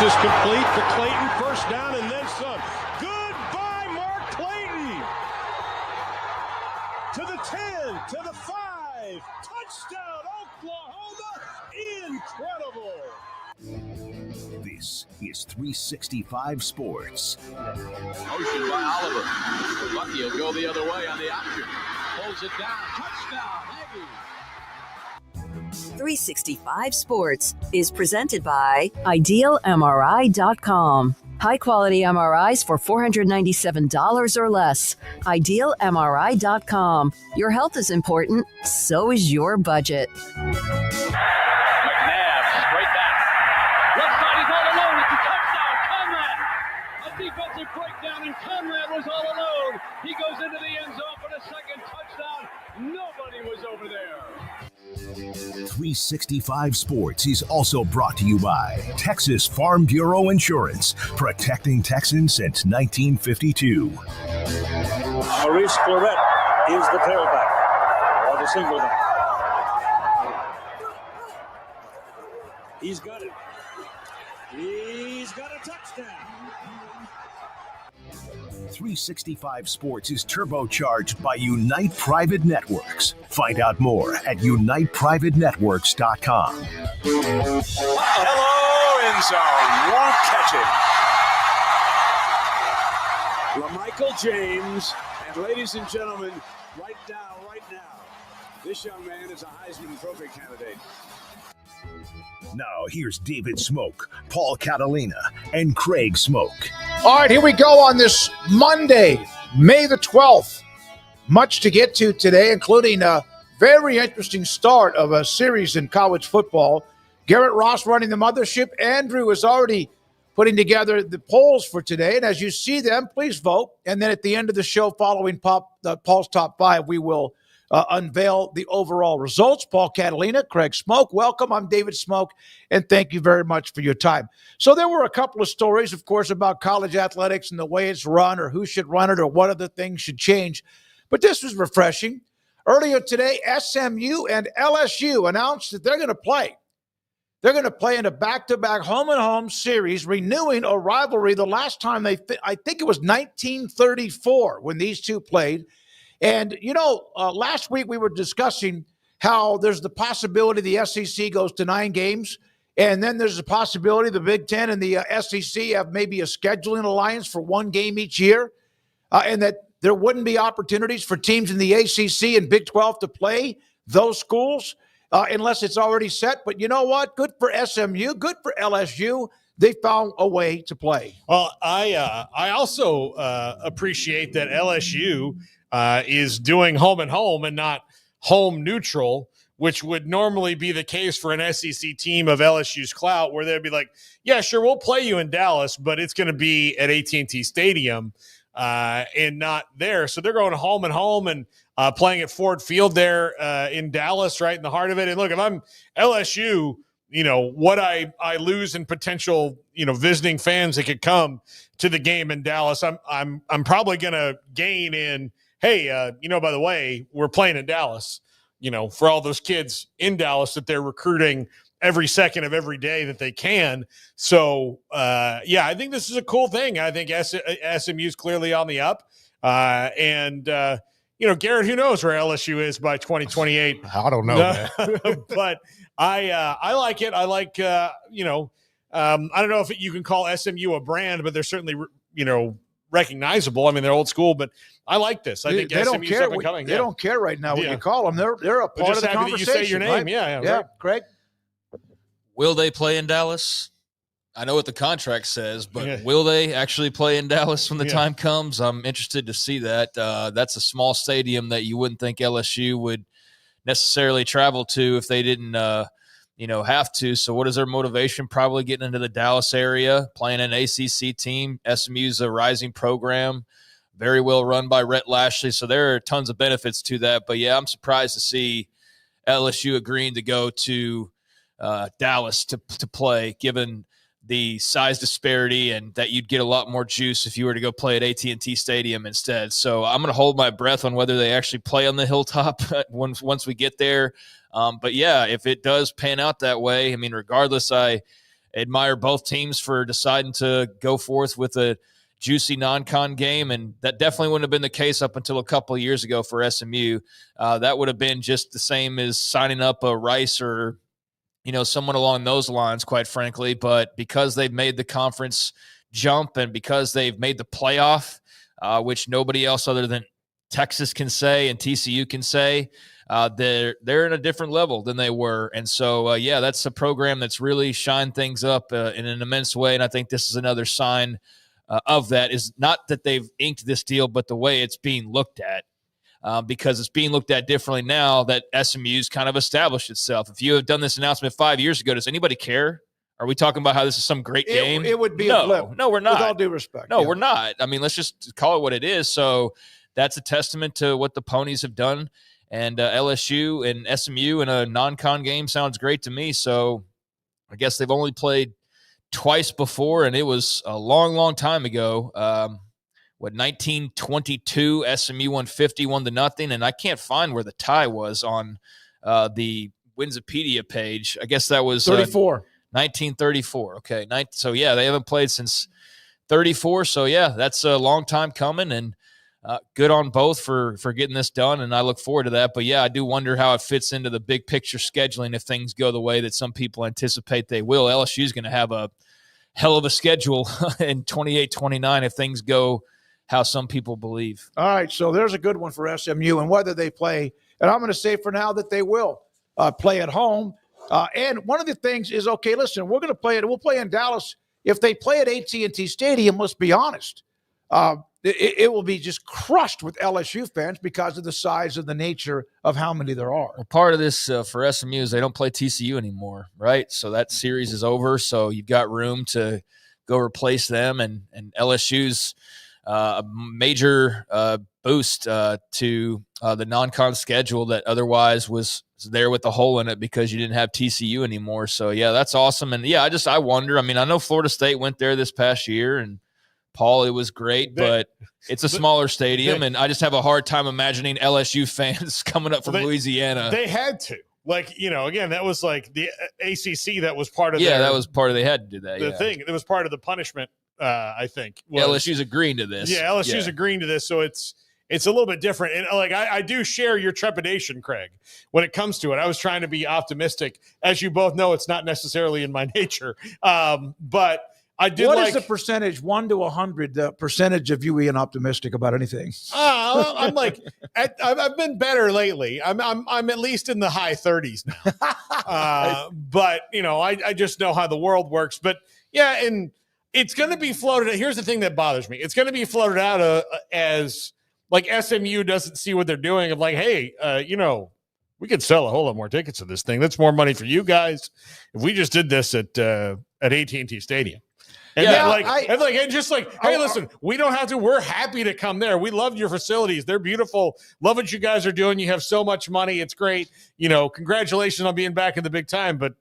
Is complete for Clayton, first down and then some. Goodbye, Mark Clayton. To the 10, to the 5. Touchdown, Oklahoma. Incredible. This is 365 Sports. Motion by Oliver. Lucky will go the other way on the option. Pulls it down. Touchdown, Aggies. 365 Sports is presented by IdealMRI.com. High-quality MRIs for $497 or less. IdealMRI.com. Your health is important, so is your budget. McNabb, straight back. Left side, he's all alone. It's a touchdown. Conrad. A defensive breakdown, and Conrad was all alone. He goes into the end zone for the second touchdown. Nobody was over there. 365 Sports is also brought to you by Texas Farm Bureau Insurance, protecting Texans since 1952. Maurice Claret is the tailback, or the single back. He's got it. He's got a touchdown. 365 Sports is turbocharged by Unite Private Networks. Find out more at uniteprivatenetworks.com. Hello, end zone. Won't catch it. LaMichael James, and ladies and gentlemen, right now, this young man is a Heisman Trophy candidate. Now here's David Smoak, Paul Catalina, and Craig Smoak. All right, here we go on this Monday, May the 12th. Much to get to today, including a very interesting start of a series in college football. Garrett Ross running the mothership. Andrew is already putting together the polls for today. And as you see them, please vote. And then at the end of the show, following Paul's Top 5, we will unveil the overall results. Paul Catalina, Craig Smoak, welcome. I'm David Smoak, and thank you very much for your time. So there were a couple of stories, of course, about college athletics and the way it's run or who should run it or what other things should change. But this was refreshing. Earlier today, SMU and LSU announced that they're going to play. They're going to play in a back-to-back home-and-home series, renewing a rivalry. The last time I think it was 1934 when these two played. And, last week we were discussing how there's the possibility the SEC goes to 9 games, and then there's a possibility the Big Ten and the SEC have maybe a scheduling alliance for 1 game each year, and that there wouldn't be opportunities for teams in the ACC and Big 12 to play those schools unless it's already set. But you know what? Good for SMU, good for LSU. They found a way to play. Well, I also appreciate that LSU is doing home and home and not home neutral, which would normally be the case for an SEC team of LSU's clout, where they'd be like, yeah, sure, we'll play you in Dallas, but it's going to be at AT&T Stadium and not there. So they're going home and home and playing at Ford Field there in Dallas, right in the heart of it. And look, if I'm LSU, what I lose in potential, visiting fans that could come to the game in Dallas, I'm probably going to gain in, hey, by the way, we're playing in Dallas, for all those kids in Dallas that they're recruiting every second of every day that they can. So, I think this is a cool thing. I think SMU is clearly on the up. And Garrett, who knows where LSU is by 2028? I don't know, man. But I like it. I like, I don't know if you can call SMU a brand, but they're certainly, recognizable. I mean, they're old school, but I like this. I think they don't SMU's care. up and coming. They don't care right now what you call them. They're a part of the conversation. You say your name. Right? Yeah. Right. Craig? Will they play in Dallas? I know what the contract says, but will they actually play in Dallas when the time comes? I'm interested to see that. That's a small stadium that you wouldn't think LSU would necessarily travel to if they didn't have to. So what is their motivation? Probably getting into the Dallas area, playing an ACC team. SMU's a rising program, very well run by Rhett Lashley. So there are tons of benefits to that. But, I'm surprised to see LSU agreeing to go to Dallas to play, given the size disparity and that you'd get a lot more juice if you were to go play at AT&T Stadium instead. So I'm going to hold my breath on whether they actually play on the hilltop once we get there. But if it does pan out that way, I mean, regardless, I admire both teams for deciding to go forth with a juicy non-con game, and that definitely wouldn't have been the case up until a couple of years ago for SMU. That would have been just the same as signing up a Rice or someone along those lines, quite frankly. But because they've made the conference jump and because they've made the playoff, which nobody else other than Texas can say and TCU can say, they're in a different level than they were. And so, that's a program that's really shined things up in an immense way. And I think this is another sign of that, is not that they've inked this deal, but the way it's being looked at. Because it's being looked at differently now that SMU's kind of established itself. If you have done this announcement 5 years ago, does anybody care? Are we talking about how this is some great game? It would be a blip. No, we're not. With all due respect. No, we're not. I mean, let's just call it what it is. So that's a testament to what the Ponies have done. And LSU and SMU in a non-con game sounds great to me. So I guess they've only played twice before, and it was a long, long time ago. 1922, SMU won 51-0, and I can't find where the tie was on the Winsipedia page. I guess that was 34. 1934. Okay, so they haven't played since 34. So that's a long time coming, and good on both for getting this done, and I look forward to that. But I do wonder how it fits into the big picture scheduling if things go the way that some people anticipate they will. LSU is going to have a hell of a schedule in 28-29 if things go how some people believe. All right, so there's a good one for SMU, and whether they play, and I'm going to say for now that they will play at home. And one of the things is, okay, listen, we're going to play it. We'll play in Dallas. If they play at AT&T Stadium, let's be honest, it will be just crushed with LSU fans because of the size and the nature of how many there are. Well, part of this for SMU is they don't play TCU anymore, right? So that series is over, so you've got room to go replace them, and LSU's a major boost to the non-con schedule that otherwise was there with the hole in it because you didn't have TCU anymore. So, that's awesome. And, I wonder. I mean, I know Florida State went there this past year, and, Paul, it was great, but it's a smaller stadium, and I just have a hard time imagining LSU fans coming up from Louisiana. They had to. Again, that was like the ACC that was part of that was part of – they had to do that, the thing. It was part of the punishment. I think LSU's agreeing to this. Yeah, LSU's agreeing to this, so it's a little bit different. And I do share your trepidation, Craig, when it comes to it. I was trying to be optimistic. As you both know, it's not necessarily in my nature. But I did. What is the percentage, 1 to 100, the percentage of you being optimistic about anything? I'm I've been better lately. I'm at least in the high 30s now. But I just know how the world works. But and it's going to be floated. Here's the thing that bothers me. It's going to be floated out as like SMU doesn't see what they're doing of like, hey, we could sell a whole lot more tickets to this thing. That's more money for you guys if we just did this at AT&T Stadium. And hey, listen, we don't have to. We're happy to come there. We love your facilities. They're beautiful. Love what you guys are doing. You have so much money. It's great. Congratulations on being back in the big time. But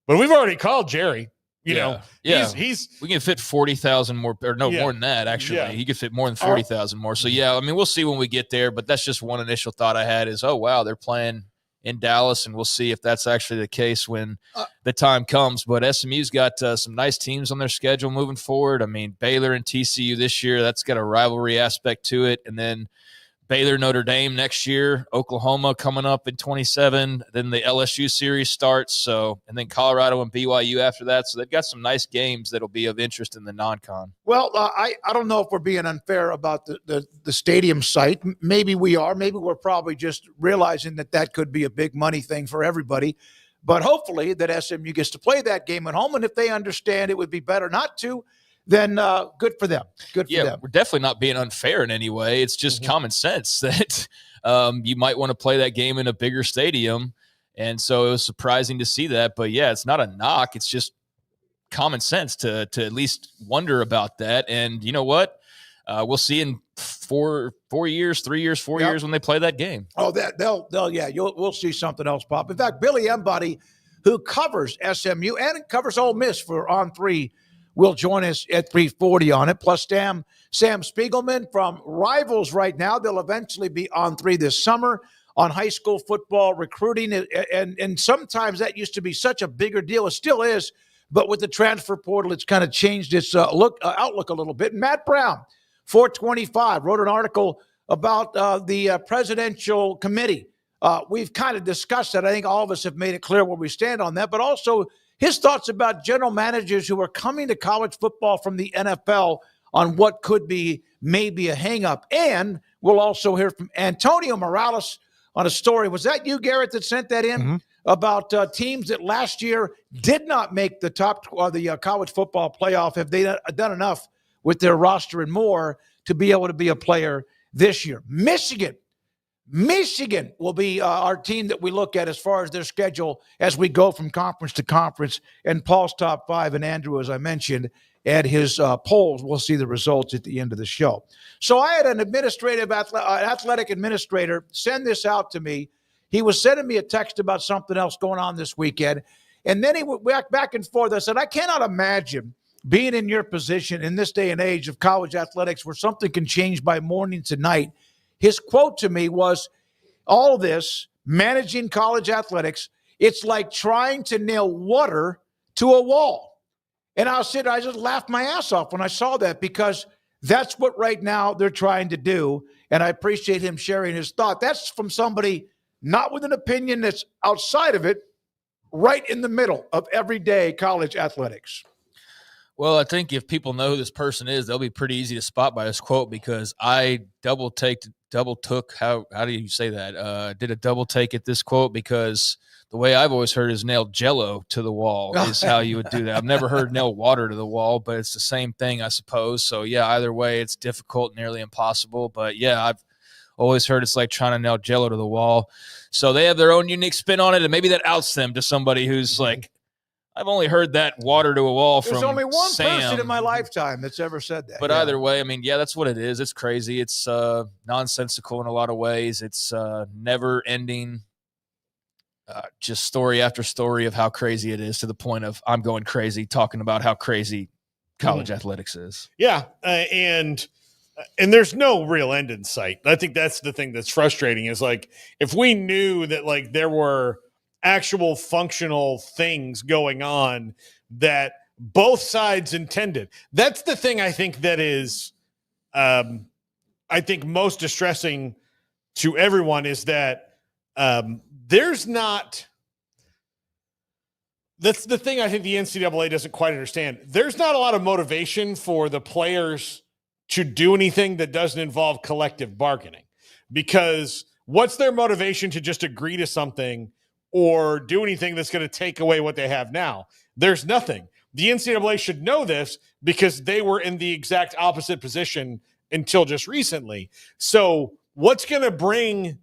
we've already called Jerry. He's we can fit 40,000 more, or no, more than that. Actually, he could fit more than 40,000 more. So we'll see when we get there. But that's just one initial thought I had is, oh wow, they're playing in Dallas, and we'll see if that's actually the case when the time comes. But SMU's got some nice teams on their schedule moving forward. I mean, Baylor and TCU this year, that's got a rivalry aspect to it. And then Baylor, Notre Dame next year, Oklahoma coming up in 27. Then the LSU series starts. So, and then Colorado and BYU after that. So they've got some nice games that'll be of interest in the non-con. Well, I don't know if we're being unfair about the stadium site. Maybe we are. Maybe we're probably just realizing that could be a big money thing for everybody. But hopefully that SMU gets to play that game at home. And if they understand it would be better not to, then good for them. Good for them. We're definitely not being unfair in any way. It's just common sense that you might want to play that game in a bigger stadium. And so it was surprising to see that. But, it's not a knock. It's just common sense to at least wonder about that. And you know what? We'll see in 4 years, 3 years, 4 years when they play that game. Oh, we'll see something else pop. In fact, Billy Embody, who covers SMU and covers Ole Miss for On 3, will join us at 3:40 on it. Plus, Sam Spiegelman from Rivals right now. They'll eventually be on 3 this summer on high school football recruiting. And sometimes that used to be such a bigger deal. It still is. but with the transfer portal, it's kind of changed its outlook a little bit. Matt Brown, 425, wrote an article about the presidential committee. We've kind of discussed that. I think all of us have made it clear where we stand on that, but also his thoughts about general managers who are coming to college football from the NFL on what could be maybe a hang-up. And we'll also hear from Antonio Morales on a story. Was that you, Garrett, that sent that in? Mm-hmm. About teams that last year did not make the college football playoff? Have they done enough with their roster and more to be able to be a player this year? Michigan will be our team that we look at as far as their schedule as we go from conference to conference. And Paul's top five, and Andrew, as I mentioned, at his polls. We'll see the results at the end of the show. So I had an athletic administrator send this out to me. He was sending me a text about something else going on this weekend. And then he went back and forth. I said, I cannot imagine being in your position in this day and age of college athletics where something can change by morning to night. His quote to me was, all this, managing college athletics, it's like trying to nail water to a wall. And I just laughed my ass off when I saw that, because that's what right now they're trying to do. And I appreciate him sharing his thought. That's from somebody not with an opinion that's outside of it, right in the middle of everyday college athletics. Well, I think if people know who this person is, they'll be pretty easy to spot by this quote, because I double took, how do you say that? Did a double take at this quote, because the way I've always heard is nail Jello to the wall is how you would do that. I've never heard nail water to the wall, but it's the same thing, I suppose. So yeah, either way, it's difficult, nearly impossible. But yeah, I've always heard it's like trying to nail Jello to the wall. So they have their own unique spin on it, and maybe that outs them to somebody who's like, I've only heard that water to a wall from Sam. There's only one person in my lifetime that's ever said that. But either way, I mean, yeah, that's what it is. It's crazy. It's nonsensical in a lot of ways. It's never-ending, just story after story of how crazy it is, to the point of I'm going crazy talking about how crazy college athletics is. Yeah, and there's no real end in sight. I think that's the thing that's frustrating, is like, if we knew that like there were actual functional things going on that both sides intended. That's the thing I think that is, I think most distressing to everyone, is that there's not, that's the thing I think the NCAA doesn't quite understand. There's not a lot of motivation for the players to do anything that doesn't involve collective bargaining, because what's their motivation to just agree to something or do anything that's going to take away what they have now? There's nothing. The NCAA should know this, because they were in the exact opposite position until just recently. So what's going to bring,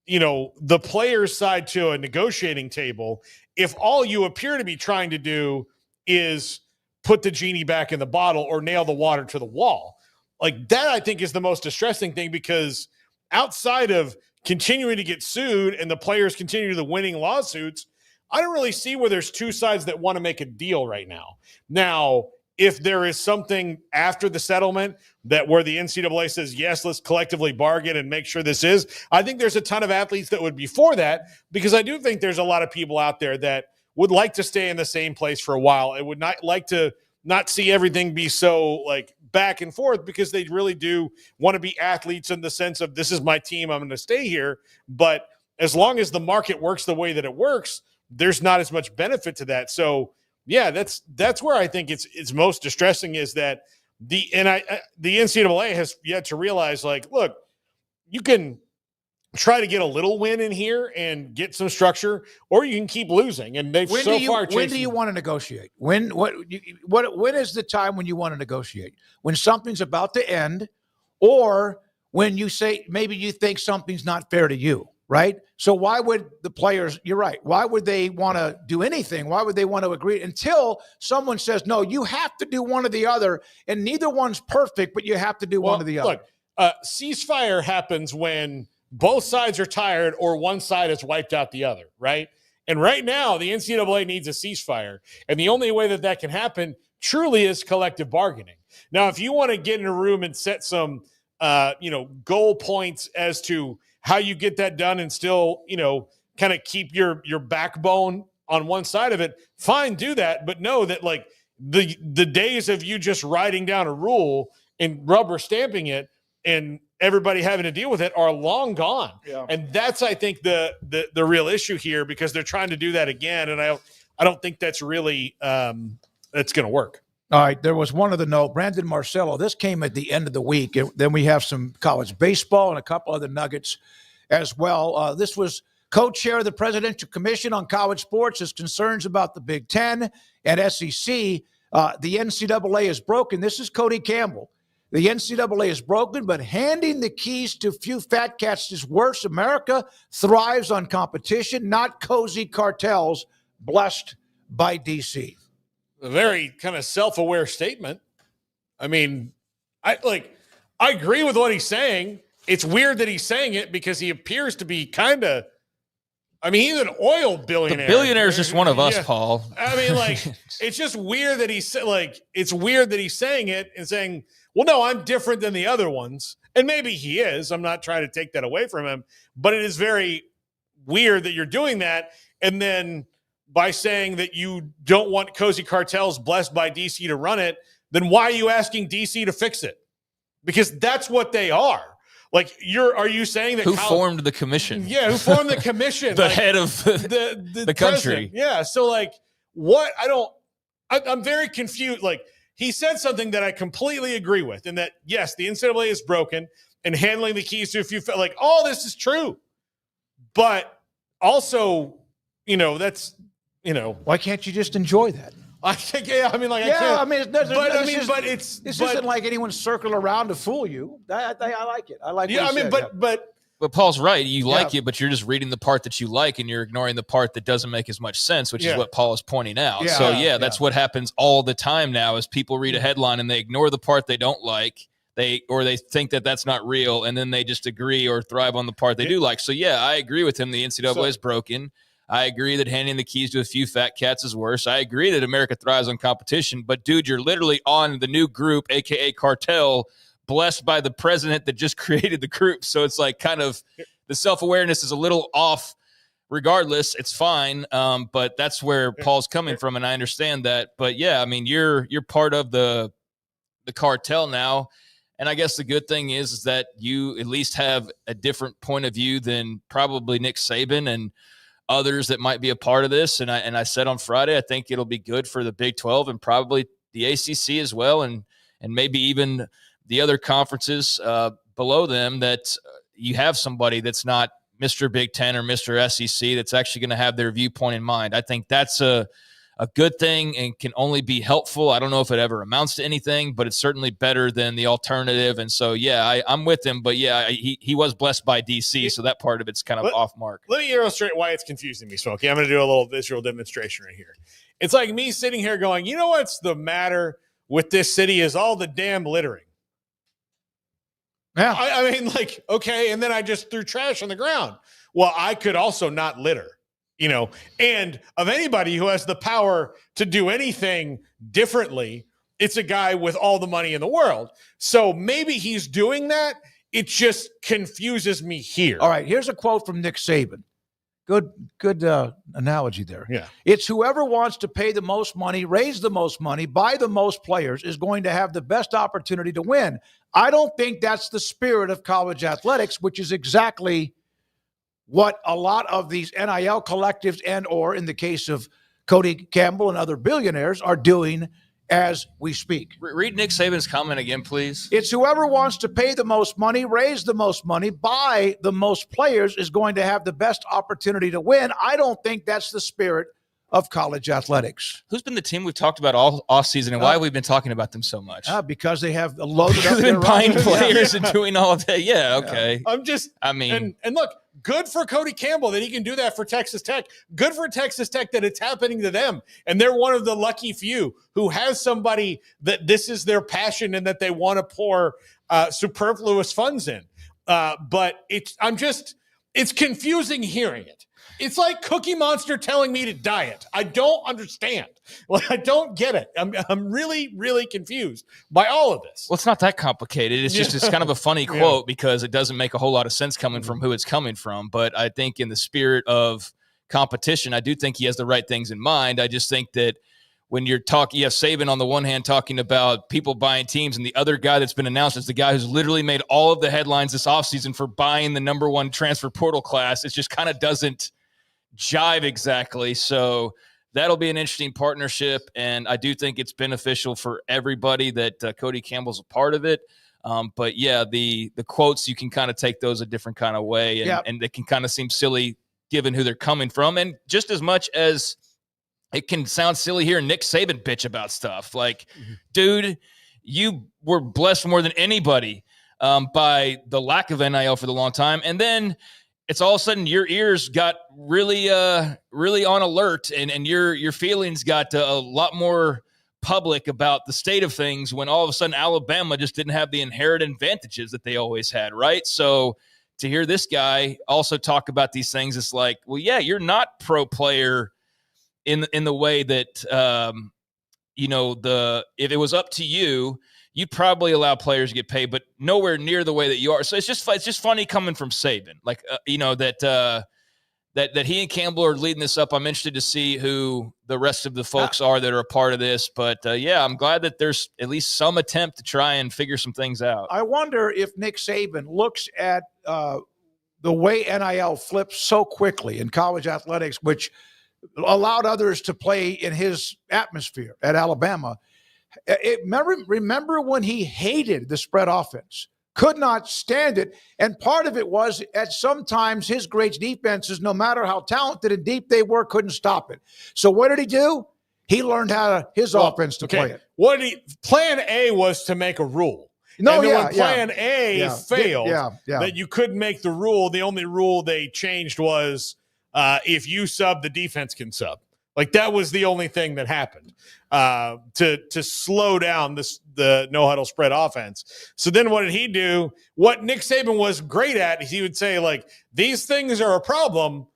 the players' side to a negotiating table if all you appear to be trying to do is put the genie back in the bottle or nail the water to the wall? Like, that, I think, is the most distressing thing, because outside of continuing to get sued and the players continue the winning lawsuits, I don't really see where there's two sides that want to make a deal right now. Now, if there is something after the settlement that where the NCAA says, yes, let's collectively bargain and make sure this is, I think there's a ton of athletes that would be for that, because I do think there's a lot of people out there that would like to stay in the same place for a while and would not like to not see everything be so like back and forth, because they really do want to be athletes in the sense of, this is my team, I'm going to stay here. But as long as the market works the way that it works, there's not as much benefit to that. So yeah, that's where I think it's most distressing, is that the NCAA has yet to realize, like, look, you can try to get a little win in here and get some structure, or you can keep losing. And they've when do you want to negotiate? When is the time when you want to negotiate? When something's about to end, or when you say maybe you think something's not fair to you, right? So why would the players, you're right, why would they want to do anything? Why would they want to agree until someone says, no, you have to do one or the other, and neither one's perfect, but you have to do one or the other? Look, ceasefire happens when both sides are tired or one side has wiped out the other, right? And right now, the NCAA needs a ceasefire. And the only way that can happen truly is collective bargaining. Now, if you want to get in a room and set some, goal points as to how you get that done and still, kind of keep your backbone on one side of it, fine, do that. But know that like the days of you just writing down a rule and rubber stamping it and everybody having to deal with it are long gone. Yeah. And that's, I think, the real issue here, because they're trying to do that again. And I don't think that's really that's going to work. All right, there was one other note. Brandon Marcello, this came at the end of the week. Then we have some college baseball and a couple other nuggets as well. This was co-chair of the Presidential Commission on College Sports. His concerns about the Big Ten and SEC. The NCAA is broken. This is Cody Campbell. The NCAA is broken, but handing the keys to few fat cats is worse. America thrives on competition, not cozy cartels blessed by D.C. A very kind of self-aware statement. I mean, I agree with what he's saying. It's weird that he's saying it because he appears to be kind of, I mean, he's an oil billionaire. The billionaire is just one of us, yeah. Paul. I mean, like, it's just weird that it's weird that he's saying it and saying, well, no, I'm different than the other ones. And maybe he is. I'm not trying to take that away from him, but it is very weird that you're doing that. And then by saying that you don't want cozy cartels blessed by DC to run it, then why are you asking DC to fix it? Because that's what they are. Like, are you saying that who formed the commission? Yeah, who formed the commission? The head of the country. Yeah. So like, what? I'm very confused. Like, he said something that I completely agree with, and that yes, the NCAA is broken and handling the keys to a few, like, all this is true, but also, that's. Why can't you just enjoy that? I think, I mean, like, yeah, I can't. I mean, this this isn't like anyone circle around to fool you. I like it. I like. Yeah, what he I mean, said, but Paul's right. You like it, but you're just reading the part that you like, and you're ignoring the part that doesn't make as much sense, which is what Paul is pointing out. Yeah, so that's what happens all the time now. Is people read a headline and they ignore the part they don't like. They think that that's not real, and then they just agree or thrive on the part they do like. So I agree with him. The NCAA is broken. I agree that handing the keys to a few fat cats is worse. I agree that America thrives on competition. But, dude, you're literally on the new group, a.k.a. Cartel, blessed by the president that just created the group. So it's like kind of the self-awareness is a little off. Regardless, it's fine. But that's where Paul's coming from, and I understand that. But, I mean, you're part of the cartel now. And I guess the good thing is that you at least have a different point of view than probably Nick Saban and others that might be a part of this. And I said on Friday, I think it'll be good for the Big 12 and probably the ACC as well. And maybe even the other conferences below them, that you have somebody that's not Mr. Big 10 or Mr. SEC that's actually going to have their viewpoint in mind. I think that's a good thing and can only be helpful. I don't know if it ever amounts to anything, but it's certainly better than the alternative. And so, I'm with him. But, he was blessed by D.C., so that part of it's kind of off mark. Let me illustrate why it's confusing me, Smokey. I'm going to do a little visual demonstration right here. It's like me sitting here going, you know what's the matter with this city is all the damn littering. Yeah. I mean, like, okay, and then I just threw trash on the ground. Well, I could also not litter. And of anybody who has the power to do anything differently, it's a guy with all the money in the world. So maybe he's doing that. It just confuses me here. All right, here's a quote from Nick Saban. Good analogy there. Yeah. It's whoever wants to pay the most money, raise the most money, buy the most players is going to have the best opportunity to win. I don't think that's the spirit of college athletics, which is exactly what a lot of these NIL collectives and or in the case of Cody Campbell and other billionaires are doing as we speak. Read Nick Saban's comment again, please. It's whoever wants to pay the most money, raise the most money, buy the most players is going to have the best opportunity to win. I don't think that's the spirit of college athletics. Who's been the team we've talked about all offseason, and why have we been talking about them so much? Because they have loaded up they've been buying players and doing all of that. Yeah, okay. And look, good for Cody Campbell that he can do that for Texas Tech. Good for Texas Tech that it's happening to them. And they're one of the lucky few who has somebody that this is their passion and that they want to pour superfluous funds in. But it's confusing hearing it. It's like Cookie Monster telling me to diet. I don't understand. I don't get it. I'm really, really confused by all of this. Well, it's not that complicated. It's just it's kind of a funny quote because it doesn't make a whole lot of sense coming from who it's coming from. But I think in the spirit of competition. I do think he has the right things in mind. I just think that when you're talking, you have Saban on the one hand talking about people buying teams, and the other guy that's been announced is the guy who's literally made all of the headlines this offseason for buying the number one transfer portal class. It just kind of doesn't jive exactly. So that'll be an interesting partnership, and I do think it's beneficial for everybody that Cody Campbell's a part of it. But yeah, the quotes, you can kind of take those a different kind of way, and they can kind of seem silly given who they're coming from. And just as much as it can sound silly hearing Nick Saban bitch about stuff like, dude, you were blessed more than anybody by the lack of NIL for the long time. And then it's all of a sudden your ears got really on alert, and your feelings got a lot more public about the state of things when all of a sudden Alabama just didn't have the inherent advantages that they always had, right? So to hear this guy also talk about these things, it's like, well, yeah, you're not pro player in the way that, if it was up to you, you'd probably allow players to get paid, but nowhere near the way that you are. So it's just funny coming from Saban, like, that he and Campbell are leading this up. I'm interested to see who the rest of the folks are that are a part of this. But, I'm glad that there's at least some attempt to try and figure some things out. I wonder if Nick Saban looks at the way NIL flips so quickly in college athletics, which allowed others to play in his atmosphere at Alabama. Remember when he hated the spread offense? Could not stand it. And part of it was at sometimes his great defenses, no matter how talented and deep they were, couldn't stop it. So what did he do? He learned his offense to play it. Plan A was to make a rule. No, and then when plan A failed, that you couldn't make the rule. The only rule they changed was if you sub, the defense can sub. Like, that was the only thing that happened to slow down the no-huddle spread offense. So then what did he do? What Nick Saban was great at is he would say, like, these things are a problem,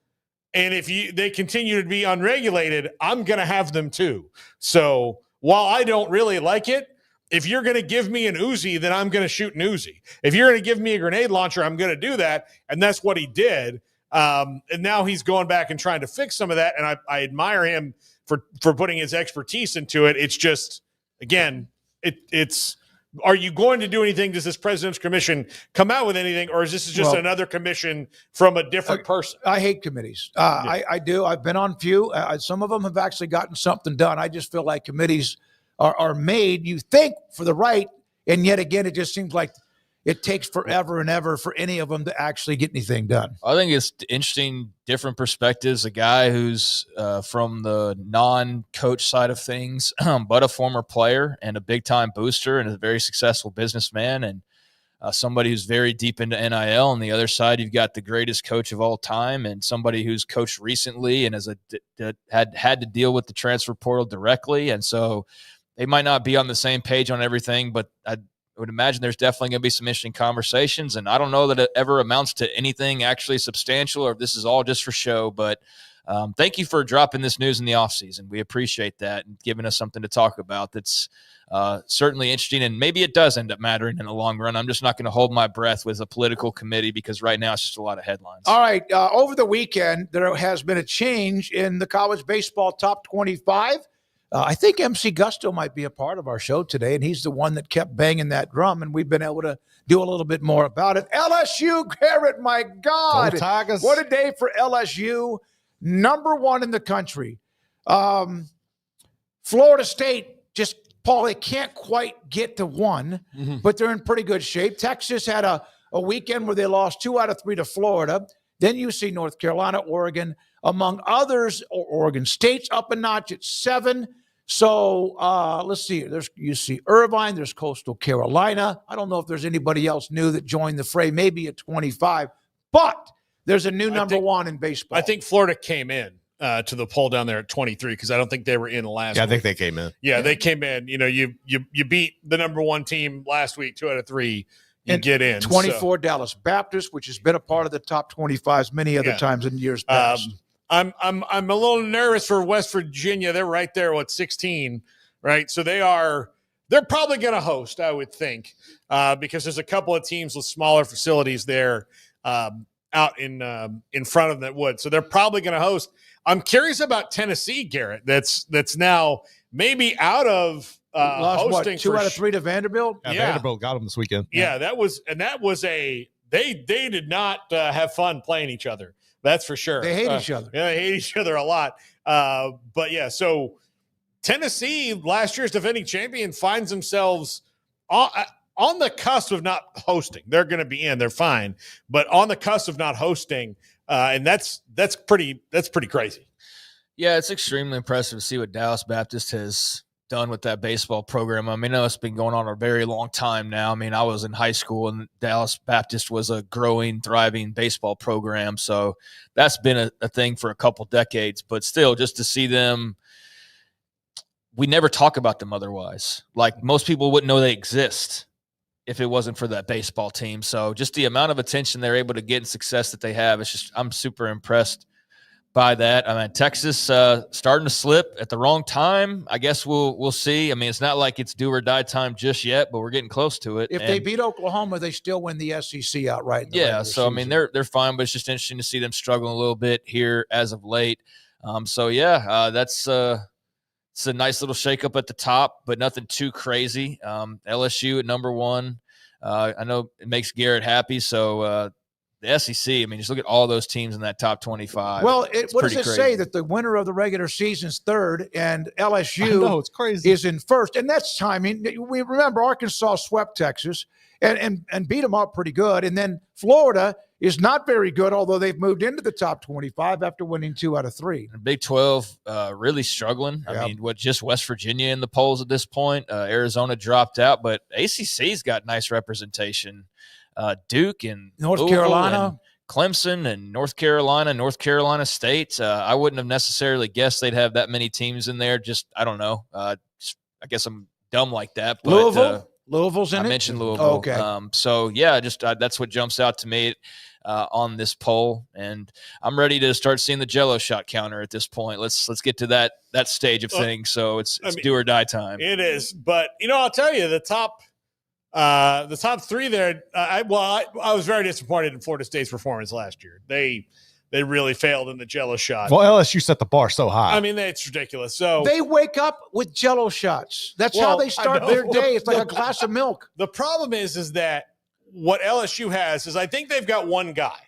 and if they continue to be unregulated, I'm going to have them too. So while I don't really like it, if you're going to give me an Uzi, then I'm going to shoot an Uzi. If you're going to give me a grenade launcher, I'm going to do that, and that's what he did. And now he's going back and trying to fix some of that, and I admire him for putting his expertise into it. It's just, again, it's are you going to do anything? Does this President's Commission come out with anything, or is this just another commission from a different person? I hate committees. I do. I've been on few. Some of them have actually gotten something done. I just feel like committees are made, you think, for the right, and yet again, it just seems like it takes forever and ever for any of them to actually get anything done. I think it's interesting, different perspectives. A guy who's from the non-coach side of things, but a former player and a big-time booster and a very successful businessman, and somebody who's very deep into NIL. On the other side, you've got the greatest coach of all time and somebody who's coached recently and had to deal with the transfer portal directly. And so they might not be on the same page on everything, but I would imagine there's definitely going to be some interesting conversations. And I don't know that it ever amounts to anything actually substantial, or if this is all just for show. But thank you for dropping this news in the offseason. We appreciate that and giving us something to talk about that's certainly interesting. And maybe it does end up mattering in the long run. I'm just not going to hold my breath with a political committee because right now it's just a lot of headlines. All right. Over the weekend, there has been a change in the college baseball top 25. I think MC Gusto might be a part of our show today, and he's the one that kept banging that drum, and we've been able to do a little bit more about it. LSU, Garrett, my God. What a day for LSU. Number one in the country. Florida State, just, Paul, they can't quite get to one, but they're in pretty good shape. Texas had a weekend where they lost 2 out of 3 to Florida. Then you see North Carolina, Oregon, among others. Oregon State's up a notch at 7. So let's see. You see Irvine. There's Coastal Carolina. I don't know if there's anybody else new that joined the fray, maybe at 25. But there's a new number one in baseball. I think Florida came in to the poll down there at 23 because I don't think they were in last week. I think they came in. Yeah, they came in. You know, you beat the number one team last week, 2 out of 3. You get in. 24 Dallas Baptist, which has been a part of the top 25s many other times in years past. I'm a little nervous for West Virginia. They're right there with 16, right? So they're probably going to host, I would think, because there's a couple of teams with smaller facilities there. out in front of them that would. So they're probably going to host. I'm curious about Tennessee, Garrett. That's now maybe out of lost hosting what, 2 out of 3 to Vanderbilt. Yeah, Vanderbilt got them this weekend. Yeah, that was a they did not have fun playing each other. That's for sure. They hate each other. Yeah, they hate each other a lot. But yeah, so Tennessee, last year's defending champion, finds themselves on the cusp of not hosting. They're going to be in. They're fine, but on the cusp of not hosting, and that's pretty crazy. Yeah, it's extremely impressive to see what Dallas Baptist has done with that baseball program. I mean, I know it's been going on a very long time now. I mean, I was in high school and Dallas Baptist was a growing, thriving baseball program. So that's been a thing for a couple decades, but still just to see them, we never talk about them otherwise. Like most people wouldn't know they exist if it wasn't for that baseball team. So just the amount of attention they're able to get and success that they have, it's just, I'm super impressed by that. I mean, Texas starting to slip at the wrong time. I guess we'll see. I mean, it's not like it's do or die time just yet, but we're getting close to it. If they beat Oklahoma, they still win the SEC outright. Yeah, so I mean, they're fine, but it's just interesting to see them struggling a little bit here as of late. So yeah, that's it's a nice little shakeup at the top, but nothing too crazy. LSU at number 1. I know it makes Garrett happy, so. The SEC, I mean, just look at all those teams in that top 25. Well, what does it say that the winner of the regular season's 3rd and LSU it's crazy. is in 1st? And that's timing. We remember Arkansas swept Texas and beat them up pretty good. And then Florida is not very good, although they've moved into the top 25 after winning 2 out of 3. And Big 12 really struggling. Yep. I mean, just West Virginia in the polls at this point. Arizona dropped out, but ACC's got nice representation. Duke and North Louisville Carolina, and Clemson and North Carolina State. I wouldn't have necessarily guessed they'd have that many teams in there. Just, I don't know. I guess I'm dumb like that. But, Louisville's in it? I mentioned Louisville. Oh, okay. So yeah, just that's what jumps out to me on this poll, and I'm ready to start seeing the Jello shot counter at this point. Let's get to that stage of things. So it's do or die time. It is, but I'll tell you the top 3 there. I was very disappointed in Florida State's performance last year. They really failed in the Jello shot. Well, LSU set the bar so high. I mean, it's ridiculous. So they wake up with Jello shots. That's how they start their day. It's like a glass of milk. The problem is that what LSU has is I think they've got one guy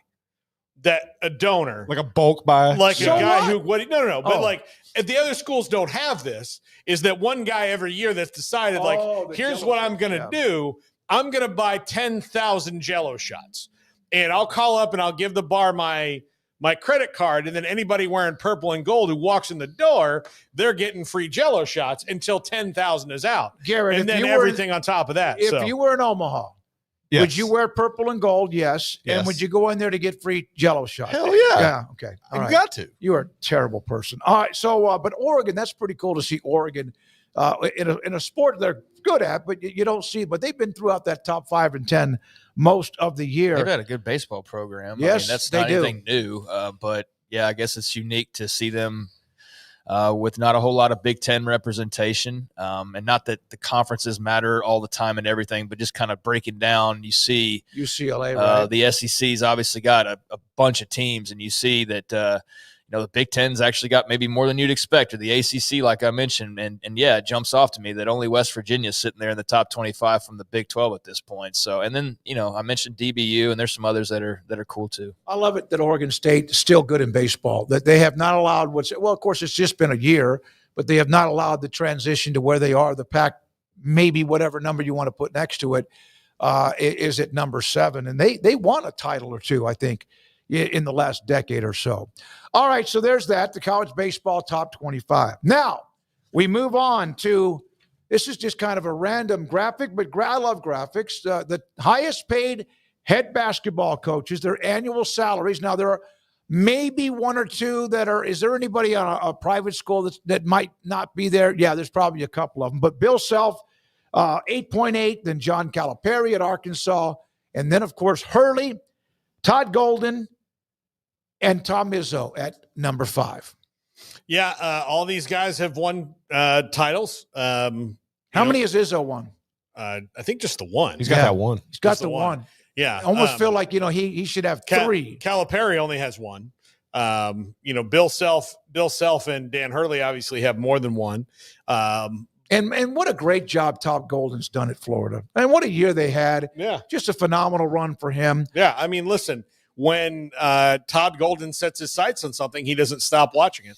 a donor, like a bulk buy, like so a guy what? No. But like if the other schools don't have this, is that one guy every year that's decided here's what I'm going to do. I'm going to buy 10,000 Jello shots, and I'll call up and I'll give the bar my credit card, and then anybody wearing purple and gold who walks in the door, they're getting free Jello shots until 10,000 is out. Garrett, and then everything on top of that. If you were in Omaha, yes. Would you wear purple and gold? Yes. And would you go in there to get free Jello shots? Hell yeah. Yeah. Okay. All right. Got to. You are a terrible person. All right. So, but Oregon, that's pretty cool to see Oregon in a sport they're good at, but you don't see. But they've been throughout that top 5 and 10 most of the year. They've had a good baseball program. Yes, I mean, that's not anything new. But yeah, I guess it's unique to see them with not a whole lot of Big Ten representation. And not that the conferences matter all the time and everything, but just kind of breaking down, you see UCLA, right? The SEC's obviously got a bunch of teams, and you see that the Big Ten's actually got maybe more than you'd expect, or the ACC, like I mentioned. And yeah, it jumps off to me that only West Virginia is sitting there in the top 25 from the Big 12 at this point. So, and then, I mentioned DBU, and there's some others that are cool too. I love it that Oregon State is still good in baseball, that they have not allowed of course, it's just been a year, but they have not allowed the transition to where they are. The pack, maybe whatever number you want to put next to it, is at number 7. And they won a title or two, I think, in the last decade or so. All right, so there's that, the college baseball top 25. Now, we move on to, this is just kind of a random graphic, but I love graphics. The highest paid head basketball coaches, their annual salaries. Now, there are maybe 1 or 2 that are, is there anybody on a private school that might not be there? Yeah, there's probably a couple of them. But Bill Self, 8.8, then John Calipari at Arkansas, and then, of course, Hurley, Todd Golden, and Tom Izzo at number 5. Yeah, all these guys have won titles. How many has Izzo won? I think just the one. He's got that one. He's got the one. Yeah. I almost feel like, he should have three. Calipari only has one. Bill Self and Dan Hurley obviously have more than one. And what a great job Todd Golden's done at Florida. And what a year they had. Yeah. Just a phenomenal run for him. Yeah. I mean, listen, when Todd Golden sets his sights on something, he doesn't stop watching it.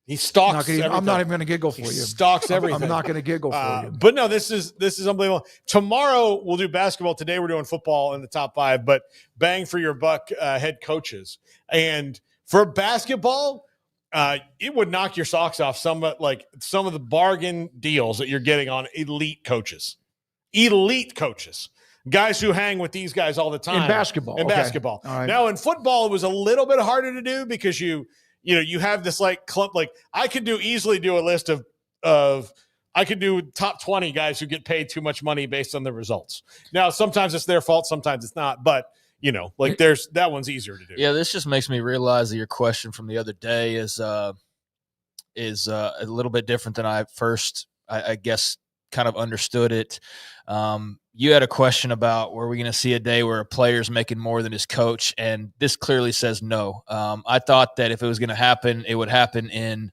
He stalks everything. I'm not even going to giggle for you. Stalks everything. I'm not going to giggle for you. But no, this is unbelievable. Tomorrow we'll do basketball. Today we're doing football in the top 5, but bang for your buck head coaches. And for basketball, it would knock your socks off some of the bargain deals that you're getting on elite coaches. Guys who hang with these guys all the time. In basketball. Basketball. All right. Now in football, it was a little bit harder to do because you have this clump. I could easily do a list of I could do top 20 guys who get paid too much money based on the results. Now, sometimes it's their fault, sometimes it's not, but there's that one's easier to do. Yeah, this just makes me realize that your question from the other day is a little bit different than I first, I guess, kind of understood it. You had a question about, were we going to see a day where a player's making more than his coach? And this clearly says no. I thought that if it was going to happen, it would happen in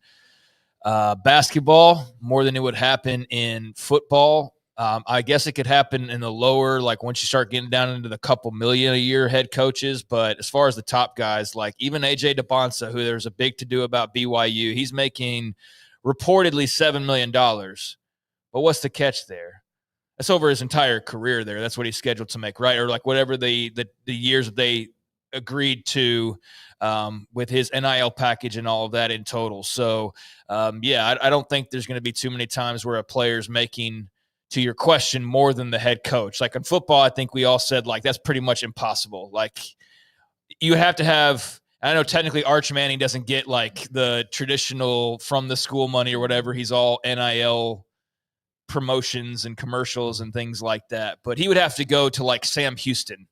basketball more than it would happen in football. I guess it could happen in the lower, once you start getting down into the couple million a year head coaches. But as far as the top guys, even AJ DeBonsa, who there's a big to-do about BYU, he's making reportedly $7 million. But what's the catch there? That's over his entire career there. That's what he's scheduled to make, right? Or whatever the years that they agreed to with his NIL package and all of that in total. So, I don't think there's going to be too many times where a player's making, to your question, more than the head coach. In football, I think we all said, that's pretty much impossible. You have to have – I know technically Arch Manning doesn't get, the traditional from the school money or whatever. He's all NIL promotions and commercials and things like that. But he would have to go to Sam Houston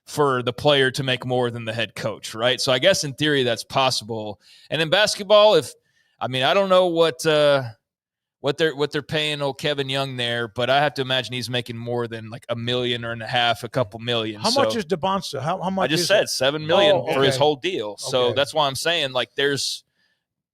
for the player to make more than the head coach, right? So I guess in theory that's possible. And in basketball, I don't know what they're paying old Kevin Young there, but I have to imagine he's making more than $1.5 million, a couple million. How much is DeBonsa? How much? I just said $7 million for his whole deal. So Okay. that's why I'm saying there's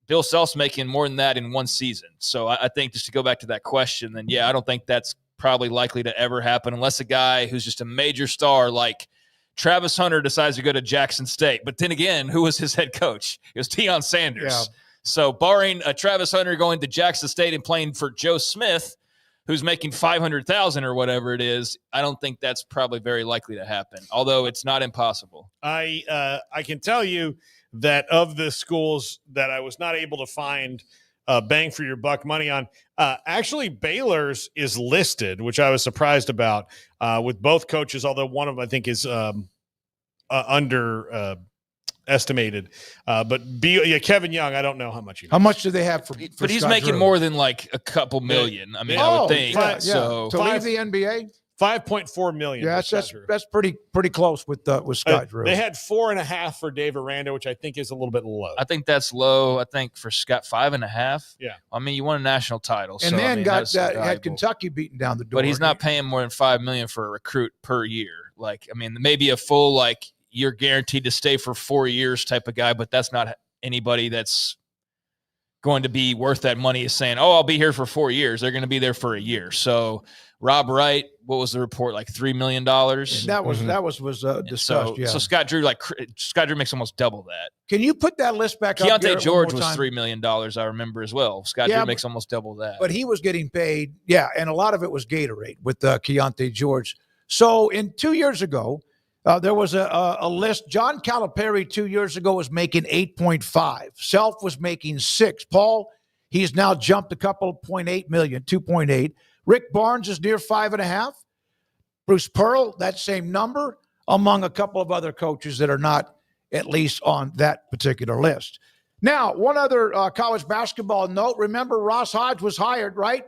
Bill Self's making more than that in one season. So I think, just to go back to that question, then I don't think that's probably likely to ever happen unless a guy who's just a major star like Travis Hunter decides to go to Jackson State. But then again, who was his head coach? It was Deion Sanders. Yeah. So barring a Travis Hunter going to Jackson State and playing for Joe Smith, who's making $500,000 or whatever it is, I don't think that's probably very likely to happen, although it's not impossible. I can tell you that of the schools that I was not able to find bang for your buck money on, actually Baylor's is listed, which I was surprised about, with both coaches, although one of them I think is underestimated. But Kevin Young, I don't know how much. How much do they have for But he's Scott making Drew? more than a couple million. I mean, I would think. Yeah. So To leave the NBA? $5.4 million. Yeah, that's pretty close with Scott Drew. They had 4.5 for Dave Aranda, which I think is a little bit low. I think that's low. I think for Scott, 5.5. Yeah. I mean, you won a national title. And so, then that's had valuable. Kentucky beaten down the door. But he's not paying more than $5 million for a recruit per year. Maybe a full you're guaranteed to stay for 4 years type of guy, but that's not anybody that's going to be worth that money is saying, oh, I'll be here for 4 years. They're going to be there for a year. So Rob Wright, what was the report? $3 million. That was discussed. So Scott Drew, Scott Drew makes almost double that. Can you put that list back up? Keontae George was $3 million. I remember as well. Scott Drew makes almost double that. But he was getting paid. Yeah. And a lot of it was Gatorade with Keontae George. So 2 years ago, there was a list. John Calipari 2 years ago was making 8.5. Self was making 6. Paul, he's now jumped a couple, 0.8 million, 2.8. Rick Barnes is near 5.5. Bruce Pearl, that same number, among a couple of other coaches that are not at least on that particular list. Now, one other college basketball note. Remember, Ross Hodge was hired, right,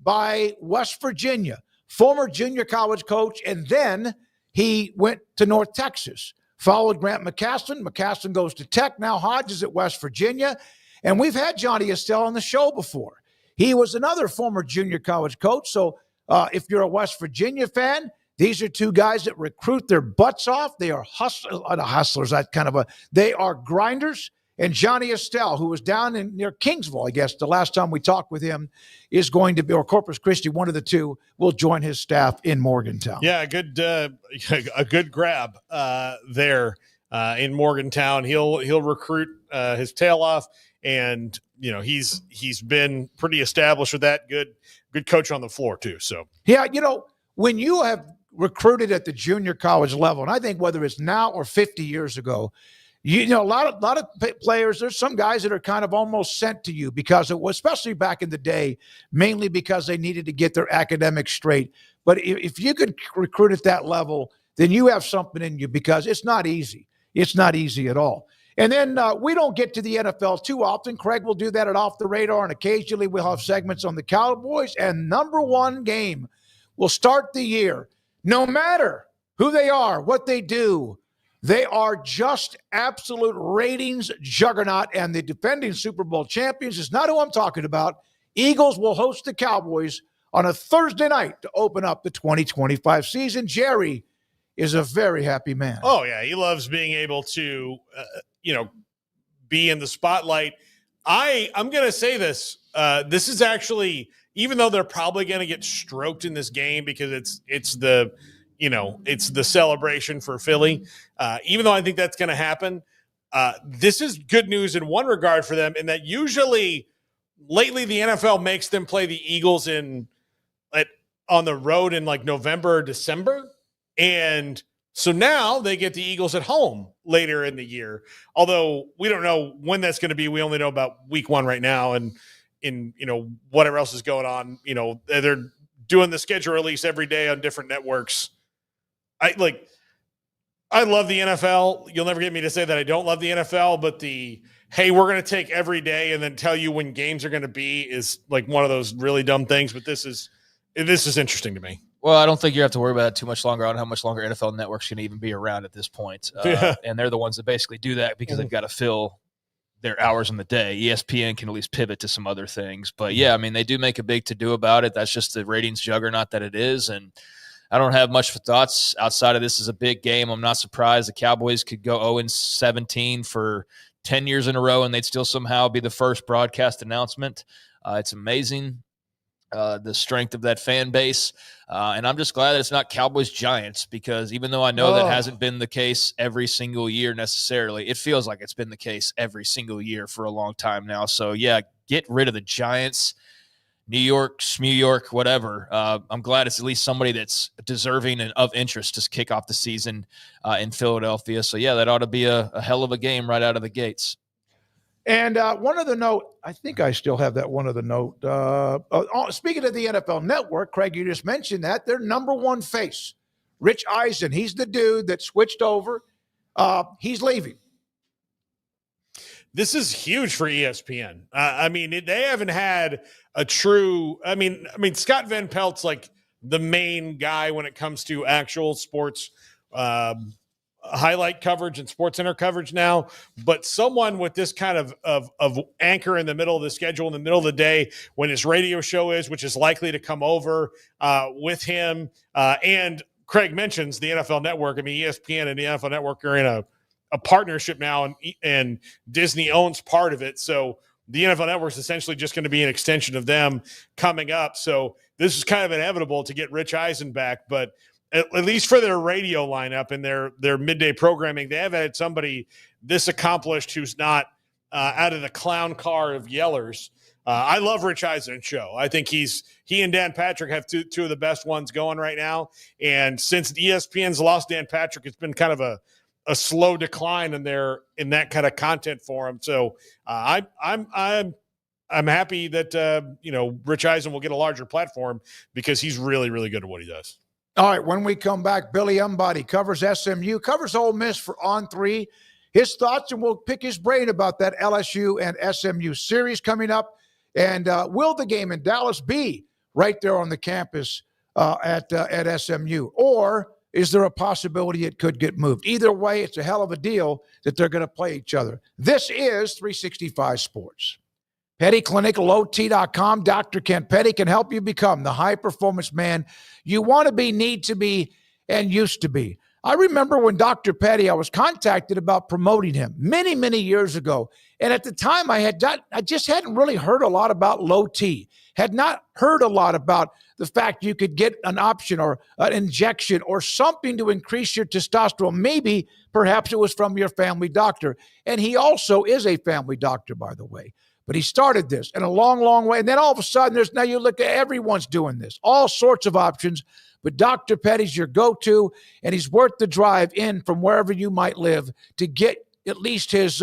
by West Virginia, former junior college coach, and then he went to North Texas, followed Grant McCasland. McCasland goes to Tech. Now Hodge is at West Virginia. And we've had Johnny Estelle on the show before. He was another former junior college coach. So If you're a West Virginia fan, these are two guys that recruit their butts off. They are hustlers. They are grinders. And Johnny Estelle, who was down near Kingsville, I guess, the last time we talked with him, is going to be, or Corpus Christi, one of the two, will join his staff in Morgantown. Yeah, a good grab there in Morgantown. He'll recruit his tail off, and he's been pretty established with that. Good coach on the floor too. So yeah, when you have recruited at the junior college level, and I think whether it's now or 50 years ago, a lot of players, there's some guys that are kind of almost sent to you because it was, especially back in the day, mainly because they needed to get their academics straight. But if you could recruit at that level, then you have something in you, because it's not easy. It's not easy at all. And then we don't get to the NFL too often. Craig will do that at Off the Radar, and occasionally we'll have segments on the Cowboys. And number one game will start the year, no matter who they are, what they do. They are just absolute ratings juggernaut, and the defending Super Bowl champions is not who I'm talking about. Eagles will host the Cowboys on a Thursday night to open up the 2025 season. Jerry is a very happy man. Oh, yeah. He loves being able to, be in the spotlight. I'm going to say this. This is actually, even though they're probably going to get stroked in this game because it's the celebration for Philly. Even though I think that's going to happen, this is good news in one regard for them, in that usually lately the NFL makes them play the Eagles on the road in like November or December. And so now they get the Eagles at home later in the year. Although we don't know when that's going to be. We only know about week one right now. And whatever else is going on, they're doing the schedule release every day on different networks. I love the NFL. You'll never get me to say that I don't love the NFL, but hey, we're going to take every day and then tell you when games are going to be is like one of those really dumb things. But this is interesting to me. Well, I don't think you have to worry about it too much longer on how much longer NFL networks can even be around at this point. And they're the ones that basically do that because they've got to fill their hours in the day. ESPN can at least pivot to some other things. But yeah, I mean, they do make a big to-do about it. That's just the ratings juggernaut that it is. And I don't have much for thoughts outside of this is a big game. I'm not surprised the Cowboys could go 0-17 for 10 years in a row, and they'd still somehow be the first broadcast announcement. It's amazing, the strength of that fan base. And I'm just glad that it's not Cowboys-Giants, because even though I know that hasn't been the case every single year necessarily, it feels like it's been the case every single year for a long time now. So, yeah, get rid of the Giants. New York, Smew York, whatever. I'm glad it's at least somebody that's deserving and of interest to kick off the season in Philadelphia. So, yeah, that ought to be a hell of a game right out of the gates. And one other note, I think I still have that one other note. Speaking of the NFL Network, Craig, you just mentioned that. Their number one face, Rich Eisen, he's the dude that switched over. He's leaving. This is huge for ESPN. They haven't had a true – I mean, Scott Van Pelt's like the main guy when it comes to actual sports highlight coverage and Sports Center coverage now. But someone with this kind of anchor in the middle of the schedule, in the middle of the day when his radio show is, which is likely to come over with him. And Craig mentions the NFL Network. I mean, ESPN and the NFL Network are in a partnership now, and Disney owns part of it. So the NFL Network is essentially just going to be an extension of them coming up. So this is kind of inevitable to get Rich Eisen back, but at least for their radio lineup and their midday programming, they have had somebody this accomplished who's not out of the clown car of yellers. I love Rich Eisen's show. I think he and Dan Patrick have two of the best ones going right now. And since ESPN's lost Dan Patrick, it's been kind of a slow decline in that kind of content for him. So I'm happy that Rich Eisen will get a larger platform because he's really, really good at what he does. All right, when we come back, Billy Embody covers SMU, covers Ole Miss for On 3. His thoughts, and we'll pick his brain about that LSU and SMU series coming up. And will the game in Dallas be right there on the campus at SMU? Or is there a possibility it could get moved? Either way, it's a hell of a deal that they're going to play each other. This is 365 Sports. PettyClinicalOT.com. Dr. Ken Petty can help you become the high-performance man you want to be, need to be, and used to be. I remember when Dr. Petty, I was contacted about promoting him many, many years ago. And at the time, I just hadn't really heard a lot about low T, had not heard a lot about the fact you could get an option or an injection or something to increase your testosterone. Maybe, perhaps it was from your family doctor. And he also is a family doctor, by the way. But he started this in a long, long way. And then all of a sudden, now you look at everyone's doing this, all sorts of options. But Dr. Petty's your go-to, and he's worth the drive in from wherever you might live to get at least his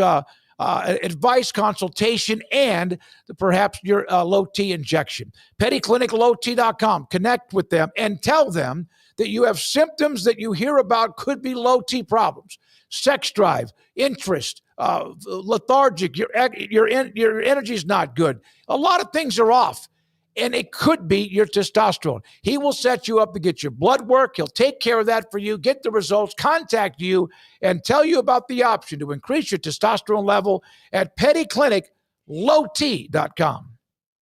advice, consultation, and perhaps your low-T injection. PettyClinicalOT.com. Connect with them and tell them that you have symptoms that you hear about could be low-T problems. Sex drive, interest, lethargic, your energy is not good. A lot of things are off, and it could be your testosterone. He will set you up to get your blood work. He'll take care of that for you, get the results, contact you, and tell you about the option to increase your testosterone level at PettyClinicalOT.com.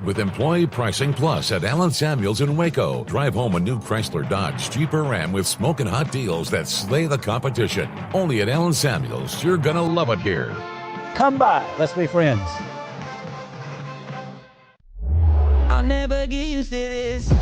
With Employee Pricing Plus at Allen Samuels in Waco. Drive home a new Chrysler Dodge Jeep or Ram with smoking hot deals that slay the competition. Only at Allen Samuels. You're gonna love it here. Come by. Let's be friends. I'll never get used to this.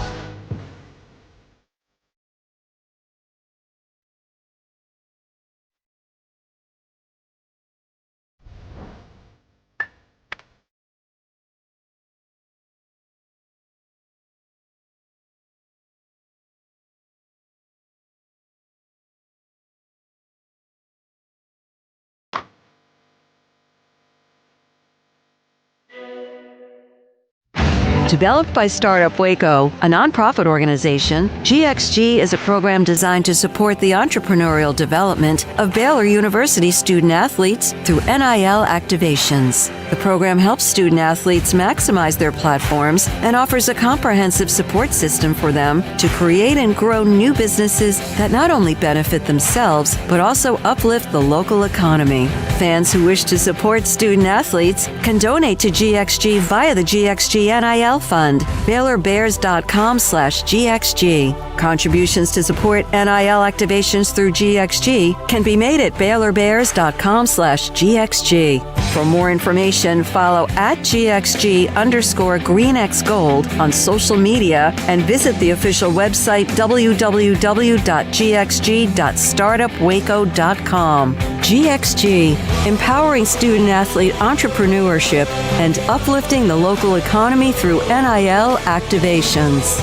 Developed by Startup Waco, a nonprofit organization, GXG is a program designed to support the entrepreneurial development of Baylor University student athletes through NIL activations. The program helps student athletes maximize their platforms and offers a comprehensive support system for them to create and grow new businesses that not only benefit themselves, but also uplift the local economy. Fans who wish to support student athletes can donate to GXG via the GXG NIL Fund, BaylorBears.com/GXG. Contributions to support NIL activations through GXG can be made at BaylorBears.com/GXG. For more information, follow at GXG_GreenXGold on social media and visit the official website www.gxg.startupwaco.com. GXG, empowering student-athlete entrepreneurship and uplifting the local economy through NIL activations.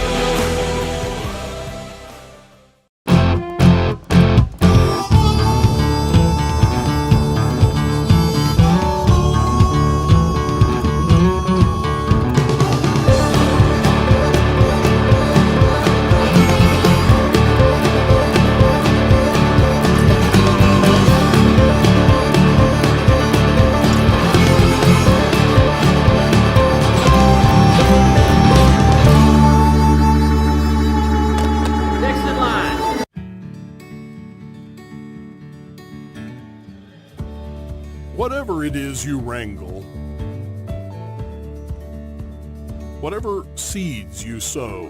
Whatever it is you wrangle, whatever seeds you sow,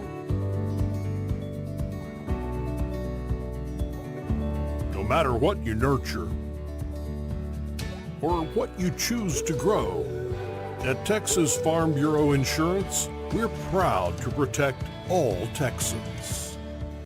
no matter what you nurture or what you choose to grow, at Texas Farm Bureau Insurance, we're proud to protect all Texans.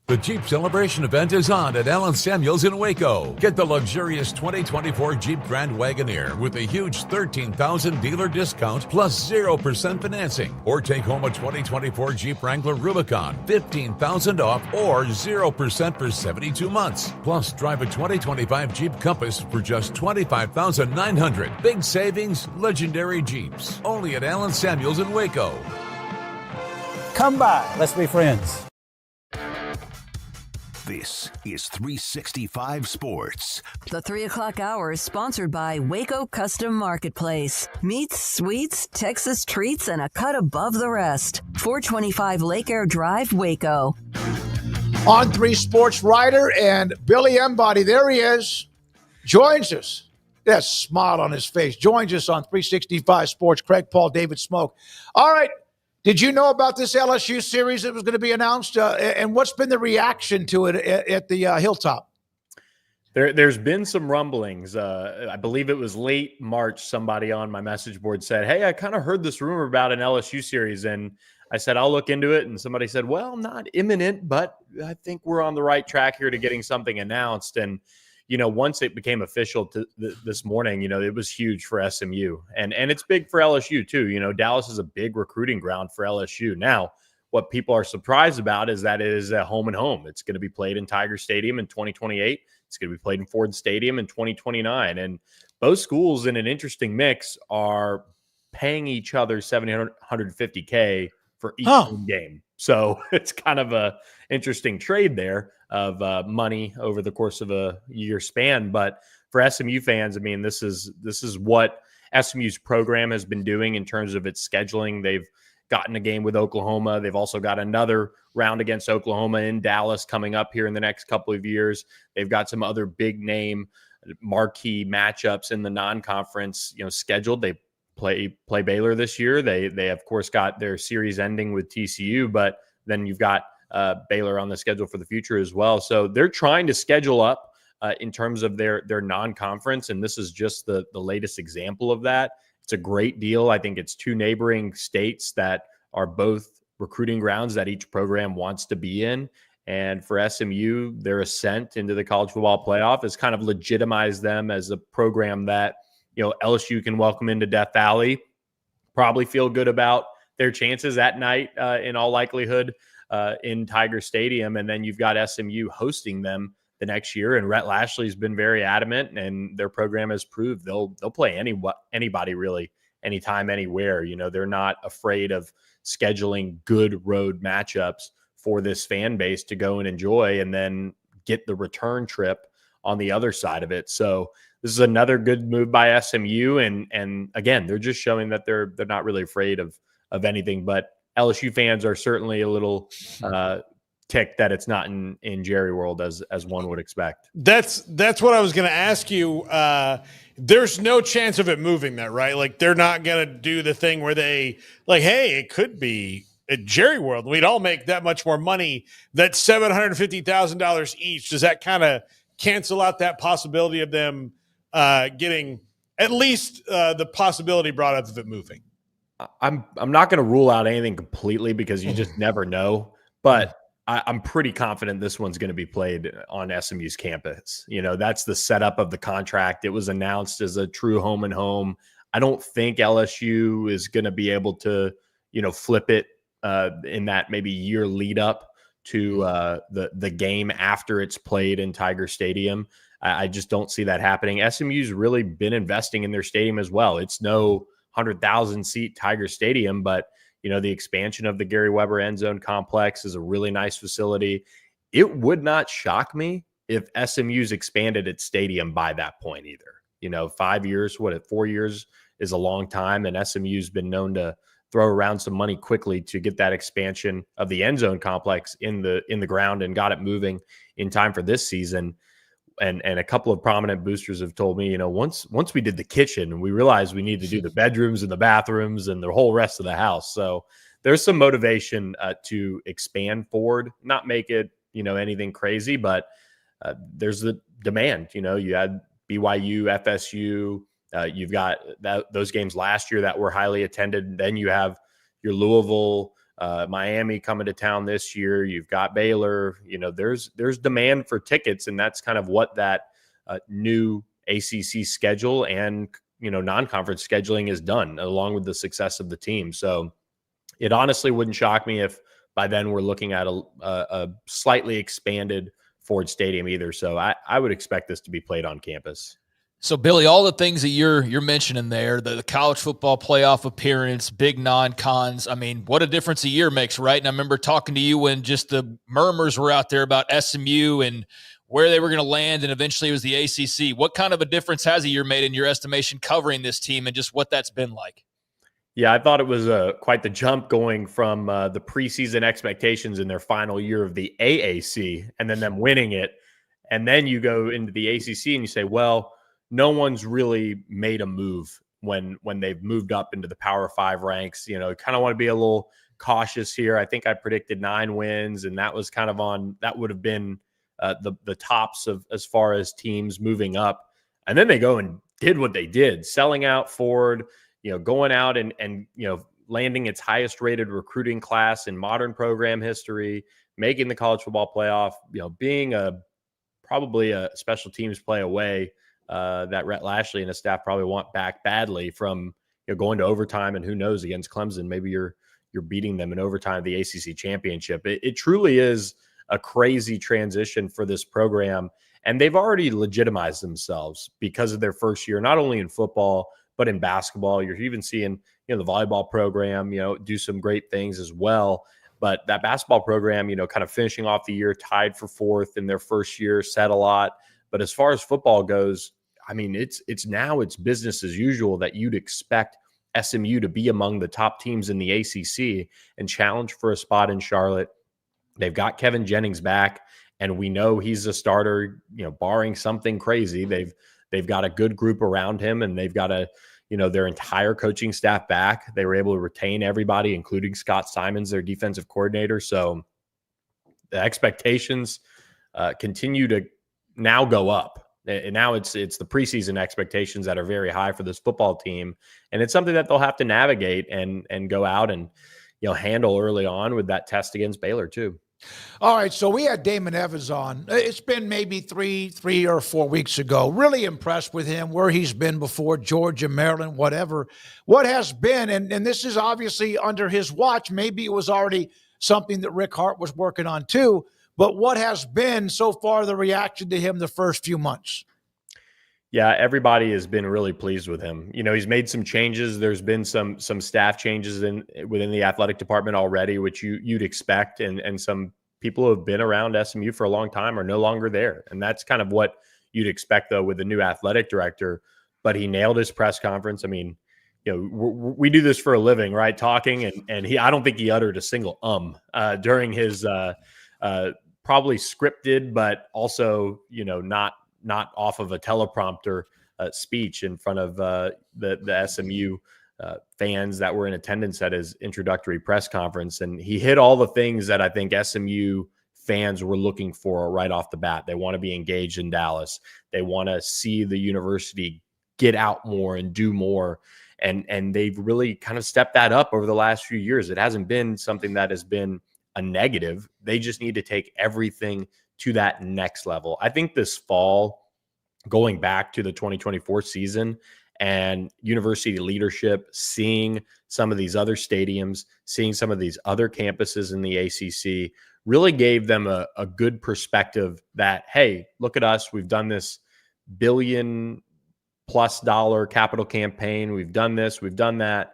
The Jeep Celebration event is on at Allen Samuels in Waco. Get the luxurious 2024 Jeep Grand Wagoneer with a huge $13,000 dealer discount plus 0% financing. Or take home a 2024 Jeep Wrangler Rubicon, $15,000 off or 0% for 72 months. Plus, drive a 2025 Jeep Compass for just $25,900. Big savings, legendary Jeeps. Only at Allen Samuels in Waco. Come by. Let's be friends. This is 365 Sports. The 3 o'clock hour is sponsored by Waco Custom Marketplace. Meats, sweets, Texas treats, and a cut above the rest. 425 Lake Air Drive, Waco. On 3 Sports writer and Billy Embody, there he is, joins us. that smile on his face. Joins us on 365 Sports. Craig Paul, David Smoak. All right. Did you know about this LSU series that was going to be announced? And what's been the reaction to it at the Hilltop? There's been some rumblings. I believe it was late March. Somebody on my message board said, "Hey, I kind of heard this rumor about an LSU series." And I said, "I'll look into it." And somebody said, "Well, not imminent, but I think we're on the right track here to getting something announced." And, once it became official this morning, it was huge for SMU. And it's big for LSU too. Dallas is a big recruiting ground for LSU. Now, what people are surprised about is that it is a home and home. It's going to be played in Tiger Stadium in 2028. It's going to be played in Ford Stadium in 2029. And both schools, in an interesting mix, are paying each other $750K for each game. So it's kind of a interesting trade there of money over the course of a year span. But for SMU fans, I mean, this is what SMU's program has been doing in terms of its scheduling. They've gotten a game with Oklahoma. They've also got another round against Oklahoma in Dallas coming up here in the next couple of years. They've got some other big name marquee matchups in the non-conference, scheduled. They play Baylor this year. They of course got their series ending with TCU, but then you've got Baylor on the schedule for the future as well. So they're trying to schedule up in terms of their non-conference, and this is just the latest example of that. It's a great deal. I think it's two neighboring states that are both recruiting grounds that each program wants to be in. And for SMU, their ascent into the college football playoff has kind of legitimized them as a program that, LSU can welcome into Death Valley, probably feel good about their chances at night in all likelihood in Tiger Stadium. And then you've got SMU hosting them the next year. And Rhett Lashley's been very adamant, and their program has proved they'll play anybody really, anytime, anywhere. They're not afraid of scheduling good road matchups for this fan base to go and enjoy, and then get the return trip on the other side of it. So this is another good move by SMU. And again, they're just showing that they're not really afraid of anything. But LSU fans are certainly a little ticked that it's not in Jerry World as one would expect. That's what I was going to ask you. There's no chance of it moving that, right? Like, they're not going to do the thing where they like, hey, it could be at Jerry World. We'd all make that much more money. That's $750,000 each. Does that kind of cancel out that possibility of them getting at least the possibility brought up of it moving? I'm not going to rule out anything completely because you just never know, but I'm pretty confident this one's going to be played on SMU's campus. That's the setup of the contract. It was announced as a true home and home. I don't think LSU is going to be able to, flip it in that maybe year lead up to the game after it's played in Tiger Stadium. I just don't see that happening. SMU's really been investing in their stadium as well. It's no 100,000 seat Tiger Stadium, but the expansion of the Gary Weber End Zone complex is a really nice facility. It would not shock me if SMU's expanded its stadium by that point either. 5 years, 4 years is a long time, and SMU's been known to throw around some money quickly to get that expansion of the end zone complex in the ground and got it moving in time for this season. And a couple of prominent boosters have told me, once we did the kitchen, we realized we need to do the bedrooms and the bathrooms and the whole rest of the house. So there's some motivation to expand Ford, not make it, anything crazy, but there's the demand. You had BYU, FSU, you've got those games last year that were highly attended. Then you have your Louisville, Miami coming to town this year. You've got Baylor. There's demand for tickets, and that's kind of what that new ACC schedule and non-conference scheduling has done, along with the success of the team. So it honestly wouldn't shock me if by then we're looking at a slightly expanded Ford Stadium either. So I would expect this to be played on campus. So, Billy, all the things that you're mentioning there, the college football playoff appearance, big non-cons, I mean, what a difference a year makes, right? And I remember talking to you when just the murmurs were out there about SMU and where they were going to land, and eventually it was the ACC. What kind of a difference has a year made in your estimation covering this team and just what that's been like? Yeah, I thought it was quite the jump going from the preseason expectations in their final year of the AAC and then them winning it. And then you go into the ACC and you say, well, no one's really made a move when they've moved up into the Power 5 ranks. Kind of want to be a little cautious here. I think I predicted 9 wins, and that was kind of that would have been the tops of as far as teams moving up. And then they go and did what they did, selling out Ford, going out and landing its highest rated recruiting class in modern program history, making the college football playoff, being probably a special teams play away that Rhett Lashley and his staff probably want back badly from going to overtime, and who knows, against Clemson, maybe you're beating them in overtime of the ACC championship. It truly is a crazy transition for this program, and they've already legitimized themselves because of their first year, not only in football but in basketball. You're even seeing the volleyball program do some great things as well. But that basketball program, kind of finishing off the year tied for 4th in their first year, said a lot. But as far as football goes, I mean, it's business as usual that you'd expect SMU to be among the top teams in the ACC and challenge for a spot in Charlotte. They've got Kevin Jennings back, and we know he's a starter, barring something crazy. They've got a good group around him, and they've got their entire coaching staff back. They were able to retain everybody, including Scott Simons, their defensive coordinator. So the expectations continue to now go up. And now it's the preseason expectations that are very high for this football team. And it's something that they'll have to navigate and go out and, handle early on with that test against Baylor too. All right, so we had Damon Evans on. It's been maybe three or 4 weeks ago. Really impressed with him, where he's been before, Georgia, Maryland, whatever. What has been, and this is obviously under his watch, maybe it was already something that Rick Hart was working on too, but what has been so far the reaction to him the first few months? Yeah, everybody has been really pleased with him. He's made some changes. There's been some staff changes within the athletic department already, which you'd expect, and some people who have been around SMU for a long time are no longer there. And that's kind of what you'd expect, though, with the new athletic director. But he nailed his press conference. I mean, we do this for a living, right? Talking, and I don't think he uttered a single during his probably scripted, but also not off of a teleprompter speech in front of the SMU fans that were in attendance at his introductory press conference. And he hit all the things that I think SMU fans were looking for right off the bat. They want to be engaged in Dallas. They want to see the university get out more and do more. And they've really kind of stepped that up over the last few years. It hasn't been something that has been a negative. They just need to take everything to that next level. I think this fall, going back to the 2024 season and university leadership, seeing some of these other stadiums, seeing some of these other campuses in the ACC, really gave them a good perspective that, hey, look at us. We've done this $1 billion+ capital campaign. We've done this, we've done that,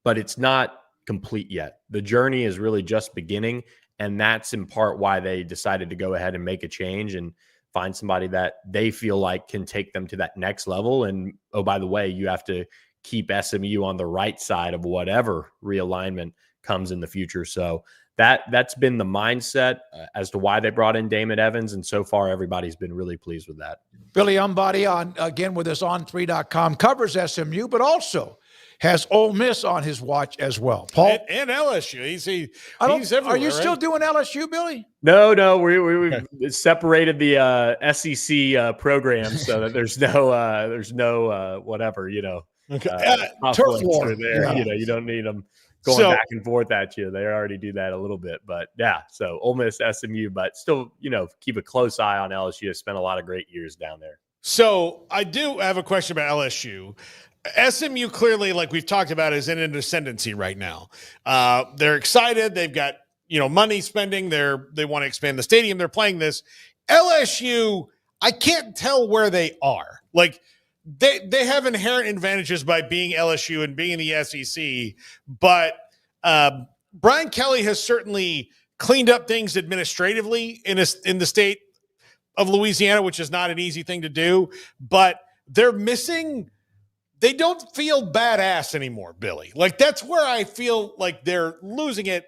but it's not complete yet. The journey is really just beginning. And that's in part why they decided to go ahead and make a change and find somebody that they feel like can take them to that next level. And, oh, by the way, you have to keep SMU on the right side of whatever realignment comes in the future. So that's been the mindset as to why they brought in Damon Evans. And so far, everybody's been really pleased with that. Billy Embody again with us on 3.com, covers SMU, but also has Ole Miss on his watch as well. Paul? And LSU. He's everywhere. Are you still right? doing LSU, Billy? No, we separated the SEC programs so that there's no whatever, turf war there. Yeah. You don't need them going back and forth at you. They already do that a little bit, but yeah. So Ole Miss, SMU, but still, keep a close eye on LSU. Spent a lot of great years down there. So I do have a question about LSU. SMU clearly, like we've talked about, is in an ascendancy right now. They're excited. They've got money spending. They want to expand the stadium. They're playing this. LSU, I can't tell where they are. Like they have inherent advantages by being LSU and being in the SEC, but Brian Kelly has certainly cleaned up things administratively in the state of Louisiana, which is not an easy thing to do. But they're missing. They don't feel badass anymore, Billy. Like that's where I feel like they're losing it.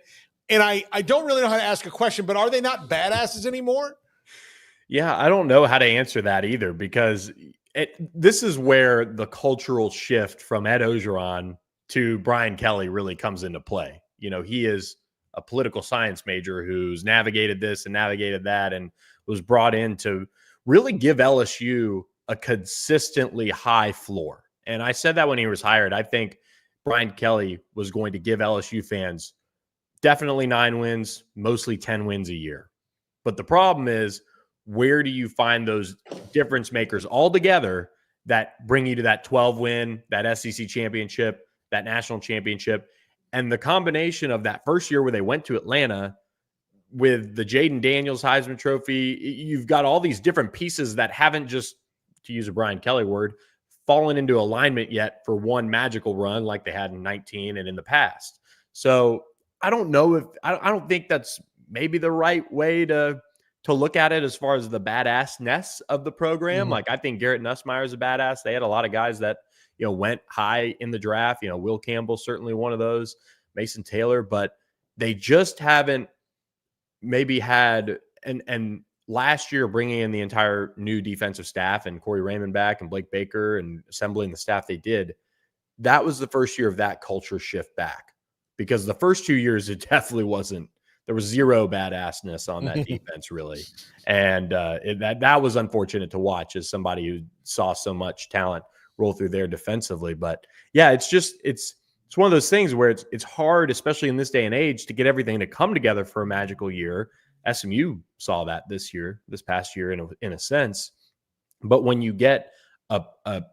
And I don't really know how to ask a question, but are they not badasses anymore? Yeah, I don't know how to answer that either, because this is where the cultural shift from Ed Ogeron to Brian Kelly really comes into play. He is a political science major who's navigated this and navigated that and was brought in to really give LSU a consistently high floor. And I said that when he was hired. I think Brian Kelly was going to give LSU fans definitely 9 wins, mostly 10 wins a year. But the problem is, where do you find those difference makers all together that bring you to that 12 win, that SEC championship, that national championship? And the combination of that first year where they went to Atlanta with the Jaden Daniels Heisman Trophy, you've got all these different pieces that haven't just, to use a Brian Kelly word, fallen into alignment yet for one magical run like they had in 19 and in the past. So I don't know if I don't think that's maybe the right way to look at it as far as the badassness of the program. Like, I think Garrett Nussmeier is a badass. They had a lot of guys that, went high in the draft. Will Campbell, certainly one of those, Mason Taylor, but they just haven't maybe had, and last year bringing in the entire new defensive staff and Corey Raymond back and Blake Baker and assembling the staff they did, that was the first year of that culture shift back, because the first 2 years, it definitely wasn't. There was zero badassness on that defense, really. And that was unfortunate to watch as somebody who saw so much talent roll through there defensively. But yeah, it's one of those things where it's hard, especially in this day and age, to get everything to come together for a magical year. SMU saw that this past year in a sense. But when you get a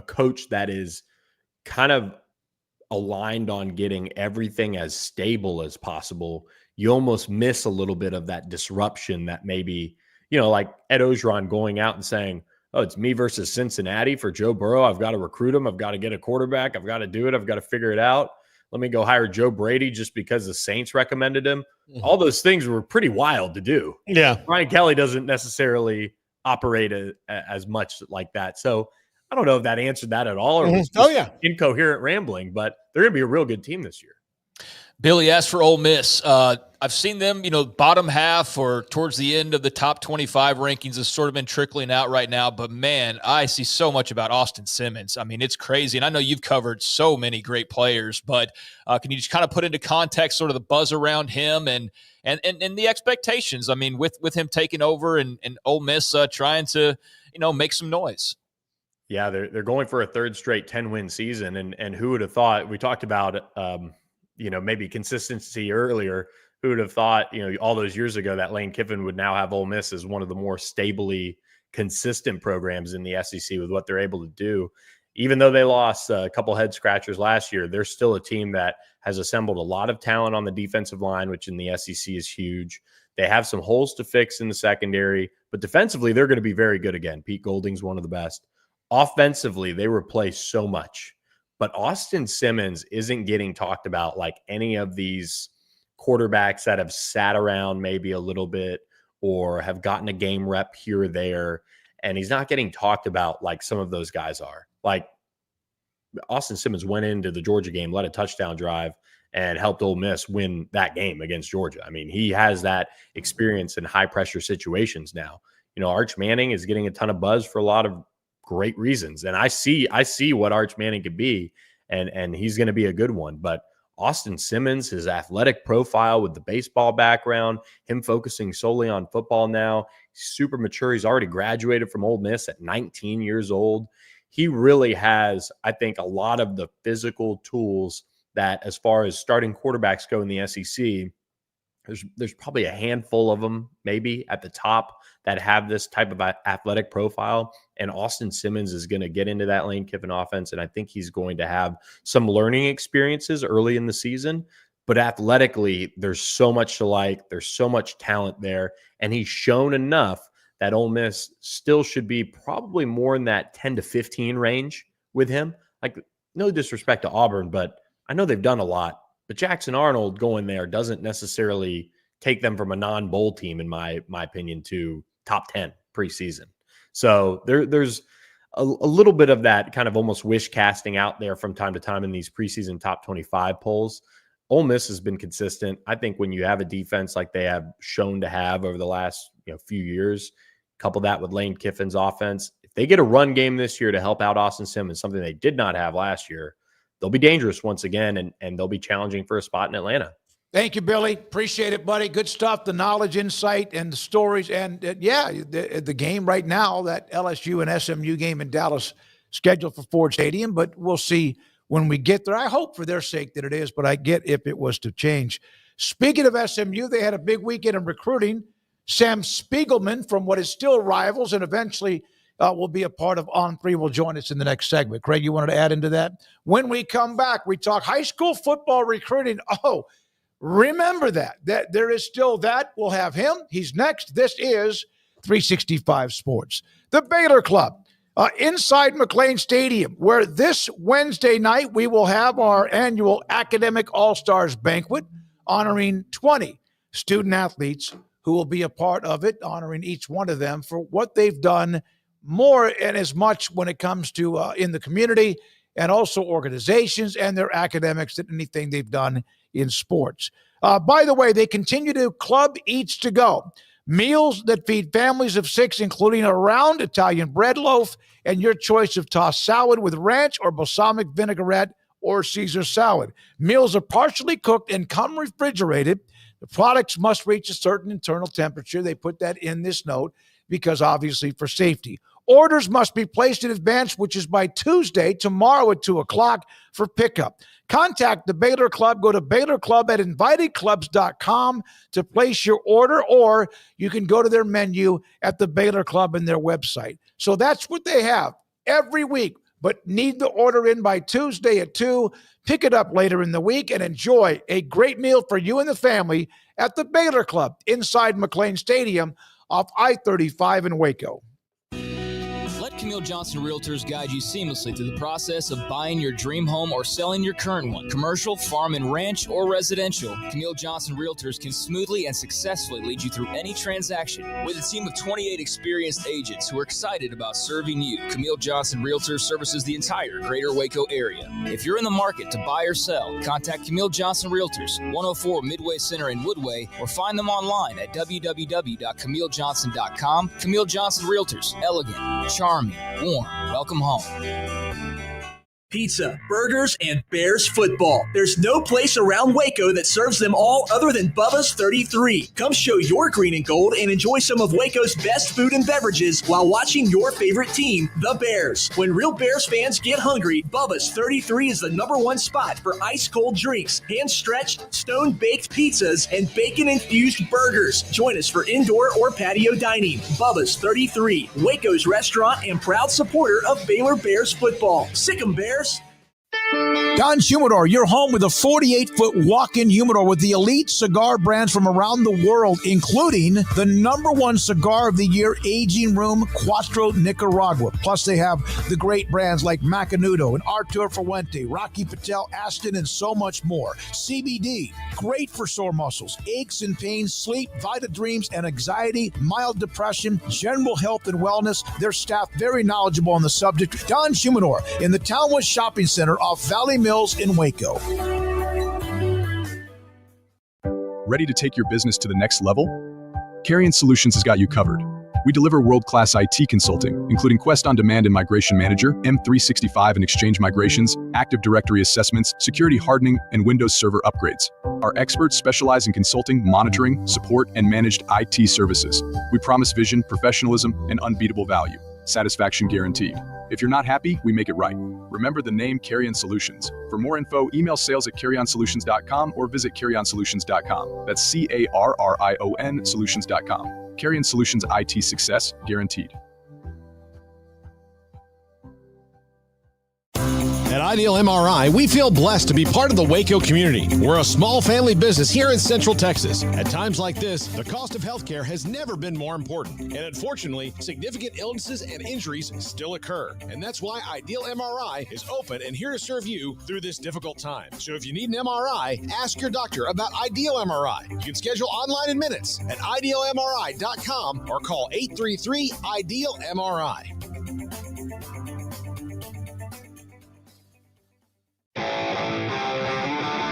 coach that is kind of aligned on getting everything as stable as possible, you almost miss a little bit of that disruption that maybe, like Ed Ogeron going out and saying, oh, it's me versus Cincinnati for Joe Burrow. I've got to recruit him. I've got to get a quarterback. I've got to do it. I've got to figure it out. Let me go hire Joe Brady just because the Saints recommended him. All those things were pretty wild to do. Yeah. Brian Kelly doesn't necessarily operate as much like that. So I don't know if that answered that at all, or was just incoherent rambling, but they're going to be a real good team this year. Billy, as for Ole Miss, I've seen them, bottom half or towards the end of the top 25 rankings has sort of been trickling out right now. But, man, I see so much about Austin Simmons. I mean, it's crazy. And I know you've covered so many great players, but can you just kind of put into context sort of the buzz around him and the expectations? I mean, with him taking over and Ole Miss trying to, make some noise. Yeah, they're going for a third straight 10-win season. And who would have thought? We talked about maybe consistency earlier. Who would have thought, all those years ago that Lane Kiffin would now have Ole Miss as one of the more stably consistent programs in the SEC with what they're able to do. Even though they lost a couple head scratchers last year, they're still a team that has assembled a lot of talent on the defensive line, which in the SEC is huge. They have some holes to fix in the secondary, but defensively, they're going to be very good again. Pete Golding's one of the best. Offensively, they replace so much. But Austin Simmons isn't getting talked about like any of these quarterbacks that have sat around maybe a little bit or have gotten a game rep here or there. And he's not getting talked about like some of those guys are. Like Austin Simmons went into the Georgia game, led a touchdown drive, and helped Ole Miss win that game against Georgia. I mean, he has that experience in high-pressure situations now. Arch Manning is getting a ton of buzz for a lot of great reasons. And I see what Arch Manning could be, and he's going to be a good one. But Austin Simmons, his athletic profile with the baseball background, him focusing solely on football now, he's super mature. He's already graduated from Ole Miss at 19 years old. He really has, I think, a lot of the physical tools that, as far as starting quarterbacks go in the SEC, there's probably a handful of them maybe at the top that have this type of athletic profile. And Austin Simmons is going to get into that Lane Kiffin offense. And I think he's going to have some learning experiences early in the season. But athletically, there's so much to like. There's so much talent there. And he's shown enough that Ole Miss still should be probably more in that 10 to 15 range with him. Like, no disrespect to Auburn, but I know they've done a lot. But Jackson Arnold going there doesn't necessarily take them from a non-bowl team, in my opinion, to top 10 preseason. So there's a little bit of that kind of almost wish casting out there from time to time in these preseason top 25 polls. Ole Miss has been consistent. I think when you have a defense like they have shown to have over the last few years, couple that with Lane Kiffin's offense, if they get a run game this year to help out Austin Simmons, something they did not have last year, they'll be dangerous once again, and they'll be challenging for a spot in Atlanta. Thank you, Billy. Appreciate it, buddy. Good stuff. The knowledge, insight, and the stories. And the game right now, that LSU and SMU game in Dallas, scheduled for Ford Stadium, but we'll see when we get there. I hope for their sake that it is, but I get if it was to change. Speaking of SMU, they had a big weekend in recruiting. Sam Spiegelman from what is still Rivals and eventually will be a part of On3 will join us in the next segment. Craig, you wanted to add into that? When we come back, we talk high school football recruiting. Oh, remember that there is still that. We'll have him. He's next. This is 365 Sports. The Baylor Club inside McLean Stadium, where this Wednesday night we will have our annual Academic All-Stars banquet honoring 20 student athletes who will be a part of it, honoring each one of them for what they've done more and as much when it comes to in the community and also organizations and their academics than anything they've done in sports. By the way, they continue to Club Eats to Go. Meals that feed families of 6, including a round Italian bread loaf and your choice of tossed salad with ranch or balsamic vinaigrette or Caesar salad. Meals are partially cooked and come refrigerated. The products must reach a certain internal temperature. They put that in this note because obviously for safety. Orders must be placed in advance, which is by Tuesday, tomorrow at 2 o'clock for pickup. Contact the Baylor Club. Go to BaylorClub@invitedclubs.com to place your order, or you can go to their menu at the Baylor Club and their website. So that's what they have every week, but need the order in by Tuesday at 2. Pick it up later in the week and enjoy a great meal for you and the family at the Baylor Club inside McLean Stadium off I-35 in Waco. Let Camille Johnson Realtors guide you seamlessly through the process of buying your dream home or selling your current one. Commercial, farm and ranch, or residential, Camille Johnson Realtors can smoothly and successfully lead you through any transaction. With a team of 28 experienced agents who are excited about serving you, Camille Johnson Realtors services the entire greater Waco area. If you're in the market to buy or sell, contact Camille Johnson Realtors, 104 Midway Center in Woodway, or find them online at www.camillejohnson.com. Camille Johnson Realtors, elegant, charming, warm. Welcome home. Pizza, burgers, and Bears football. There's no place around Waco that serves them all other than Bubba's 33. Come show your green and gold and enjoy some of Waco's best food and beverages while watching your favorite team, the Bears. When real Bears fans get hungry, Bubba's 33 is the #1 spot for ice-cold drinks, hand-stretched, stone-baked pizzas, and bacon-infused burgers. Join us for indoor or patio dining. Bubba's 33, Waco's restaurant and proud supporter of Baylor Bears football. Sick 'em, Bears. Don's Humidor, your home with a 48-foot walk-in humidor with the elite cigar brands from around the world, including the #1 cigar of the year, Aging Room Cuatro Nicaragua. Plus, they have the great brands like Macanudo and Artur Fuente, Rocky Patel, Aston, and so much more. CBD, great for sore muscles, aches and pains, sleep, Vita Dreams, and anxiety, mild depression, general health and wellness. Their staff very knowledgeable on the subject. Don's Humidor in the Townwood Shopping Center off Valley Mills in Waco. Ready to take your business to the next level? Carrion Solutions has got you covered. We deliver world-class IT consulting, including Quest On Demand and Migration Manager, M365 and Exchange migrations, Active Directory assessments, security hardening, and Windows Server upgrades. Our experts specialize in consulting, monitoring, support, and managed IT services. We promise vision, professionalism, and unbeatable value. Satisfaction guaranteed. If you're not happy, we make it right. Remember the name Carrion Solutions. For more info, email sales@carrionsolutions.com or visit carrionsolutions.com. That's CARRION solutions.com. Carrion Solutions, IT success guaranteed. At Ideal MRI, we feel blessed to be part of the Waco community. We're a small family business here in Central Texas. At times like this, the cost of healthcare has never been more important. And unfortunately, significant illnesses and injuries still occur. And that's why Ideal MRI is open and here to serve you through this difficult time. So if you need an MRI, ask your doctor about Ideal MRI. You can schedule online in minutes at idealmri.com or call 833-IDEAL-MRI.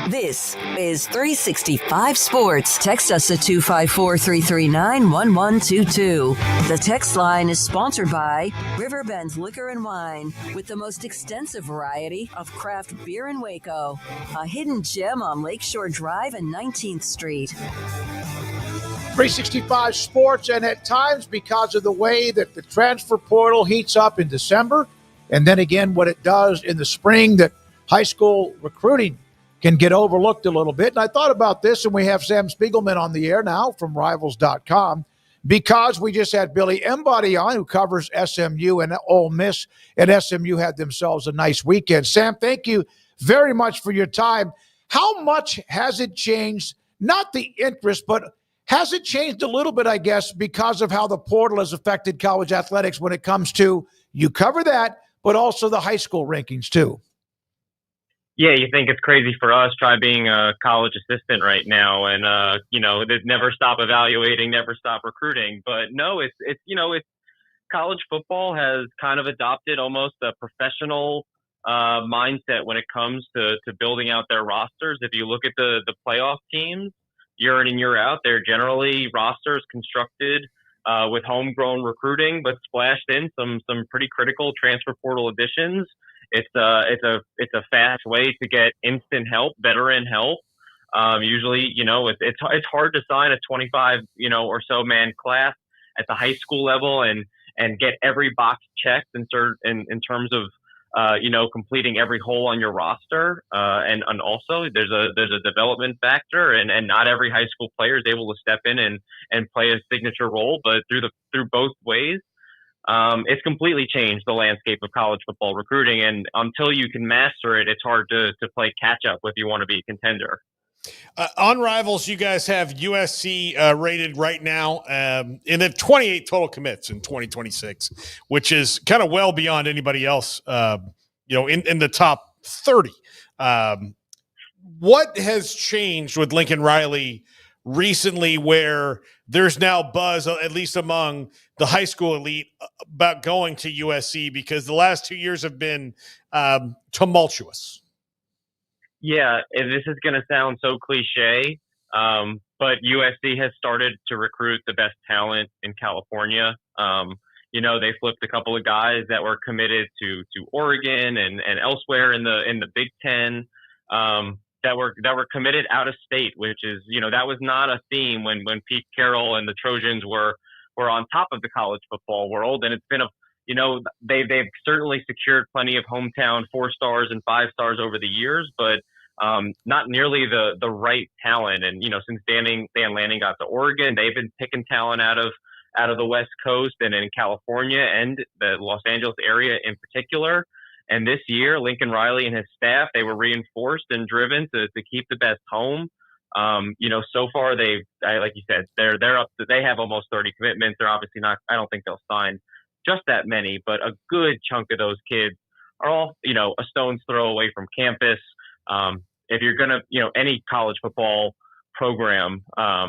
This is 365 Sports. Text us at 254-339-1122. The text line is sponsored by Riverbend Liquor and Wine, with the most extensive variety of craft beer in Waco. A hidden gem on Lakeshore Drive and 19th Street. 365 Sports, and at times because of the way that the transfer portal heats up in December, and then again what it does in the spring, that high school recruiting can get overlooked a little bit. And I thought about this, and we have Sam Spiegelman on the air now from Rivals.com, because we just had Billy Embody on, who covers SMU and Ole Miss, and SMU had themselves a nice weekend. Sam, thank you very much for your time. How much has it changed? Not the interest, but has it changed a little bit, I guess, because of how the portal has affected college athletics when it comes to, you cover that, but also the high school rankings too? Yeah, you think it's crazy for us. Try being a college assistant right now, and they never stop evaluating, never stop recruiting. But no, it's college football has kind of adopted almost a professional mindset when it comes to building out their rosters. If you look at the playoff teams, year in and year out, they're generally rosters constructed with homegrown recruiting, but splashed in some pretty critical transfer portal additions. It's a fast way to get instant help, veteran help. Usually, it's hard to sign a 25 or so man class at the high school level and get every box checked in terms of completing every hole on your roster. And also there's a development factor, and not every high school player is able to step in and play a signature role, but through both ways. It's completely changed the landscape of college football recruiting, and until you can master it, it's hard to play catch up if you want to be a contender. On Rivals, you guys have USC rated right now in the 28 total commits in 2026, which is kind of well beyond anybody else, in the top 30. What has changed with Lincoln Riley recently, where there's now buzz, at least among the high school elite, about going to USC, because the last 2 years have been tumultuous? Yeah, and this is going to sound so cliche, but USC has started to recruit the best talent in California. They flipped a couple of guys that were committed to Oregon and elsewhere in the Big Ten. That were committed out of state, which is, that was not a theme when Pete Carroll and the Trojans were on top of the college football world. And it's been they've certainly secured plenty of hometown 4-stars and 5-stars over the years, but not nearly the right talent. And, since Dan Lanning got to Oregon, they've been picking talent out of the West Coast and in California and the Los Angeles area in particular. And this year, Lincoln Riley and his staff, they were reinforced and driven to keep the best home. So far like you said, they're up to, they have almost 30 commitments. They're obviously not, I don't think they'll sign just that many, but a good chunk of those kids are all, a stone's throw away from campus. If you're going to, any college football program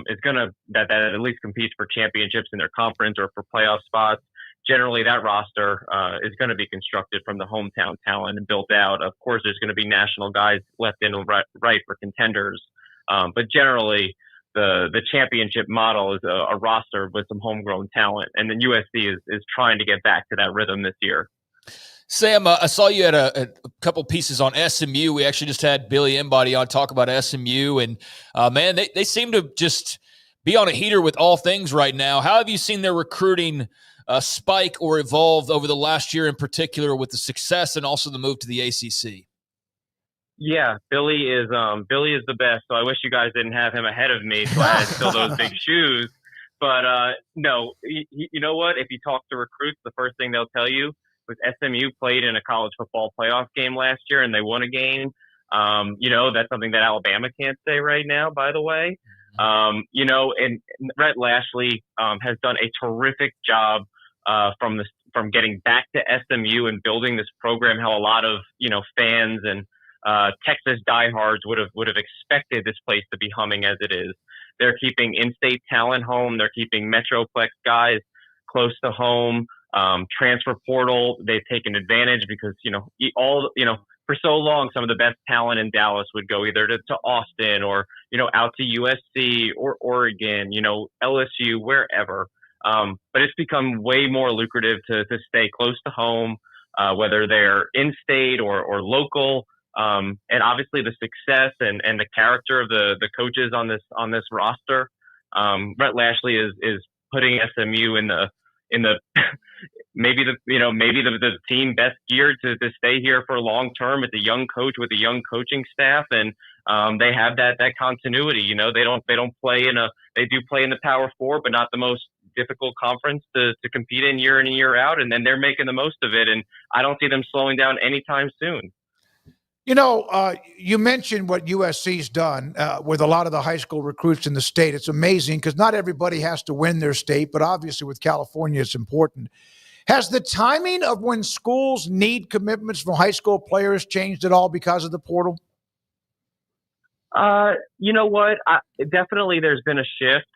is going to, that at least competes for championships in their conference or for playoff spots, generally that roster is going to be constructed from the hometown talent and built out. Of course, there's going to be national guys left in and right for contenders. But generally, the championship model is a roster with some homegrown talent. And then USC is trying to get back to that rhythm this year. Sam, I saw you had a couple pieces on SMU. We actually just had Billy Embody on talk about SMU. And, man, they seem to just be on a heater with all things right now. How have you seen their recruiting spike or evolve over the last year in particular, with the success and also the move to the ACC? Yeah, Billy is the best. So I wish you guys didn't have him ahead of me, so I had to fill those big shoes. But no, you know what? If you talk to recruits, the first thing they'll tell you was SMU played in a college football playoff game last year and they won a game. That's something that Alabama can't say right now, by the way. And Rhett Lashley has done a terrific job from getting back to SMU and building this program. How a lot of fans and Texas diehards would have expected this place to be humming as it is. They're keeping in-state talent home. They're keeping Metroplex guys close to home. Transfer portal, they've taken advantage because for so long, some of the best talent in Dallas would go either to Austin or, out to USC or Oregon, LSU, wherever. But it's become way more lucrative to stay close to home, whether they're in-state or local. And obviously the success and the character of the coaches on this roster. Brett Lashley is putting SMU in the maybe the team best geared to stay here for long term. It's a young coach with a young coaching staff, and they have that continuity. They do play in the Power Four, but not the most difficult conference to compete in year out, and then they're making the most of it, and I don't see them slowing down anytime soon. You mentioned what USC's done with a lot of the high school recruits in the state. It's amazing because not everybody has to win their state, but obviously with California, it's important. Has the timing of when schools need commitments from high school players changed at all because of the portal? You know what? Definitely there's been a shift.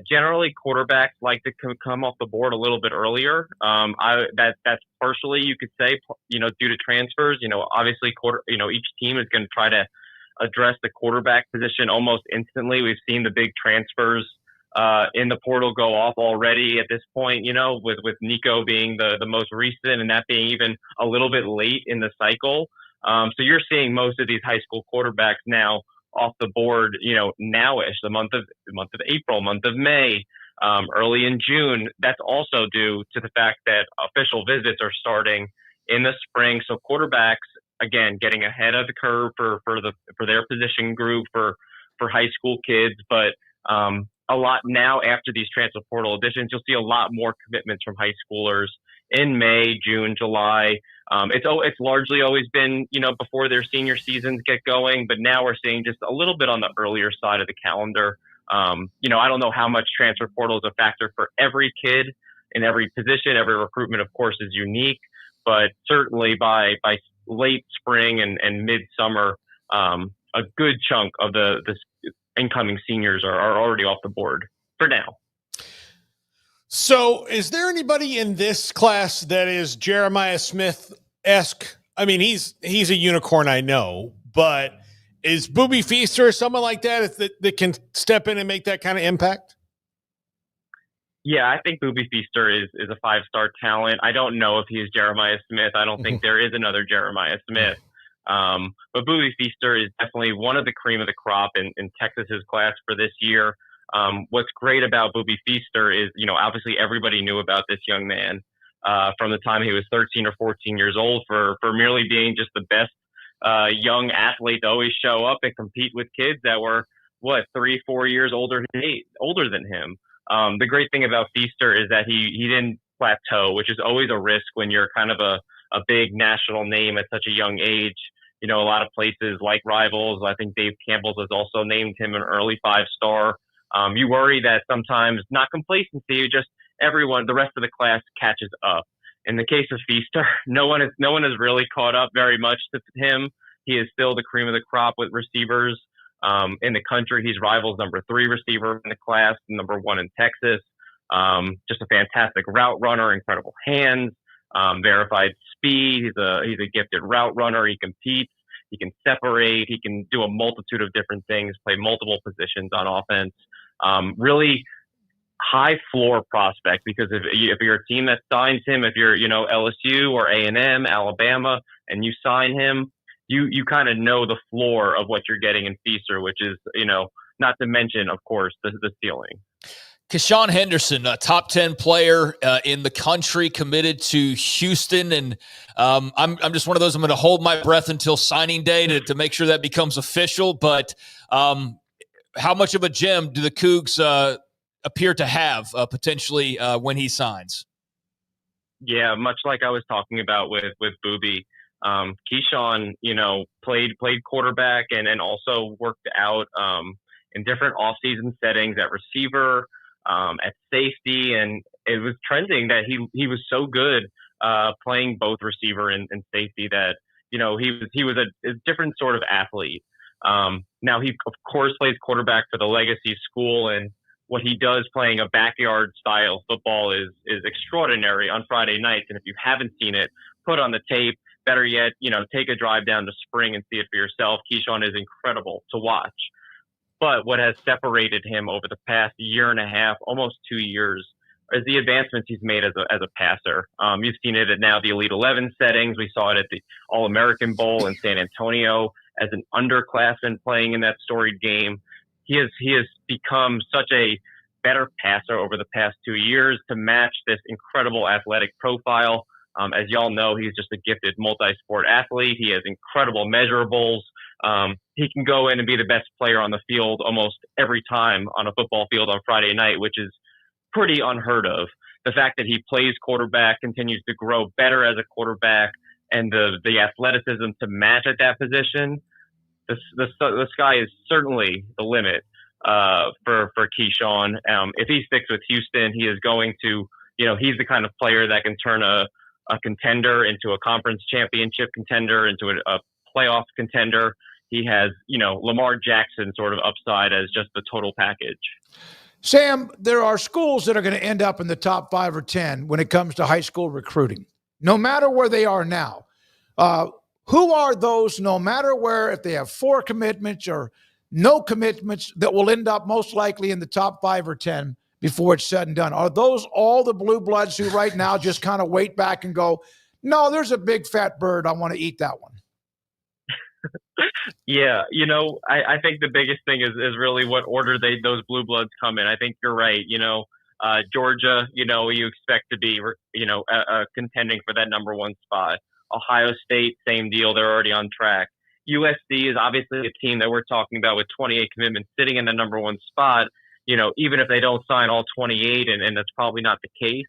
Generally quarterbacks like to come off the board a little bit earlier. That's partially, you could say, due to transfers. Obviously each team is going to try to address the quarterback position almost instantly. We've seen the big transfers in the portal go off already at this point, with Nico being the most recent and that being even a little bit late in the cycle. So you're seeing most of these high school quarterbacks now off the board, nowish, the month of April, month of May, early in June. That's also due to the fact that official visits are starting in the spring. So quarterbacks, again, getting ahead of the curve for their position group for high school kids. But a lot now after these transfer portal additions, you'll see a lot more commitments from high schoolers in May, June, July. It's largely always been, before their senior seasons get going, but now we're seeing just a little bit on the earlier side of the calendar. I don't know how much transfer portal is a factor for every kid in every position. Every recruitment, of course, is unique, but certainly by late spring and midsummer, a good chunk of the incoming seniors are already off the board for now. So is there anybody in this class that is Jeremiah Smith-esque? I mean, he's a unicorn, I know, but is Booby Feaster or someone like that that can step in and make that kind of impact? Yeah, I think Booby Feaster is a 5-star talent. I don't know if he is Jeremiah Smith. I don't think there is another Jeremiah Smith. But Booby Feaster is definitely one of the cream of the crop in Texas's class for this year. What's great about Booby Feaster is, obviously everybody knew about this young man from the time he was 13 or 14 years old for merely being just the best young athlete to always show up and compete with kids that were 3-4 years older than him. The great thing about Feaster is that he didn't plateau, which is always a risk when you're kind of a big national name at such a young age. A lot of places like Rivals, I think Dave Campbell's has also named him an early 5-star. You worry that sometimes, not complacency, just the rest of the class catches up. In the case of Feaster, no one has really caught up very much to him. He is still the cream of the crop with receivers in the country. He's Rivals' number 3 receiver in the class, number 1 in Texas. Just a fantastic route runner, incredible hands, verified speed. He's a gifted route runner. He competes. He can separate. He can do a multitude of different things, play multiple positions on offense. Really high floor prospect, because if you're a team that signs him, if you're, LSU or A&M, Alabama, and you sign him, you kind of know the floor of what you're getting in Feaster, which is, not to mention, of course, the ceiling. Keshawn Henderson, a top 10 player in the country, committed to Houston. And I'm just one of those, I'm going to hold my breath until signing day to make sure that becomes official. But how much of a gem do the Cougs appear to have potentially when he signs? Yeah, much like I was talking about with Booby. Keyshawn, played quarterback and also worked out in different offseason settings at receiver, at safety, and it was trending that he was so good playing both receiver and safety that he was a different sort of athlete. Now he of course plays quarterback for the Legacy School, and what he does playing a backyard style football is extraordinary on Friday nights. And if you haven't seen it, put on the tape. better yet, take a drive down to Spring and see it for yourself. Keyshawn is incredible to watch. But what has separated him over the past year and a half, almost 2 years, is the advancements he's made as a passer. You've seen it at now the Elite 11 settings. We saw it at the All-American Bowl in San Antonio as an underclassman playing in that storied game. He has become such a better passer over the past 2 years to match this incredible athletic profile. As y'all know, he's just a gifted multi-sport athlete. He has incredible measurables. He can go in and be the best player on the field almost every time on a football field on Friday night, which is pretty unheard of. The fact that he plays quarterback, continues to grow better as a quarterback, and the athleticism to match at that position, the sky is certainly the limit for Keyshawn. If he sticks with Houston, he is going to, he's the kind of player that can turn a contender into a conference championship contender, into a playoff contender. He has, Lamar Jackson sort of upside as just the total package. Sam, there are schools that are going to end up in the top 5 or 10 when it comes to high school recruiting, no matter where they are now. Who are those, no matter where, if they have 4 commitments or no commitments, that will end up most likely in the top 5 or 10 before it's said and done? Are those all the blue bloods who right now just kind of wait back and go, no, there's a big fat bird, I want to eat that one? Yeah, I think the biggest thing is really what order those blue bloods come in. I think you're right. Georgia, you expect to be, contending for that number 1 spot. Ohio State, same deal. They're already on track. USC is obviously a team that we're talking about with 28 commitments sitting in the number 1 spot. Even if they don't sign all 28, and that's probably not the case,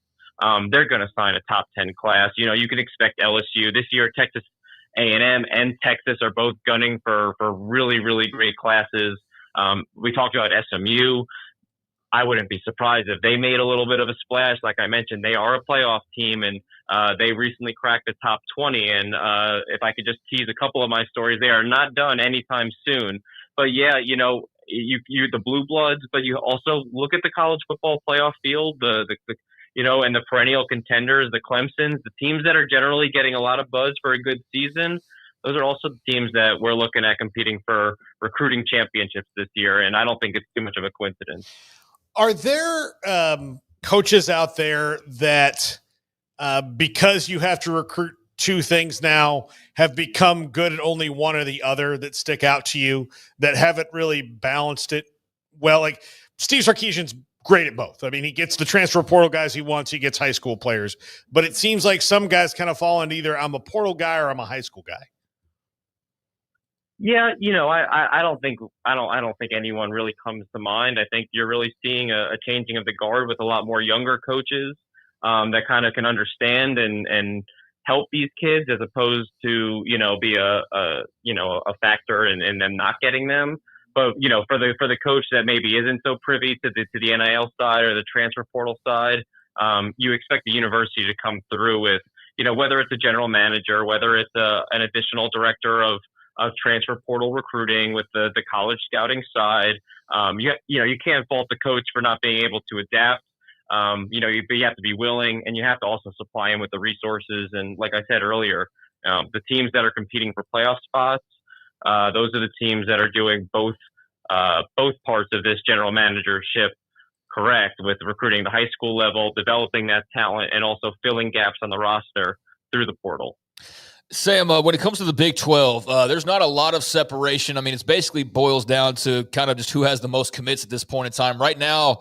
they're going to sign a top 10 class. You can expect LSU this year. Texas A&M and Texas are both gunning for really, really great classes. We talked about SMU. I wouldn't be surprised if they made a little bit of a splash. Like I mentioned, they are a playoff team, and they recently cracked the top 20. And if I could just tease a couple of my stories, they are not done anytime soon. But yeah, you the blue bloods, but you also look at the college football playoff field, the and the perennial contenders, the Clemsons, the teams that are generally getting a lot of buzz for a good season. Those are also the teams that we're looking at competing for recruiting championships this year. And I don't think it's too much of a coincidence. Are there coaches out there that, because you have to recruit 2 things now, have become good at only one or the other, that stick out to you, that haven't really balanced it well? Like Steve Sarkisian's great at both. I mean, he gets the transfer portal guys he wants, he gets high school players, but it seems like some guys kind of fall into either I'm a portal guy or I'm a high school guy. Yeah, I don't think anyone really comes to mind. I think you're really seeing a changing of the guard with a lot more younger coaches that kind of can understand and help these kids, as opposed to be a factor in them not getting them. But for the coach that maybe isn't so privy to the NIL side or the transfer portal side, you expect the university to come through with whether it's a general manager, whether it's an additional director of transfer portal recruiting with the college scouting side. You can't fault the coach for not being able to adapt. You have to be willing, and you have to also supply him with the resources. And like I said earlier, the teams that are competing for playoff spots, those are the teams that are doing both parts of this general managership correct, with recruiting the high school level, developing that talent, and also filling gaps on the roster through the portal. Sam, when it comes to the Big 12, there's not a lot of separation. I mean, it's basically boils down to kind of just who has the most commits at this point in time. Right now,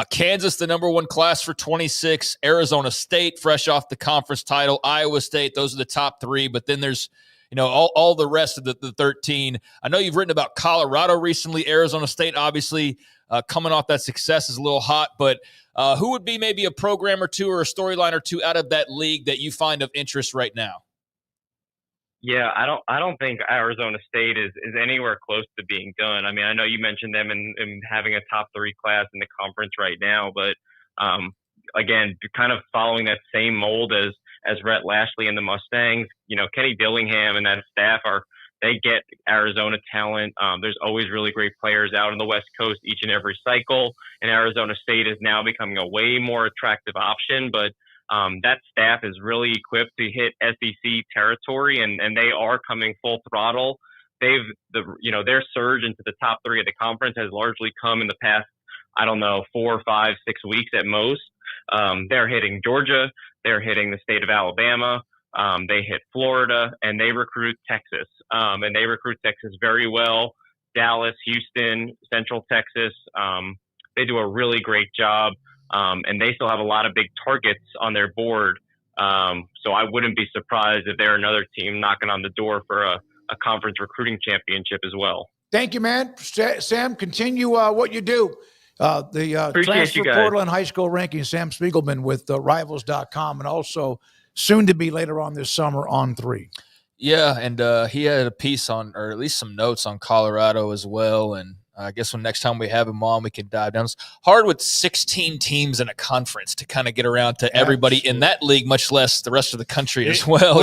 Kansas, the number 1 class for 26, Arizona State, fresh off the conference title, Iowa State, those are the top 3. But then there's, all the rest of the 13. I know you've written about Colorado recently. Arizona State, obviously, coming off that success, is a little hot. But who would be maybe a program or 2 or a storyline or 2 out of that league that you find of interest right now? Yeah, I don't think Arizona State is anywhere close to being done. I mean, I know you mentioned them in having a top 3 class in the conference right now, but again, kind of following that same mold as Rhett Lashley and the Mustangs. Kenny Dillingham and that staff they get Arizona talent. There's always really great players out on the West Coast each and every cycle, and Arizona State is now becoming a way more attractive option. But That staff is really equipped to hit SEC territory, and they are coming full throttle. Their surge into the top 3 of the conference has largely come in the past, 4, 5, 6 weeks at most. They're hitting Georgia, they're hitting the state of Alabama, they hit Florida, and they recruit Texas. And they recruit Texas very well. Dallas, Houston, Central Texas. They do a really great job. And they still have a lot of big targets on their board. So I wouldn't be surprised if they're another team knocking on the door for a conference recruiting championship as well. Thank you, man. Sam, continue what you do. The transfer portal and high school rankings, Sam Spiegelman with Rivals.com, and also soon to be later on this summer on 3. Yeah, and he had a piece on, or at least some notes on Colorado as well, and I guess when next time we have him on, we can dive down. It's hard with 16 teams in a conference to kind of get around to everybody in that league, much less the rest of the country as well,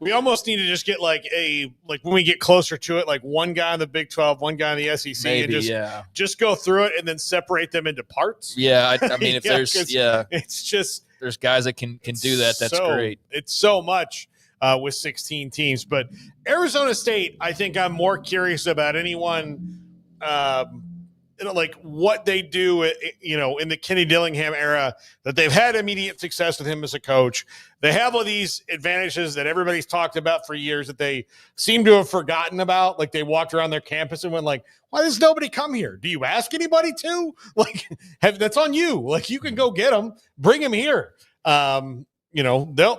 We almost need to just get like when we get closer to it, like one guy in the Big 12, one guy in the SEC, Maybe, and just go through it and then separate them into parts. Yeah, I mean, if it's just there's guys that can do that. That's great. It's so much with 16 teams. But Arizona State, I think I'm more curious about anyone like what they do, in the Kenny Dillingham era, that they've had immediate success with him as a coach. They have all these advantages that everybody's talked about for years that they seem to have forgotten about. Like they walked around their campus and went like, why does nobody come here? Do you ask anybody to? Like, that's on you. Like, you can go get them, bring them here. They'll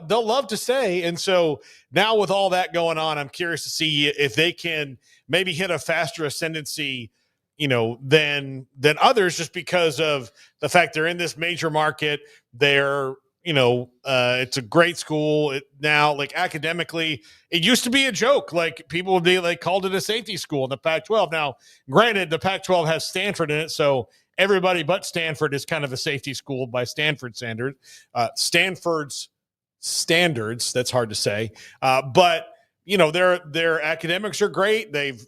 love to stay. And so now with all that going on, I'm curious to see if they can maybe hit a faster ascendancy, than others, just because of the fact they're in this major market. They're, it's a great school now. Like academically, it used to be a joke. Like people would be like called it a safety school in the Pac-12. Now, granted, the Pac-12 has Stanford in it, so everybody but Stanford is kind of a safety school by Stanford standard. Stanford's standards, that's hard to say. But their academics are great. They've,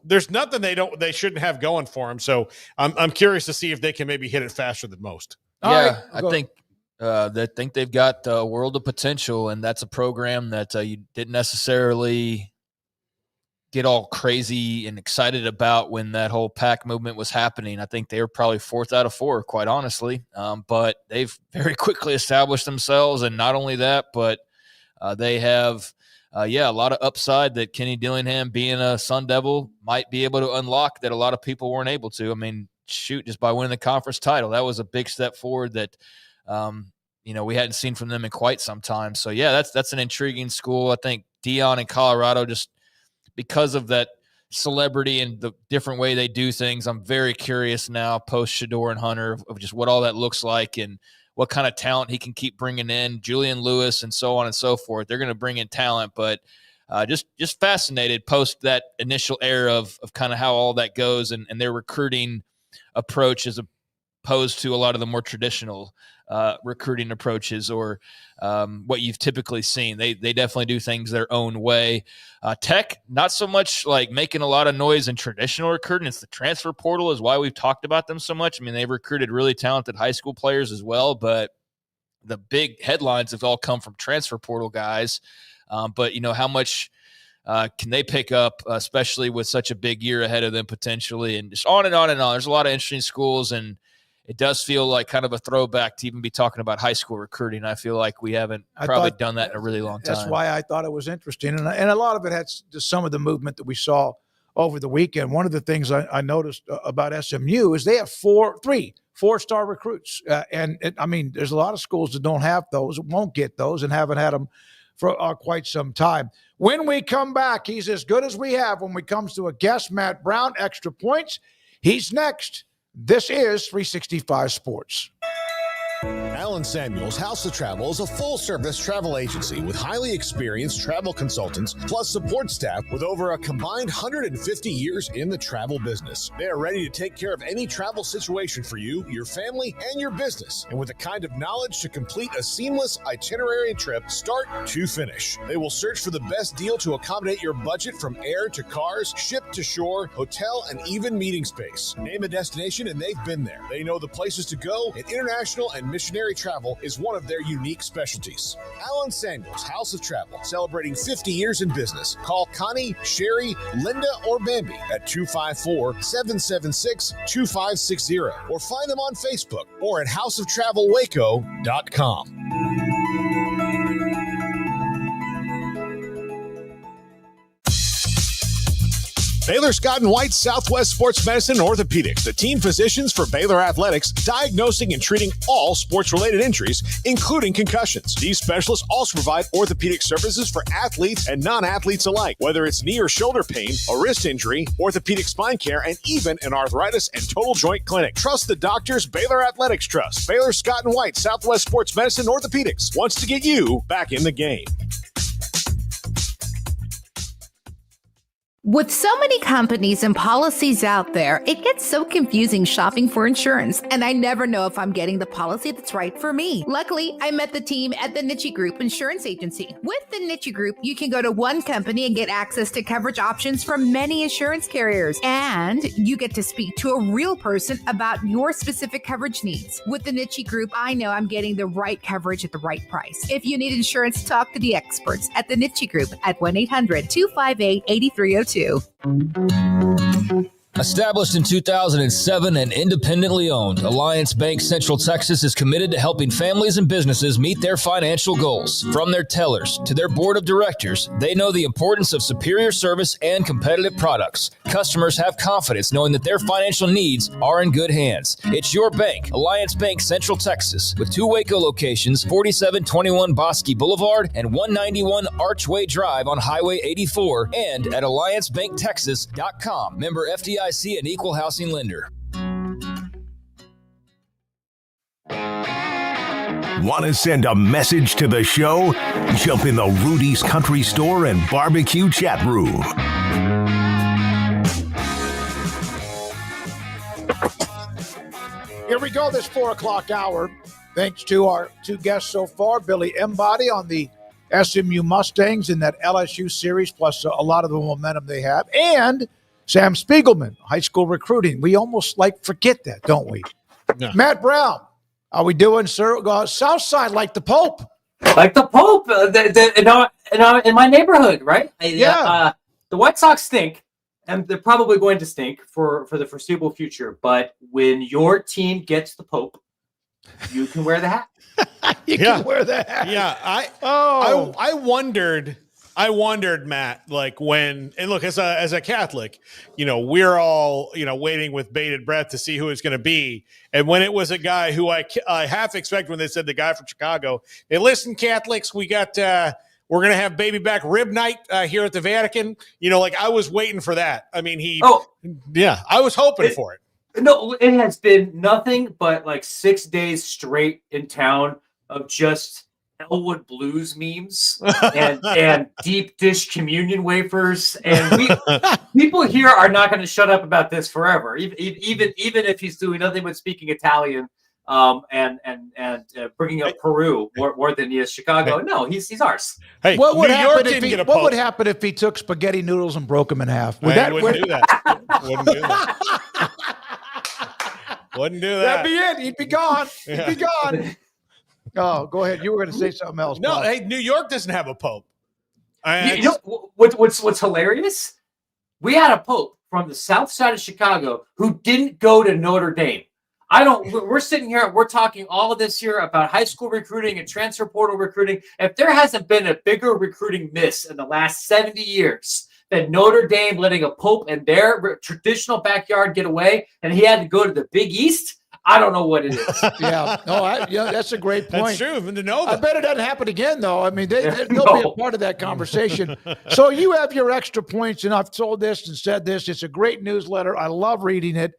there's nothing they shouldn't have going for them. So I'm curious to see if they can maybe hit it faster than most. Yeah, I think they've got a world of potential, and that's a program that you didn't necessarily get all crazy and excited about when that whole Pac movement was happening. I think they were probably 4th out of 4, quite honestly. But they've very quickly established themselves, and not only that, but they have a lot of upside that Kenny Dillingham, being a Sun Devil, might be able to unlock that a lot of people weren't able to. I mean, just by winning the conference title, that was a big step forward that we hadn't seen from them in quite some time. So yeah, that's an intriguing school. I think Dion in Colorado, just because of that celebrity and the different way they do things, I'm very curious now post Shedeur and Hunter of just what all that looks like and what kind of talent he can keep bringing in, Julian Lewis and so on and so forth. They're going to bring in talent, but just fascinated post that initial era of kind of how all that goes and their recruiting approach as opposed to a lot of the more traditional recruiting approaches or what you've typically seen. They definitely do things their own way. Tech, not so much like making a lot of noise in traditional recruiting. It's the transfer portal is why we've talked about them so much. I mean, they've recruited really talented high school players as well, but the big headlines have all come from transfer portal guys. But how much can they pick up, especially with such a big year ahead of them potentially, and just on and on and on. There's a lot of interesting schools, and it does feel like kind of a throwback to even be talking about high school recruiting. I feel like we haven't probably done that in a really long time. That's why I thought it was interesting. And a lot of it has just some of the movement that we saw over the weekend. One of the things I noticed about SMU is they have 3 4-star recruits. There's a lot of schools that don't have those, won't get those, and haven't had them for quite some time. When we come back, he's as good as we have when it comes to a guest, Matt Brown, extra points. He's next. This is 365 Sports. Allen Samuels House of Travel is a full-service travel agency with highly experienced travel consultants plus support staff with over a combined 150 years in the travel business. They are ready to take care of any travel situation for you, your family, and your business, and with the kind of knowledge to complete a seamless itinerary trip start to finish. They will search for the best deal to accommodate your budget from air to cars, ship to shore, hotel, and even meeting space. Name a destination and they've been there. They know the places to go in international and missionary extraordinary travel is one of their unique specialties. Allen Samuels House of Travel, celebrating 50 years in business. Call Connie, Sherry, Linda, or Bambi at 254-776-2560 or find them on Facebook or at houseoftravelwaco.com. Baylor Scott & White Southwest Sports Medicine and Orthopedics, the team physicians for Baylor Athletics, diagnosing and treating all sports-related injuries, including concussions. These specialists also provide orthopedic services for athletes and non-athletes alike, whether it's knee or shoulder pain, a wrist injury, orthopedic spine care, and even an arthritis and total joint clinic. Trust the doctors Baylor Athletics trust. Baylor Scott & White Southwest Sports Medicine and Orthopedics wants to get you back in the game. With so many companies and policies out there, it gets so confusing shopping for insurance, and I never know if I'm getting the policy that's right for me. Luckily, I met the team at the Niche Group Insurance Agency. With the Niche Group, you can go to one company and get access to coverage options from many insurance carriers, and you get to speak to a real person about your specific coverage needs. With the Niche Group, I know I'm getting the right coverage at the right price. If you need insurance, talk to the experts at the Niche Group at 1-800-258-8302. Established in 2007 and independently owned, Alliance Bank Central Texas is committed to helping families and businesses meet their financial goals. From their tellers to their board of directors, they know the importance of superior service and competitive products. Customers have confidence knowing that their financial needs are in good hands. It's your bank, Alliance Bank Central Texas, with 2 Waco locations, 4721 Bosque Boulevard and 191 Archway Drive on Highway 84, and at alliancebanktexas.com. Member FDIC and equal housing lender. Want to send a message to the show? Jump in the Rudy's Country Store and Barbecue chat room. Here we go, this 4 o'clock hour. Thanks to our 2 guests so far, Billy Embody on the SMU Mustangs in that LSU series, plus a lot of the momentum they have, and Sam Spiegelman, high school recruiting. We almost forget that, don't we? Yeah. Matt Brown, how we doing, sir? South Side like the Pope. Like the Pope in my neighborhood, right? Yeah. The White Sox stink, and they're probably going to stink for the foreseeable future. But when your team gets the Pope, you can wear the hat. You can wear the hat. Yeah. I wondered, Matt, and look, as a Catholic, we're all, waiting with bated breath to see who it's going to be. And when it was a guy who I half expected when they said the guy from Chicago, hey, listen, Catholics, we're going to have baby back rib night here at the Vatican. I was waiting for that. I mean, I was hoping for it. No, it has been nothing but 6 days straight in town of just Elwood Blues memes and deep dish communion wafers, and people here are not going to shut up about this forever. Even if he's doing nothing but speaking Italian, and bringing up Peru more than he is Chicago. No, he's ours. Hey, what would happen if he took spaghetti noodles and broke them in half? Wouldn't do that. Wouldn't do that. Wouldn't do that. That'd be it. He'd be gone. He'd be gone. Oh, go ahead. You were going to say something else. No, Bob. hey, New York doesn't have a pope. What's hilarious? We had a pope from the south side of Chicago who didn't go to Notre Dame. We're sitting here, we're talking all of this here about high school recruiting and transfer portal recruiting. If there hasn't been a bigger recruiting miss in the last 70 years than Notre Dame letting a pope in their traditional backyard get away, and he had to go to the Big East, I don't know what it is. That's a great point. That's true. I bet it doesn't happen again, though. I mean, they'll be a part of that conversation. So you have your extra points, and I've told this and said this. It's a great newsletter. I love reading it.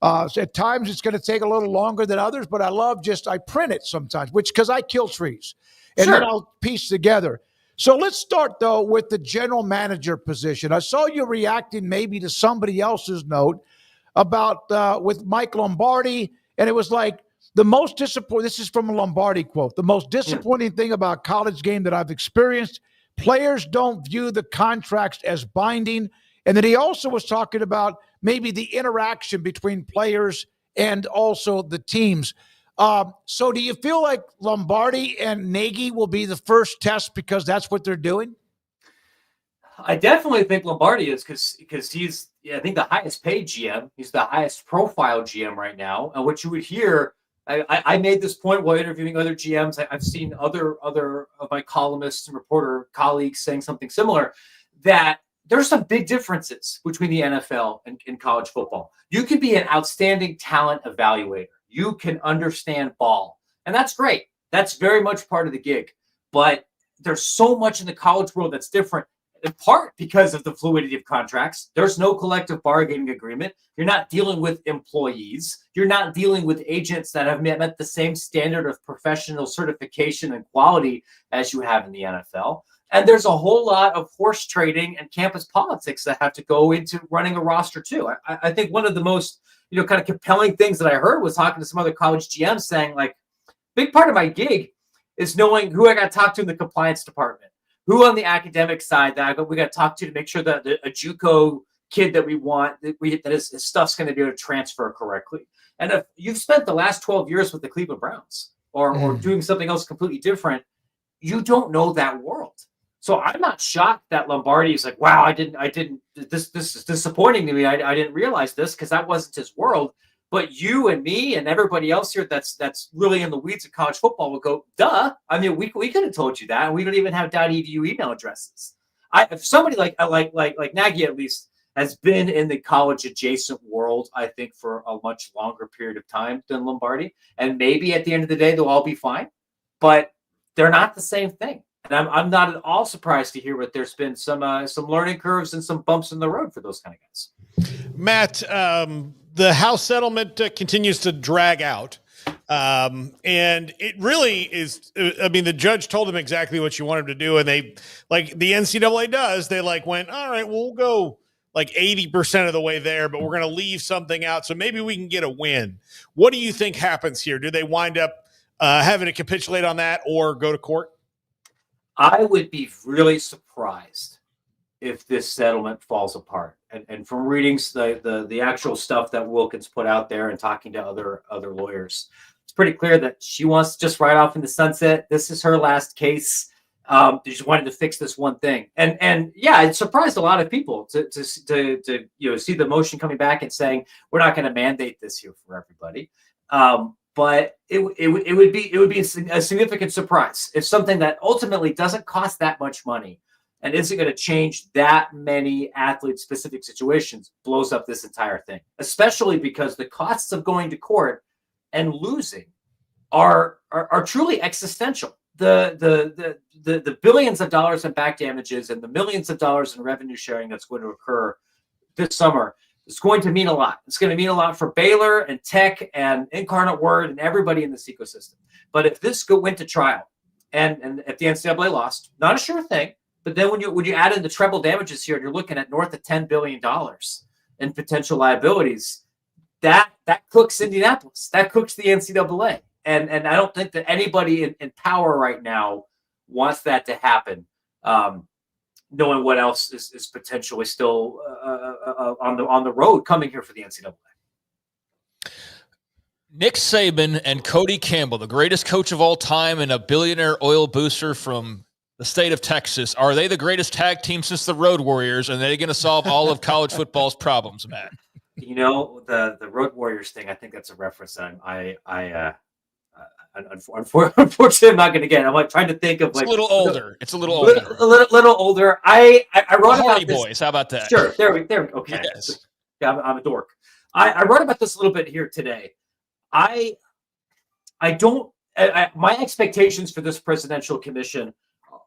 At times, it's going to take a little longer than others, but I print it sometimes, because I kill trees, and then I'll piece together. So let's start, though, with the general manager position. I saw you reacting maybe to somebody else's note about with Mike Lombardi. And it was the most disappointing, this is from a Lombardi quote, the most disappointing thing about college game that I've experienced, players don't view the contracts as binding. And then he also was talking about maybe the interaction between players and also the teams. So do you feel like Lombardi and Nagy will be the first test because that's what they're doing? I definitely think Lombardi is because he's, I think, the highest paid GM. He's the highest profile GM right now. And what you would hear, I made this point while interviewing other GMs. I've seen other of my columnists and reporter colleagues saying something similar, that there's some big differences between the NFL and college football. You can be an outstanding talent evaluator. You can understand ball, and that's great. That's very much part of the gig. But there's so much in the college world that's different, in part because of the fluidity of contracts. There's no collective bargaining agreement. You're not dealing with employees. You're not dealing with agents that have met the same standard of professional certification and quality as you have in the NFL. And there's a whole lot of horse trading and campus politics that have to go into running a roster too. I think one of the most, kind of compelling things that I heard was talking to some other college GMs saying, like, big part of my gig is knowing who I got to talk to in the compliance department, who on the academic side that we got to talk to make sure that a JUCO kid that we want, that his stuff's going to be able to transfer correctly. And if you've spent the last 12 years with the Cleveland Browns or doing something else completely different, you don't know that world. So I'm not shocked that Lombardi is like, wow, this is disappointing to me. I didn't realize this because that wasn't his world. But you and me and everybody else here that's really in the weeds of college football will go, duh. I mean, we could have told you that. And we don't even have .edu email addresses. If somebody like Nagy at least has been in the college adjacent world, I think, for a much longer period of time than Lombardi. And maybe at the end of the day, they'll all be fine. But they're not the same thing. And I'm not at all surprised to hear that there's been some learning curves and some bumps in the road for those kind of guys. Matt, the House settlement continues to drag out. And it really is, I mean, the judge told him exactly what you want him to do. And they, like the NCAA does, they went, all right, we'll go 80% of the way there, but we're going to leave something out. So maybe we can get a win. What do you think happens here? Do they wind up having to capitulate on that or go to court? I would be really surprised if this settlement falls apart. And from reading the actual stuff that Wilkins put out there and talking to other lawyers, it's pretty clear that she wants to just ride off in the sunset. This is her last case. They just wanted to fix this one thing. And yeah, it surprised a lot of people to see the motion coming back and saying, we're not going to mandate this here for everybody. But it would be a significant surprise if something that ultimately doesn't cost that much money and isn't going to change that many athlete-specific situations blows up this entire thing, especially because the costs of going to court and losing are truly existential. The billions of dollars in back damages and the millions of dollars in revenue sharing that's going to occur this summer is going to mean a lot. It's going to mean a lot for Baylor and Tech and Incarnate Word and everybody in this ecosystem. But if this went to trial and if the NCAA lost, not a sure thing, but then when you add in the treble damages here, and you're looking at north of $10 billion in potential liabilities, that cooks Indianapolis. That cooks the NCAA. And I don't think that anybody in power right now wants that to happen, knowing what else is potentially still on the road coming here for the NCAA. Nick Saban and Cody Campbell, the greatest coach of all time and a billionaire oil booster from the state of Texas. Are they the greatest tag team since the Road Warriors? And are they going to solve all of college football's problems, Matt? The Road Warriors thing, I think that's a reference that unfortunately I'm not going to get. I'm trying to think of It's a little older. It's a little older. Little older. I wrote the about Hardy this. Boys. How about that? Sure. There we go. Okay. Yes. Yeah, I'm a dork. I wrote about this a little bit here today. My expectations for this presidential commission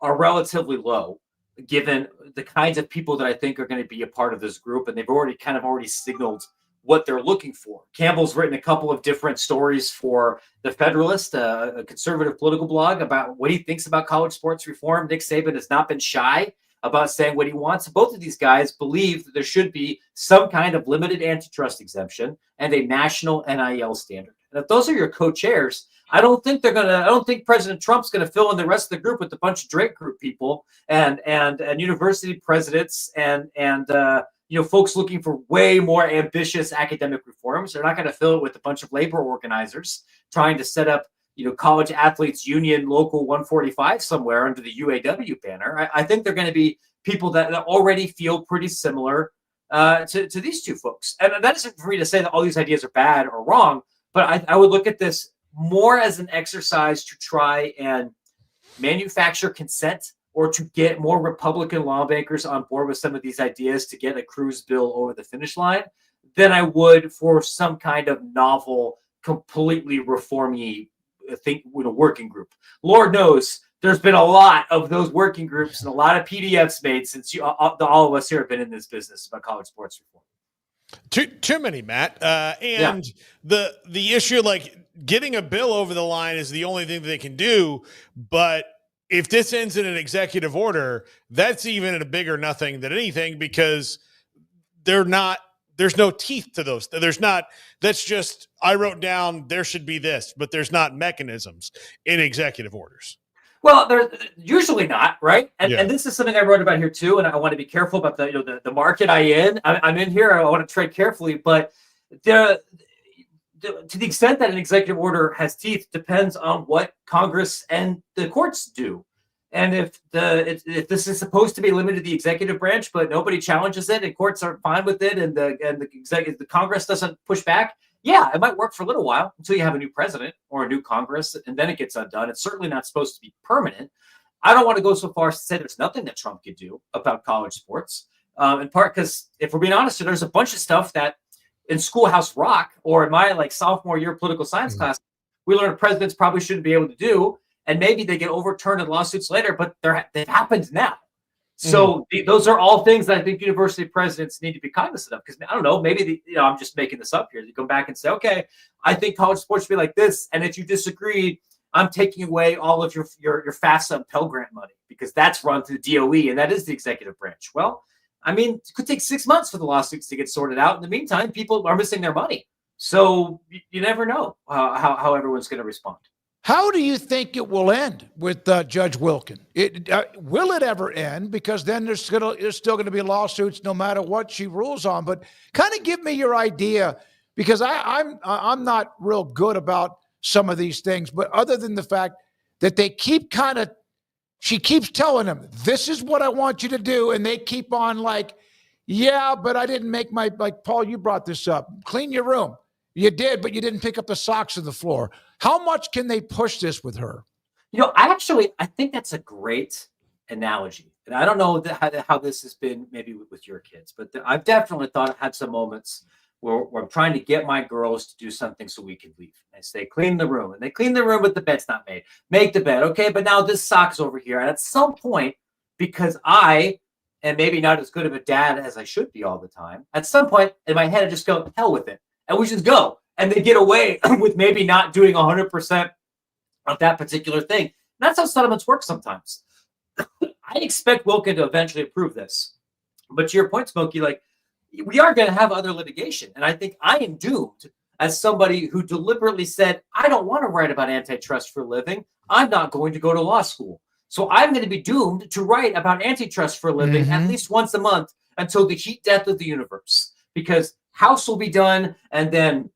are relatively low, given the kinds of people that I think are going to be a part of this group, and they've already signaled what they're looking for. Campbell's written a couple of different stories for The Federalist, a conservative political blog, about what he thinks about college sports reform. Nick Saban has not been shy about saying what he wants. Both of these guys believe that there should be some kind of limited antitrust exemption and a national NIL standard. And if those are your co-chairs, I don't think President Trump's going to fill in the rest of the group with a bunch of Drake Group people and university presidents and folks looking for way more ambitious academic reforms. They're not going to fill it with a bunch of labor organizers trying to set up, college athletes union local 145 somewhere under the UAW banner. I think they're going to be people that already feel pretty similar to these two folks. And that isn't for me to say that all these ideas are bad or wrong, but I would look at this more as an exercise to try and manufacture consent or to get more Republican lawmakers on board with some of these ideas to get a Cruz bill over the finish line than I would for some kind of novel, completely reformy working group. Lord knows there's been a lot of those working groups and a lot of PDFs made since all of us here have been in this business about college sports reform. Too many, Matt. The issue, like getting a bill over the line is the only thing that they can do. But if this ends in an executive order, that's even a bigger nothing than anything because there's no teeth to those. That's just, I wrote down there should be this, but there's not mechanisms in executive orders. Well, they're usually not, right? And this is something I wrote about here too, and I want to be careful about the market I'm in here. I want to tread carefully, but to the extent that an executive order has teeth depends on what Congress and the courts do. And if this is supposed to be limited to the executive branch, but nobody challenges it, and courts are fine with it, and the Congress doesn't push back, it might work for a little while until you have a new president or a new Congress, and then it gets undone. It's certainly not supposed to be permanent. I don't want to go so far as to say there's nothing that Trump could do about college sports, in part because if we're being honest, there's a bunch of stuff that in Schoolhouse Rock or in my sophomore year political science class, we learned presidents probably shouldn't be able to do, and maybe they get overturned in lawsuits later, but they've happened now. So those are all things that I think university presidents need to be cognizant of. Because I don't know, maybe I'm just making this up here. You come back and say, okay, I think college sports should be like this, and if you disagree, I'm taking away all of your FAFSA and Pell Grant money because that's run through the DOE, and that is the executive branch. Well, I mean, it could take 6 months for the lawsuits to get sorted out. In the meantime, people are missing their money. So you never know how everyone's going to respond. How do you think it will end with Judge Wilkin? Will it ever end? Because then there's still going to be lawsuits no matter what she rules on. But kind of give me your idea, because I'm not real good about some of these things. But other than the fact that they keep she keeps telling them, this is what I want you to do. And they keep on yeah, but I didn't make Paul, you brought this up. Clean your room. You did, but you didn't pick up the socks on the floor. How much can they push this with her? I think that's a great analogy. And I don't know how this has been maybe with your kids, but I've definitely had some moments where I'm trying to get my girls to do something so we can leave. I say, clean the room. And they clean the room, but the bed's not made. Make the bed. Okay, but now this sock's over here. And at some point, because I am maybe not as good of a dad as I should be all the time, at some point in my head, I just go, hell with it. And we just go. And they get away with maybe not doing 100% of that particular thing. And that's how settlements work sometimes. I expect Wilkin to eventually approve this. But to your point, Smokey, we are going to have other litigation. And I think I am doomed as somebody who deliberately said, I don't want to write about antitrust for a living. I'm not going to go to law school. So I'm going to be doomed to write about antitrust for a living at least once a month until the heat death of the universe. Because House will be done, and then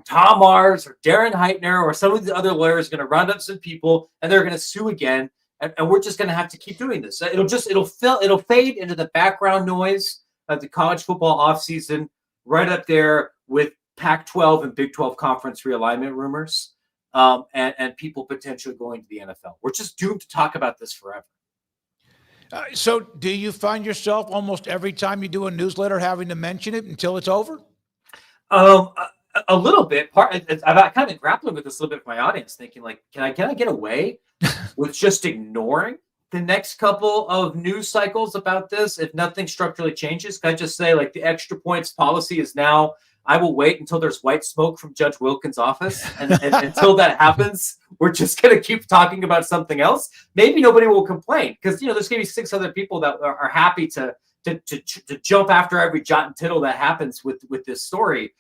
Tom Mars or Darren Heitner or some of the other lawyers are going to round up some people, and they're going to sue again, and we're just going to have to keep doing this. It'll fade into the background noise of the college football offseason, right up there with Pac-12 and Big 12 conference realignment rumors, and people potentially going to the NFL. We're just doomed to talk about this forever. So do you find yourself almost every time you do a newsletter having to mention it until it's over? A little bit. I've kind of been grappling with this a little bit for my audience, thinking can I get away with just ignoring the next couple of news cycles about this if nothing structurally changes? Can I just say the extra points policy is now, I will wait until there's white smoke from Judge Wilkin's office. And until that happens, we're just going to keep talking about something else. Maybe nobody will complain because, there's going to be 6 other people that are happy to jump after every jot and tittle that happens with this story.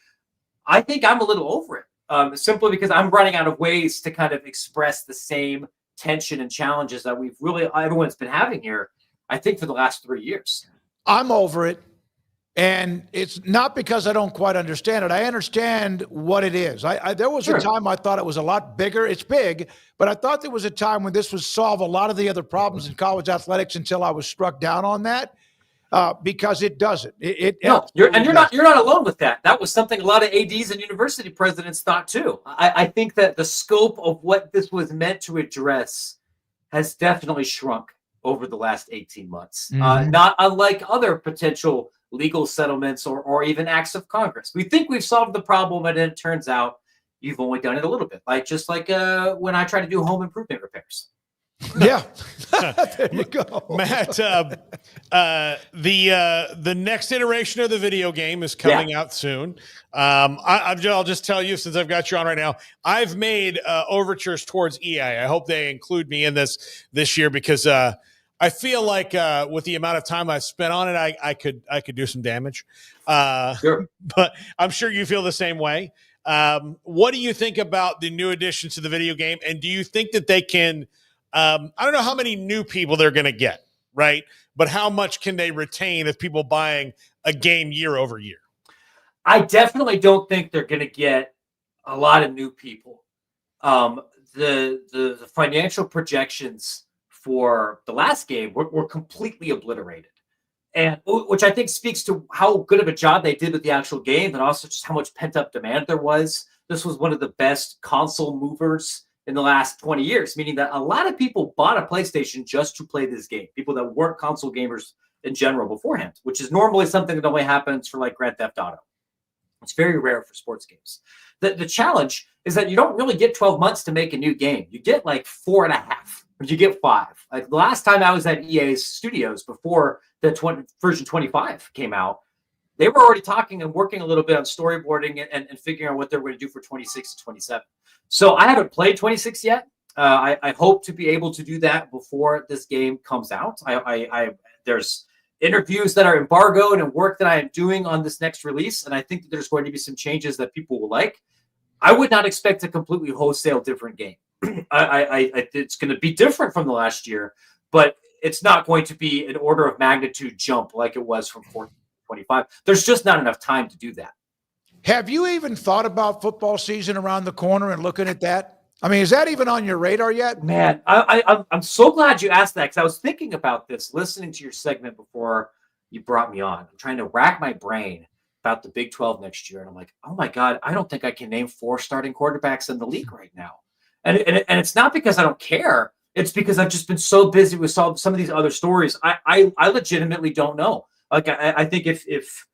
I think I'm a little over it simply because I'm running out of ways to kind of express the same tension and challenges that everyone's been having here, I think, for the last 3 years. I'm over it. And it's not because I don't quite understand it. I understand what it is. There was a time I thought it was a lot bigger. It's big, but I thought there was a time when this would solve a lot of the other problems in college athletics until I was struck down on that. Because it doesn't. You're not alone with that. That was something a lot of ADs and university presidents thought too. I think that the scope of what this was meant to address has definitely shrunk over the last 18 months. Not unlike other potential legal settlements or even acts of Congress. We think we've solved the problem, and then it turns out you've only done it a little bit. Like when I try to do home improvement repairs. Yeah, there you go, Matt. The next iteration of the video game is coming out soon. I'll just tell you, since I've got you on right now, I've made overtures towards EA. I hope they include me in this year because I feel like with the amount of time I've spent on it, I could do some damage. Sure, but I'm sure you feel the same way. What do you think about the new additions to the video game, and do you think that they can? I don't know how many new people they're going to get, right? But how much can they retain of people buying a game year over year? I definitely don't think they're going to get a lot of new people. The financial projections for the last game were completely obliterated, and which I think speaks to how good of a job they did with the actual game, and also just how much pent-up demand there was. This was one of the best console movers in the last 20 years, meaning that a lot of people bought a PlayStation just to play this game, people that weren't console gamers in general beforehand, which is normally something that only happens for like Grand Theft Auto. It's very rare for sports games. The challenge is that you don't really get 12 months to make a new game. You get like 4.5, or you get 5. Like the last time I was at EA's studios before the version 25 came out, they were already talking and working a little bit on storyboarding and figuring out what they're going to do for 26 and 27. So I haven't played 26 yet. I hope to be able to do that before this game comes out. There's interviews that are embargoed and work that I am doing on this next release, and I think that there's going to be some changes that people will like. I would not expect a completely wholesale different game. It's going to be different from the last year, but it's not going to be an order of magnitude jump like it was from 14 to 25. There's just not enough time to do that. Have you even thought about football season around the corner and looking at that? I mean, is that even on your radar yet? Man, I'm so glad you asked that, because I was thinking about this, listening to your segment before you brought me on. I'm trying to rack my brain about the Big 12 next year. And I'm like, oh my God, I don't think I can name 4 starting quarterbacks in the league right now. And it's not because I don't care. It's because I've just been so busy with some of these other stories. I legitimately don't know. Like, I think if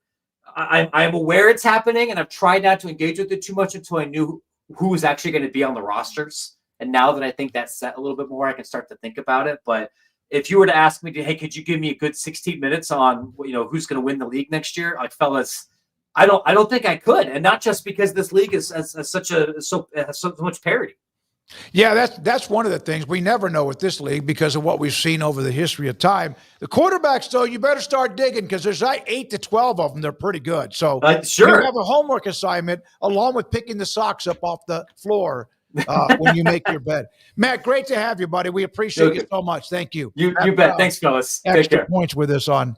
I'm aware it's happening, and I've tried not to engage with it too much until I knew who was actually going to be on the rosters. And now that I think that's set a little bit more, I can start to think about it. But if you were to ask me, hey, could you give me a good 16 minutes on, who's going to win the league next year? Like, fellas, I don't think I could. And not just because this league has so much parity. Yeah, that's one of the things. We never know with this league because of what we've seen over the history of time. The quarterbacks, though, you better start digging, because there's like 8 to 12 of them. They're pretty good. So sure. You have a homework assignment along with picking the socks up off the floor when you make your bed. Matt, great to have you, buddy. We appreciate you so much. Thank you. You bet. Thanks, fellas. Take Extra care. points with us on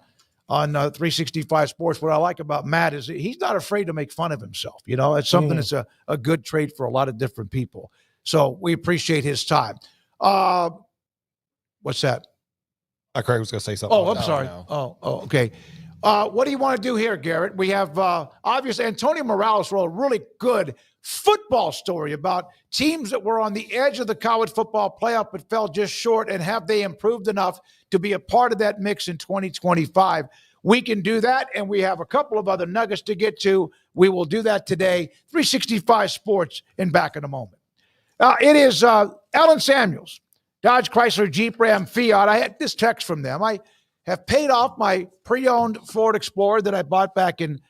365 Sports. What I like about Matt is he's not afraid to make fun of himself. It's something that's a good trait for a lot of different people. So we appreciate his time. What's that? Craig was going to say something. Oh, I'm sorry. No. Oh, okay. What do you want to do here, Garrett? We have obviously Antonio Morales wrote a really good football story about teams that were on the edge of the college football playoff but fell just short, and have they improved enough to be a part of that mix in 2025? We can do that, and we have a couple of other nuggets to get to. We will do that today. 365 Sports, and back in a moment. It is Alan Samuels, Dodge Chrysler Jeep Ram Fiat. I had this text from them. I have paid off my pre-owned Ford Explorer that I bought back in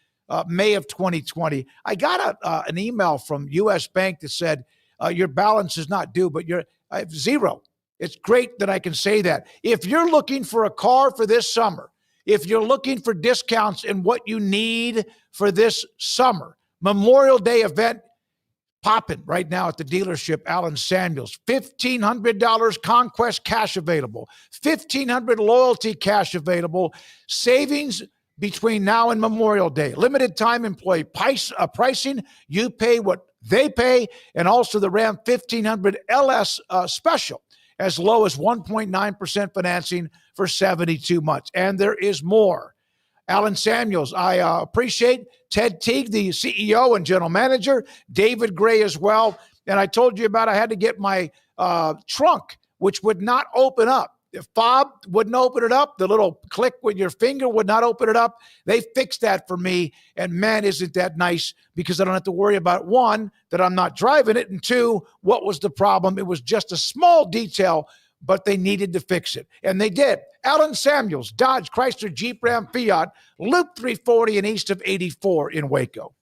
May of 2020. I got an email from U.S. Bank that said, your balance is not due, but I have zero. It's great that I can say that. If you're looking for a car for this summer, if you're looking for discounts in what you need for this summer, Memorial Day event, popping right now at the dealership, Alan Samuels. $1,500 Conquest cash available. $1,500 loyalty cash available. Savings between now and Memorial Day. Limited time employee pricing. You pay what they pay, and also the Ram 1500 LS special, as low as 1.9% financing for 72 months. And there is more. Alan Samuels, I appreciate. Ted Teague, the CEO and general manager. David Gray as well. And I told you about I had to get my trunk, which would not open up. If fob wouldn't open it up, the little click with your finger would not open it up. They fixed that for me. And man, isn't that nice, because I don't have to worry about, one, that I'm not driving it, and two, what was the problem? It was just a small detail, but they needed to fix it. And they did. Alan Samuels, Dodge, Chrysler, Jeep, Ram, Fiat, Loop 340 and east of 84 in Waco.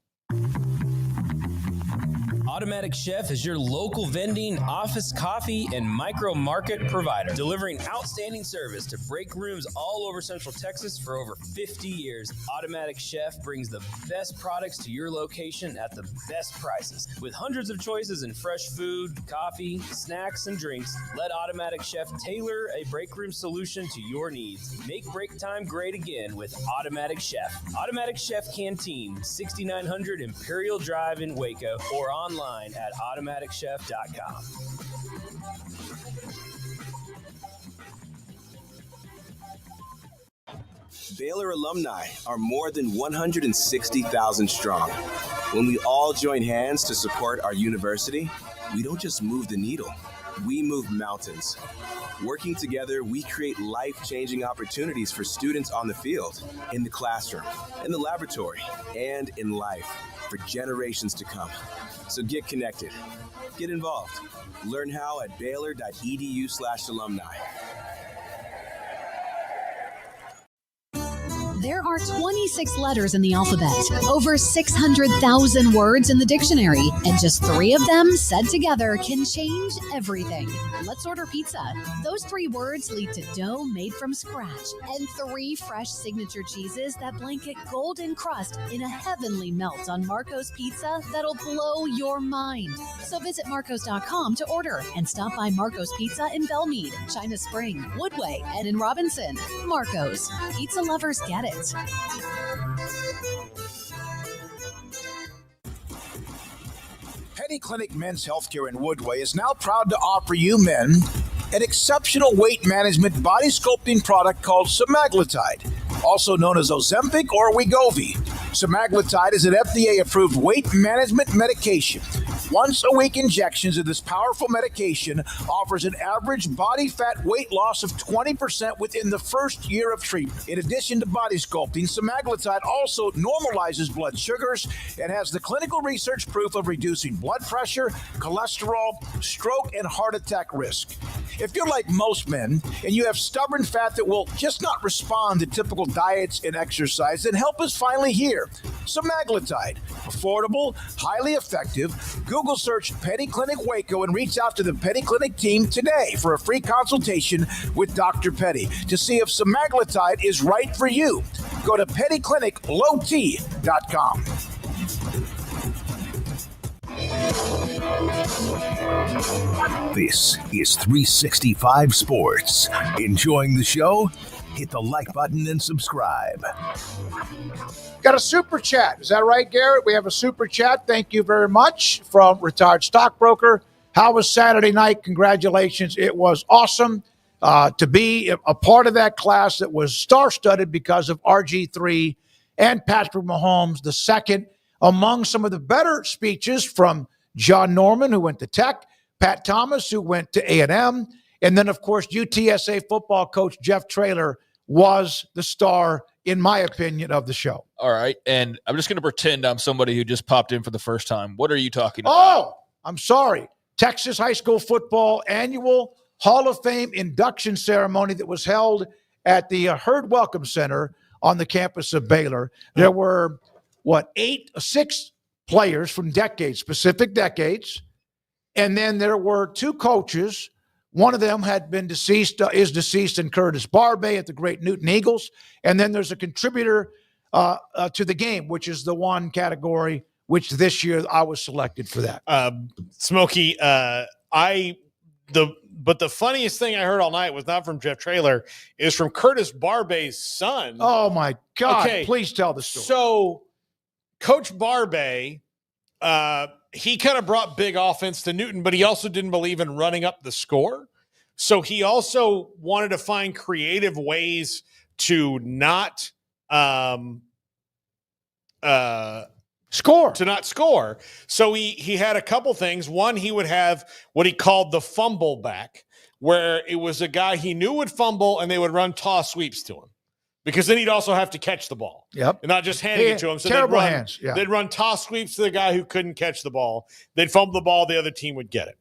Automatic Chef is your local vending, office coffee, and micro market provider, delivering outstanding service to break rooms all over Central Texas for over 50 years. Automatic Chef brings the best products to your location at the best prices. With hundreds of choices in fresh food, coffee, snacks, and drinks, let Automatic Chef tailor a break room solution to your needs. Make break time great again with Automatic Chef. Automatic Chef Canteen, 6900 Imperial Drive in Waco, or online at automaticchef.com. Baylor alumni are more than 160,000 strong. When we all join hands to support our university, we don't just move the needle, we move mountains. Working together, we create life-changing opportunities for students on the field, in the classroom, in the laboratory, and in life for generations to come. So get connected, get involved. Learn how at baylor.edu/alumni. There are 26 letters in the alphabet, over 600,000 words in the dictionary, and just 3 of them said together can change everything. Let's order pizza. Those 3 words lead to dough made from scratch and 3 fresh signature cheeses that blanket golden crust in a heavenly melt on Marco's Pizza that'll blow your mind. So visit marcos.com to order and stop by Marco's Pizza in Belmead, China Spring, Woodway, and in Robinson. Marco's. Pizza lovers get it. Penny Clinic Men's Healthcare in Woodway is now proud to offer you men an exceptional weight management body sculpting product called semaglutide, also known as Ozempic or Wegovy. Semaglutide is an FDA-approved weight management medication. Once-a-week injections of this powerful medication offers an average body fat weight loss of 20% within the first year of treatment. In addition to body sculpting, semaglutide also normalizes blood sugars and has the clinical research proof of reducing blood pressure, cholesterol, stroke, and heart attack risk. If you're like most men and you have stubborn fat that will just not respond to typical diets and exercise, then help is finally here. Semaglutide, affordable, highly effective. Google search Penny Clinic Waco and reach out to the Penny Clinic team today for a free consultation with Dr. Petty to see if semaglutide is right for you. Go to pennycliniclowt.com. This is 365 Sports. Enjoying the show? Hit the like button and subscribe. Got a super chat. Is that right, Garrett? We have a super chat. Thank you very much from Retired Stockbroker. How was Saturday night? Congratulations. It was awesome to be a part of that class that was star-studded because of RG3 and Patrick Mahomes, the second among some of the better speeches from John Norman, who went to Tech, Pat Thomas, who went to A&M, and then, of course, UTSA football coach Jeff Traylor was the star, in my opinion, of the show. All right, and I'm just going to pretend I'm somebody who just popped in for the first time. What are you talking about? Oh, I'm sorry. Texas high school football annual Hall of Fame induction ceremony that was held at the Hurd Welcome Center on the campus of Baylor. There were, 6 players from decades, specific decades, and then there were 2 coaches. One of them had been deceased, is deceased, in Curtis Barbay at the great Newton Eagles. And then there's a contributor to the game, which is the one category which this year I was selected for that. Smokey, the But the funniest thing I heard all night was not from Jeff Traylor, is from Curtis Barbay's son. Oh, my God. Okay. Please tell the story. So Coach Barbay, he kind of brought big offense to Newton, but he also didn't believe in running up the score. So he also wanted to find creative ways to not score. So he had a couple things. One, he would have what he called the fumble back, where it was a guy he knew would fumble and they would run toss sweeps to him, because then he'd also have to catch the ball. Yep. And not just handing it to him. So terrible hands. Yeah. They'd run toss sweeps to the guy who couldn't catch the ball. They'd fumble the ball. The other team would get it.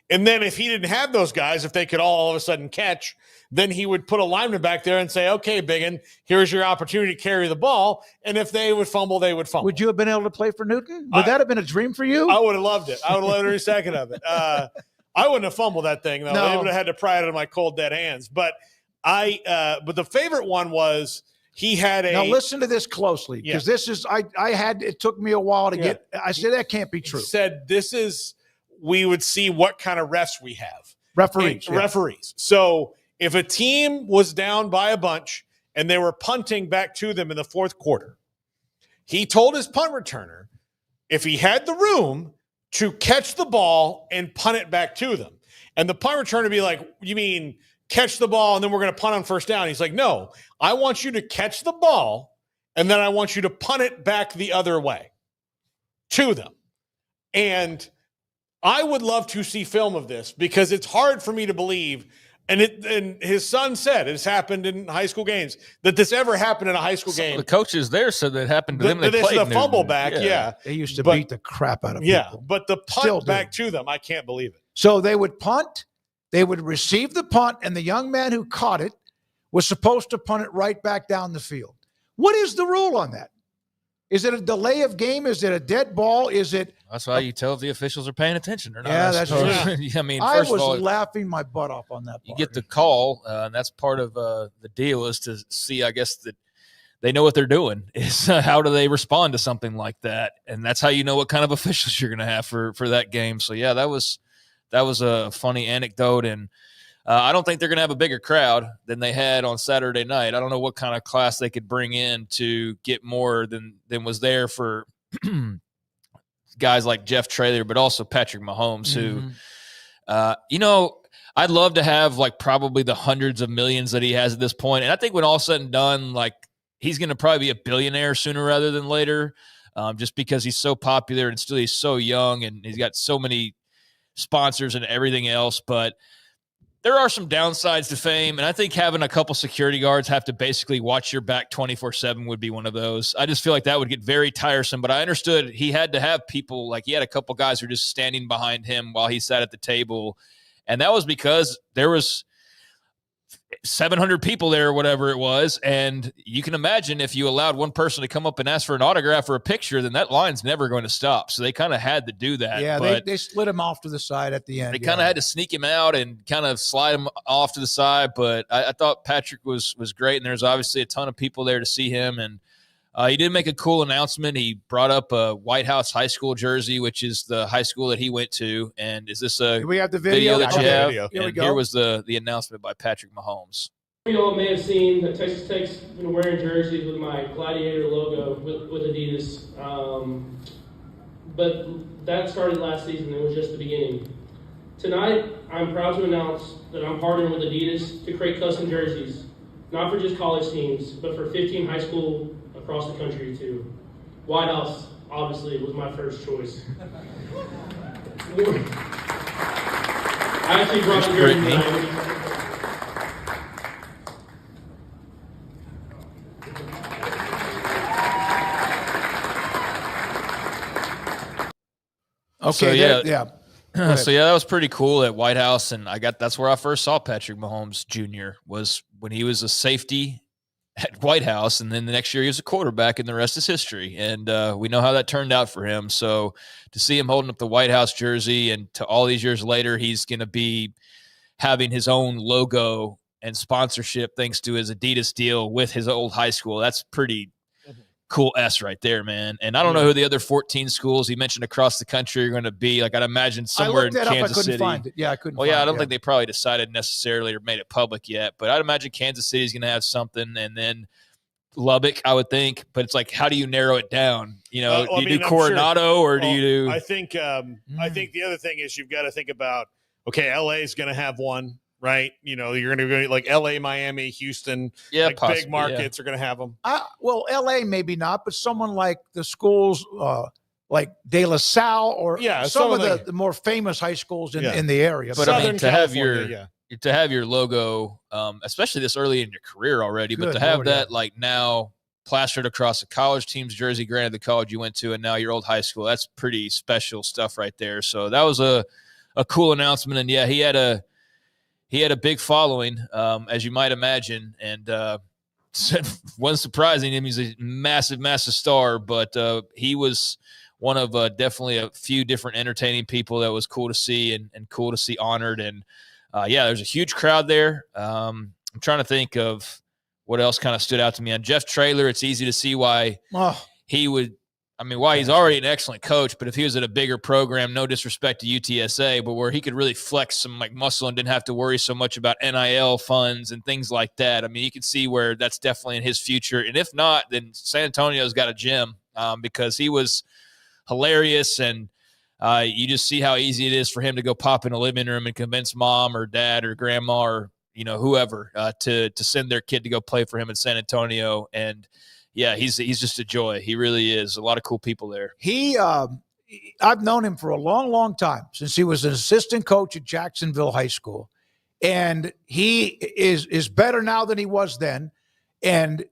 And then if he didn't have those guys, if they could all of a sudden catch, then he would put a lineman back there and say, okay, Biggin, here's your opportunity to carry the ball. And if they would fumble, they would fumble. Would you have been able to play for Newton? Would that have been a dream for you? I would have loved it. I would have loved every second of it. I wouldn't have fumbled that thing, though. No. I would have had to pry it out of my cold, dead hands. But but the favorite one was he had a. Now listen to this closely, because this is it took me a while to get. I said that can't be true. Said this is, we would see what kind of refs we have. Referees. Referees. So if a team was down by a bunch and they were punting back to them in the fourth quarter, he told his punt returner, if he had the room, to catch the ball and punt it back to them. And the punt returner would be like, you mean catch the ball and then we're going to punt on first down? He's like, no, I want you to catch the ball and then I want you to punt it back the other way to them. And I would love to see film of this, because it's hard for me to believe. And his son said it's happened in high school games, that this ever happened in a high school game. The coaches there said that happened to them. They This played the Newton. fumble back, yeah. They used to beat the crap out of people. Yeah, but the punt back to them, I can't believe it. So they would punt, they would receive the punt, and the young man who caught it was supposed to punt it right back down the field. What is the rule on that? Is it a delay of game? Is it a dead ball? Is it? That's why you tell if the officials are paying attention or not. Yeah, that's true. I mean, I first was of all, laughing my butt off on that part. you get the call, and that's part of the deal, is to see, I guess, that they know what they're doing. Is how do they respond to something like that, and that's how you know what kind of officials you're going to have for that game. So yeah, that was a funny anecdote, and I don't think they're going to have a bigger crowd than they had on Saturday night. I don't know what kind of class they could bring in to get more than was there for guys like Jeff Traylor, but also Patrick Mahomes, who, I'd love to have like probably the hundreds of millions that he has at this point. And I think when all said and done, like, he's going to probably be a billionaire sooner rather than later, just because he's so popular and still he's so young and he's got so many sponsors and everything else. But there are some downsides to fame, and I think having a couple security guards have to basically watch your back 24/7 would be one of those. I just feel like that would get very tiresome, but I understood he had to have people, like he had a couple guys who were just standing behind him while he sat at the table, and that was because there was 700 people there or whatever it was, and you can imagine if you allowed one person to come up and ask for an autograph or a picture, then that line's never going to stop. So they kind of had to do that. Yeah, but they split him off to the side at the end. They kind of had to sneak him out and kind of slide him off to the side. But I thought Patrick was great, and there's obviously a ton of people there to see him. And he did make a cool announcement. He brought up a White House high school jersey, which is the high school that he went to. And is this a we have the video that you have? Here we go. Here was the announcement by Patrick Mahomes. You all may have seen that Texas Tech's been wearing jerseys with my Gladiator logo with Adidas, but that started last season. It was just the beginning. Tonight, I'm proud to announce that I'm partnering with Adidas to create custom jerseys, not for just college teams, but for 15 high school across the country too. White House, obviously, was my first choice. I actually brought the jersey tonight. Okay, So that was pretty cool at White House, and that's where I first saw Patrick Mahomes Jr. was when he was a safety at White House, and then the next year he was a quarterback, and the rest is history. And we know how that turned out for him. So to see him holding up the White House jersey, and to all these years later, he's going to be having his own logo and sponsorship thanks to his Adidas deal with his old high school. That's pretty cool S right there, man. And I don't know who the other 14 schools he mentioned across the country are going to be. Like, I'd imagine somewhere in Kansas City. Find it. Yeah, I couldn't. Well, yeah, I don't think they probably decided necessarily or made it public yet, but I'd imagine Kansas City is going to have something, and then Lubbock, I would think. But it's like, how do you narrow it down? You know, do you do Coronado or do you do? I think the other thing is you've got to think about, okay, LA is going to have one. Right, you know, you're going to go like L.A., Miami, Houston, like possibly, big markets are going to have them. Well, L.A. maybe not, but someone like the schools like De La Salle or some of the more famous high schools in the area. But I mean, to have your logo, especially this early in your career already, but to have that like now plastered across a college team's jersey, granted the college you went to, and now your old high school, that's pretty special stuff right there. So that was a cool announcement, and he had a big following, as you might imagine, and wasn't surprising him. He's a massive, massive star, but he was one of definitely a few different entertaining people that was cool to see and cool to see honored. And, there's a huge crowd there. I'm trying to think of what else kind of stood out to me. On Jeff Traylor, it's easy to see why he would – why he's already an excellent coach, but if he was at a bigger program, no disrespect to UTSA, but where he could really flex some like muscle and didn't have to worry so much about NIL funds and things like that. I mean, you can see where that's definitely in his future. And if not, then San Antonio's got a gem because he was hilarious. And you just see how easy it is for him to go pop in a living room and convince mom or dad or grandma or, whoever to send their kid to go play for him in San Antonio. And yeah, he's just a joy. He really is. A lot of cool people there. I've known him for a long, long time, since he was an assistant coach at Jacksonville High School. And he is better now than he was then. And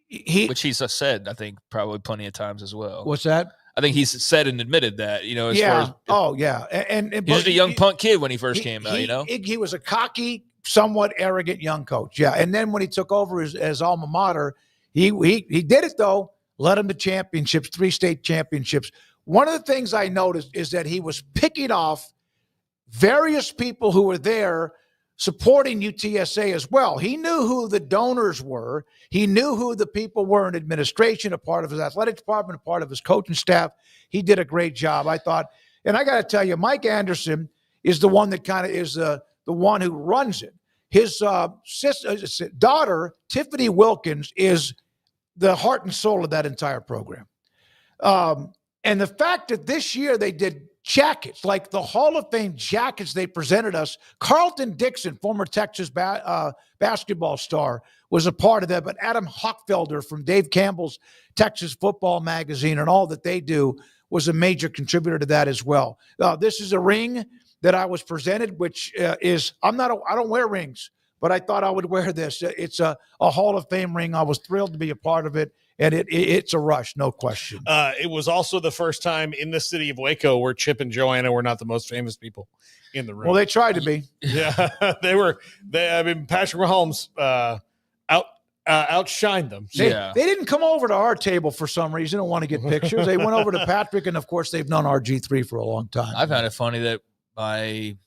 which he's said, I think, probably plenty of times as well. What's that? I think he's said and admitted that, as far as And he was just a young punk kid when he first came out, He was a cocky, somewhat arrogant young coach. Yeah. And then when he took over his alma mater, He did it, though, led him to championships, 3 state championships. One of the things I noticed is that he was picking off various people who were there supporting UTSA as well. He knew who the donors were. He knew who the people were in administration, a part of his athletic department, a part of his coaching staff. He did a great job, I thought. And I got to tell you, Mike Anderson is the one that kind of is the one who runs it. His daughter, Tiffany Wilkins, is the heart and soul of that entire program. And the fact that this year they did jackets, like the Hall of Fame jackets they presented us. Carlton Dixon, former Texas basketball star, was a part of that. But Adam Hochfelder from Dave Campbell's Texas Football Magazine and all that they do was a major contributor to that as well. This is a ring that I was presented, which is I don't wear rings, but I thought I would wear this. It's a Hall of Fame ring. I was thrilled to be a part of it, and it's a rush, no question. It was also the first time in the city of Waco where Chip and Joanna were not the most famous people in the room. Well, they tried to be. Yeah, they were. Patrick Mahomes outshined them. They didn't come over to our table for some reason and want to get pictures. They went over to Patrick, and of course, they've known RG3 for a long time. I found it funny that my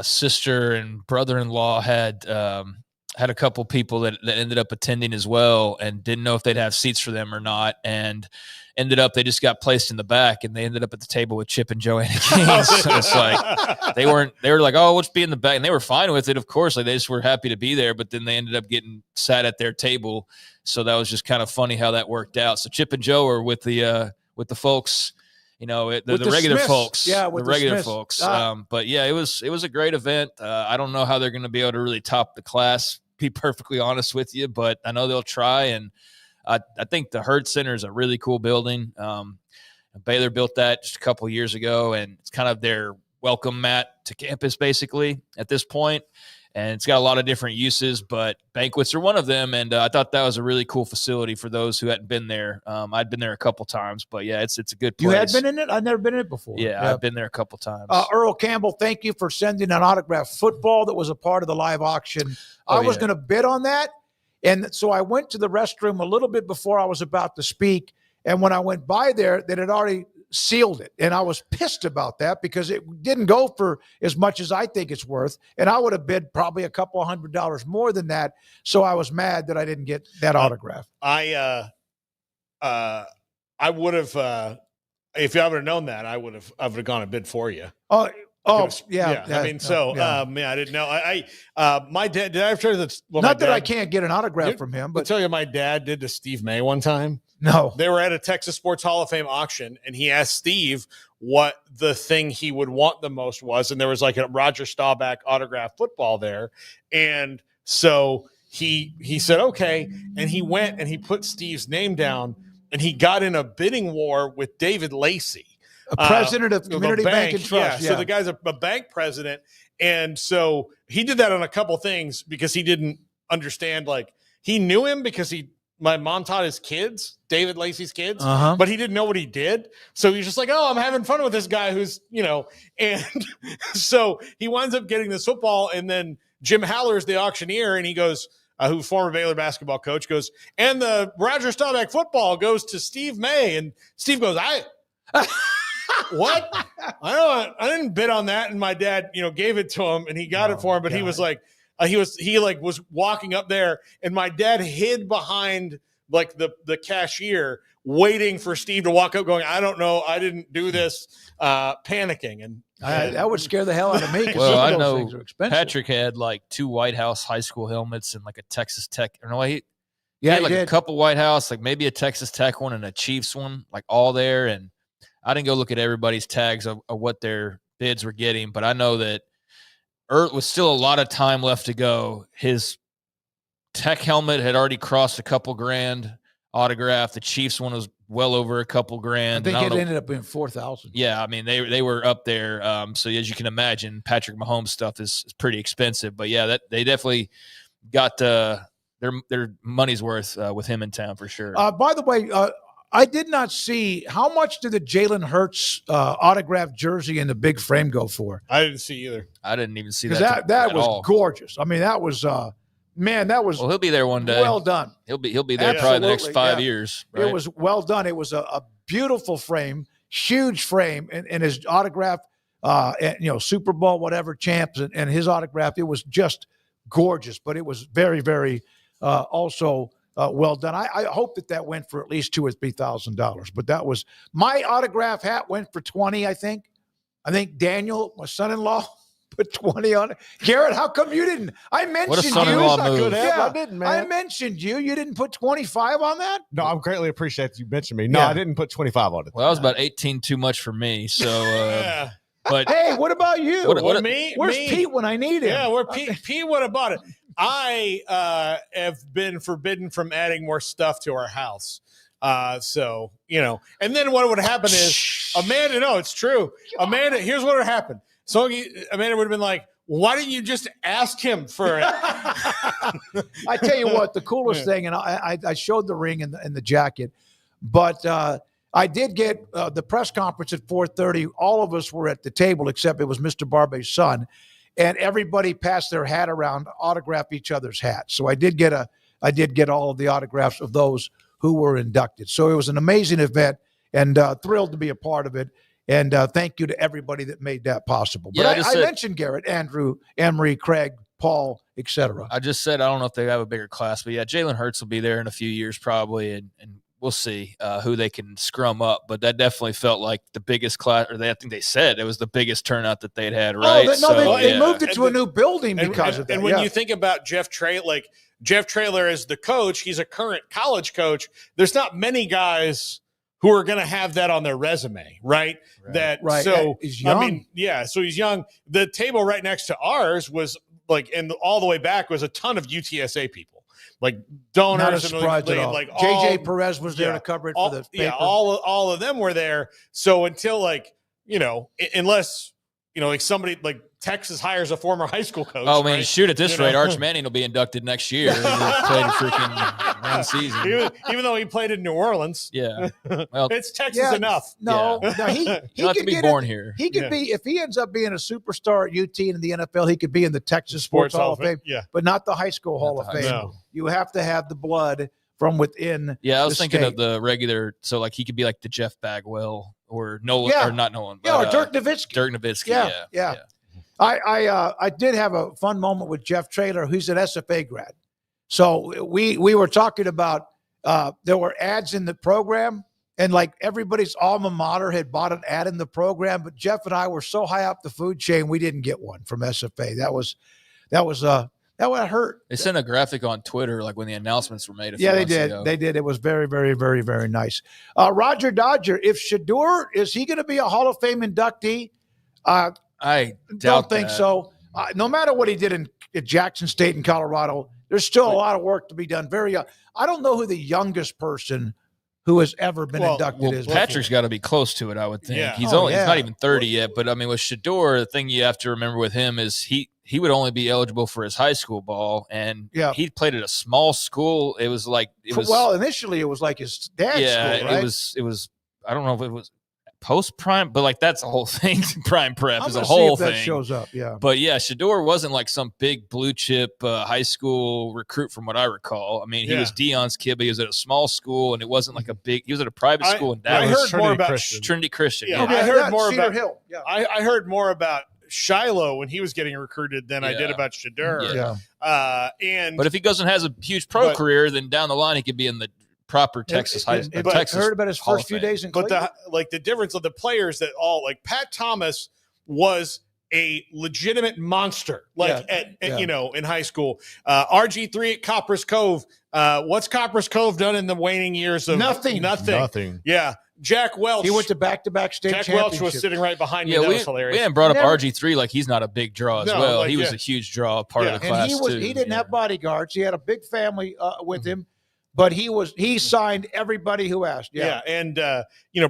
sister and brother-in-law had a couple people that ended up attending as well and didn't know if they'd have seats for them or not, and ended up they just got placed in the back, and they ended up at the table with Chip and Joanna King. So it's like they were like, oh, let's be in the back, and they were fine with it, of course. Like they just were happy to be there, but then they ended up getting sat at their table. So that was just kind of funny how that worked out. So Chip and Joe are with the folks. The regular Smiths. folks, yeah, the regular folks. But yeah, it was a great event. I don't know how they're going to be able to really top the class, be perfectly honest with you, but I know they'll try. And I think the Herd Center is a really cool building. Baylor built that just a couple of years ago, and it's kind of their welcome mat to campus basically at this point. And it's got a lot of different uses, but banquets are one of them. And I thought that was a really cool facility for those who hadn't been there. I'd been there a couple times, but yeah, it's a good place. You had been in it? I've never been in it before. Yeah, I've been there a couple times. Earl Campbell, thank you for sending an autographed football that was a part of the live auction. I was going to bid on that. And so I went to the restroom a little bit before I was about to speak. And when I went by there, they had already sealed it. And I was pissed about that because it didn't go for as much as I think it's worth. And I would have bid probably a couple $100 more than that. So I was mad that I didn't get that autograph. I I would have if I would have known that, I would have gone a bid for you. Oh, yeah. I mean, I didn't know. My dad, did I ever tell you that? Well, not that I can't get an autograph from him, but I'll tell you, my dad did to Steve May one time. No, they were at a Texas Sports Hall of Fame auction, and he asked Steve what the thing he would want the most was, and there was like a Roger Staubach autographed football there, and so he said okay, and he went and he put Steve's name down, and he got in a bidding war with David Lacey, president of Community Bank and Trust. Yeah, so the guy's a bank president, and so he did that on a couple things because he didn't understand. Like he knew him because my mom taught his kids, David Lacey's kids, but he didn't know what he did. So he's just like, oh, I'm having fun with this guy who's, and so he winds up getting this football. And then Jim Haller's the auctioneer, and he goes, who former Baylor basketball coach goes, and the Roger Staubach football goes to Steve May. And Steve goes, what? I didn't bid on that. And my dad, gave it to him, and he got it for him. But God. He was like, he was walking up there, and my dad hid behind like the cashier, waiting for Steve to walk up, going, I don't know, I didn't do this, panicking, and that would scare the hell out of me. Well, I know Patrick had like 2 White House high school helmets and like a Texas Tech. Or no, he had like a couple White House, like maybe a Texas Tech one and a Chiefs one, like all there. And I didn't go look at everybody's tags of what their bids were getting, but I know that with still a lot of time left to go. His Tech helmet had already crossed a couple grand autograph. The Chiefs one was well over a couple grand. I think it ended up being 4,000. Yeah, I mean they were up there. So as you can imagine, Patrick Mahomes stuff is pretty expensive. But yeah, that they definitely got their money's worth with him in town for sure. By the way, I did not see how much did the Jalen Hurts autographed jersey in the big frame go for? I didn't see either. I didn't even see that. That was gorgeous. I mean, that was man, that was. Well, he'll be there one day. Well done. He'll be there probably the next 5 years. Right? It was well done. It was a beautiful frame, huge frame, and his autograph, Super Bowl whatever champs and his autograph. It was just gorgeous, but it was very, very also. Well done. I hope that went for at least $2,000 or $3,000. But that was my autograph hat went for 20. I think Daniel, my son-in-law, put 20 on it. Garrett, how come you didn't? I mentioned what a son-in-law move. Yeah, I didn't, man. I mentioned you. You didn't put 25 on that? No, I'm greatly appreciative you mentioned me. No, I didn't put 25 on it. Well, that was about 18 too much for me. So, yeah. But hey, what about you? What me? Where's me? Pete when I need him? Yeah, where Pete would have bought it. I have been forbidden from adding more stuff to our house. So, and then what would happen is Amanda, no, it's true. Amanda, here's what would happen. So Amanda would have been like, why didn't you just ask him for it? I tell you what, the coolest thing, and I showed the ring and the jacket, but I did get the press conference at 4:30. All of us were at the table, except it was Mr. Barbe's son. And everybody passed their hat around, autograph each other's hats. So I did get all of the autographs of those who were inducted. So it was an amazing event, and thrilled to be a part of it. And thank you to everybody that made that possible. But I mentioned Garrett, Andrew, Emery, Craig, Paul, etc. I just said I don't know if they have a bigger class, but yeah, Jalen Hurts will be there in a few years probably, and we'll see who they can scrum up. But that definitely felt like the biggest class, or I think they said it was the biggest turnout that they'd had, right? They moved it to a new building because of that. And when you think about Jeff Traylor as the coach, he's a current college coach. There's not many guys who are going to have that on their resume, right? So he's young. I mean, yeah, so he's young. The table right next to ours was like, and all the way back was a ton of UTSA people. Like donors, not a surprise at all. Like JJ Perez was there to cover it for the paper. Yeah, all of them were there. So until unless like somebody like Texas hires a former high school coach. Oh man, shoot! At this rate, Arch Manning will be inducted next year. He played freaking one season, even though he played in New Orleans. Yeah, well, it's Texas enough. No, he have to be born here. He could be, if he ends up being a superstar at UT and in the NFL, he could be in the Texas Sports Hall of Fame. Yeah, but not the high school Hall of Fame. No. You have to have the blood from within. Yeah, I was thinking state. of the regular. So like he could be like the Jeff Bagwell or Nolan, or not Nolan, but or Dirk Nowitzki. Dirk Nowitzki. Yeah. I did have a fun moment with Jeff Traylor, who's an SFA grad. So we were talking about there were ads in the program, and like everybody's alma mater had bought an ad in the program, but Jeff and I were so high up the food chain, we didn't get one from SFA. That would hurt. They sent a graphic on Twitter, like when the announcements were made. They did. Ago. They did. It was very, very, very, very nice. Roger Dodger, if Shedeur, is he going to be a Hall of Fame inductee? I don't think so. No matter what he did at Jackson State in Colorado, there's still a lot of work to be done. Very young. I don't know who the youngest person who has ever been inducted is. Patrick's got to be close to it, I would think. Yeah. He's not even 30 yet. But I mean, with Shedeur, the thing you have to remember with him is he would only be eligible for his high school ball, and he played at a small school. Initially it was like his dad's school, right? it was. I don't know if it was post prime, but like that's the whole thing. Prime prep is a whole thing. That shows up, yeah. But yeah, Shedeur wasn't like some big blue chip high school recruit from what I recall. I mean, he was Dion's kid, but he was at a small school, and it wasn't like he was at a private school in Dallas. I heard more about Trinity Christian. Yeah, I heard more about Hill. Yeah. I heard more about Shiloh when he was getting recruited than I did about Shedeur. But if he has a huge pro career, then down the line he could be in the proper Texas high school. I heard about his first few days in Cleveland. But the difference of the players that Pat Thomas was a legitimate monster, in high school. RG3 at Copper's Cove. What's Copper's Cove done in the waning years of nothing? Yeah. Jack Welch. He went to back-to-back state championships. Jack Welch was sitting right behind me. That was hilarious. We hadn't brought up RG3 like he's not a big draw as well. He was a huge draw, part of the class too. He didn't have bodyguards. He had a big family with him. But he signed everybody who asked. Yeah. And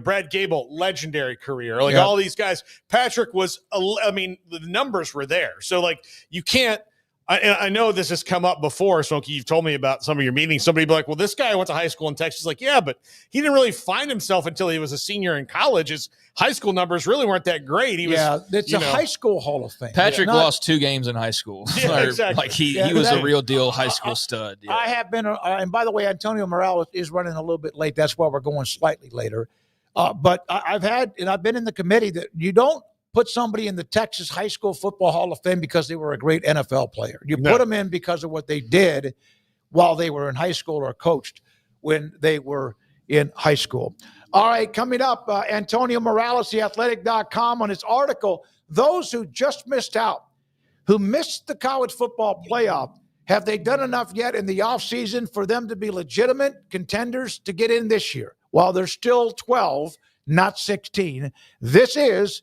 Brad Gable, legendary career. All these guys. Patrick was, the numbers were there. So you can't, I know this has come up before, Smoky, you've told me about some of your meetings. Somebody be like, well, this guy went to high school in Texas. Yeah, but he didn't really find himself until he was a senior in college. His high school numbers really weren't that great. It's a high school Hall of Fame. Patrick lost 2 games in high school. Yeah, exactly. He was a real deal high school stud. Yeah. I have been, and by the way, Antonio Morales is running a little bit late. That's why we're going slightly later. But I've been in the committee that you don't put somebody in the Texas High School Football Hall of Fame because they were a great NFL player. You put them in because of what they did while they were in high school or coached when they were in high school. All right, coming up, Antonio Morales, theathletic.com, on his article, those who just missed out, who missed the college football playoff, have they done enough yet in the offseason for them to be legitimate contenders to get in this year? While they're still 12, not 16. This is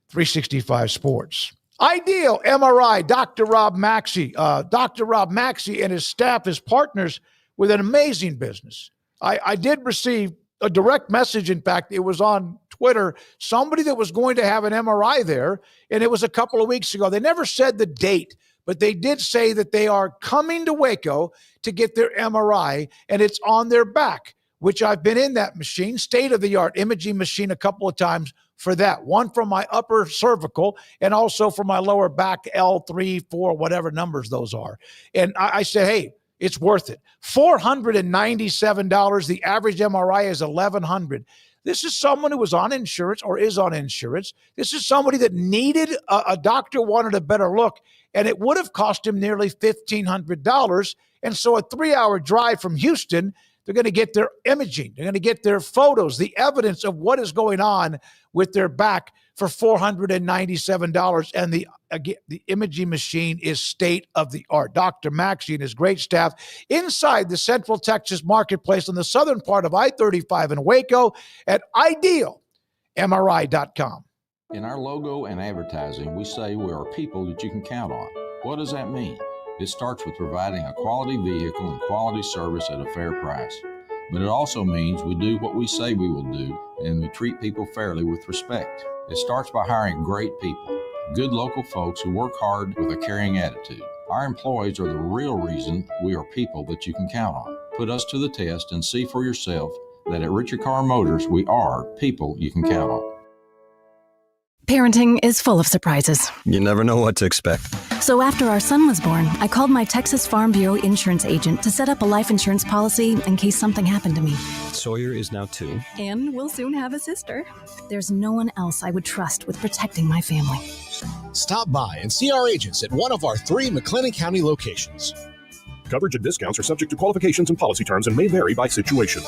365 Sports. Ideal MRI, Dr. Rob Maxey. Dr. Rob Maxey and his staff, his partners, with an amazing business. I did receive a direct message. In fact, it was on Twitter, somebody that was going to have an MRI there, and it was a couple of weeks ago. They never said the date, but they did say that they are coming to Waco to get their MRI, and it's on their back, which I've been in that machine, state-of-the-art imaging machine a couple of times for that. One for my upper cervical and also for my lower back, L3, 4, whatever numbers those are. And I said, hey, it's worth it. $497. The average MRI is $1,100. This is someone who was on insurance or is on insurance. This is somebody that needed a doctor, wanted a better look, and it would have cost him nearly $1,500. And so a 3-hour drive from Houston, they're going to get their imaging. They're going to get their photos, the evidence of what is going on with their back for $497. And the imaging machine is state-of-the-art. Dr. Maxey and his great staff inside the Central Texas Marketplace on the southern part of I-35 in Waco at idealmri.com. In our logo and advertising, we say we are people that you can count on. What does that mean? It starts with providing a quality vehicle and quality service at a fair price. But it also means we do what we say we will do, and we treat people fairly with respect. It starts by hiring great people, good local folks who work hard with a caring attitude. Our employees are the real reason we are people that you can count on. Put us to the test and see for yourself that at Richard Carr Motors, we are people you can count on. Parenting is full of surprises. You never know what to expect. So after our son was born, I called my Texas Farm Bureau insurance agent to set up a life insurance policy in case something happened to me. Sawyer is now 2. And we'll soon have a sister. There's no one else I would trust with protecting my family. Stop by and see our agents at one of our 3 McLennan County locations. coverage and discounts are subject to qualifications and policy terms and may vary by situation.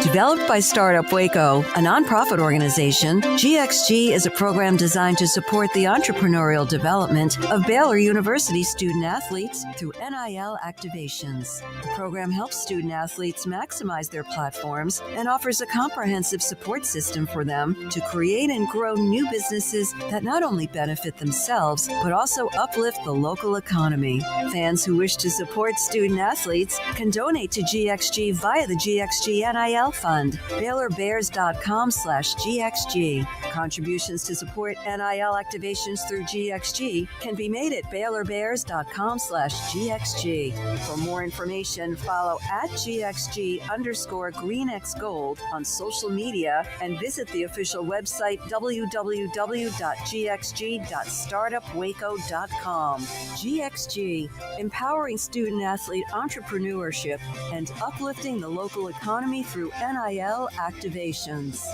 Developed by Startup Waco, a nonprofit organization, GXG is a program designed to support the entrepreneurial development of Baylor University student athletes through NIL activations. The program helps student athletes maximize their platforms and offers a comprehensive support system for them to create and grow new businesses that not only benefit themselves, but also uplift the local economy. Fans who wish to support student athletes can donate to GXG via the GXG NIL Fund, BaylorBears.com/GXG. Contributions to support NIL activations through GXG can be made at BaylorBears.com/GXG. For more information, follow @GXG_GreenXGold on social media and visit the official website www.gxg.startupwaco.com. GXG, empowering student athlete entrepreneurship and uplifting the local economy through NIL activations.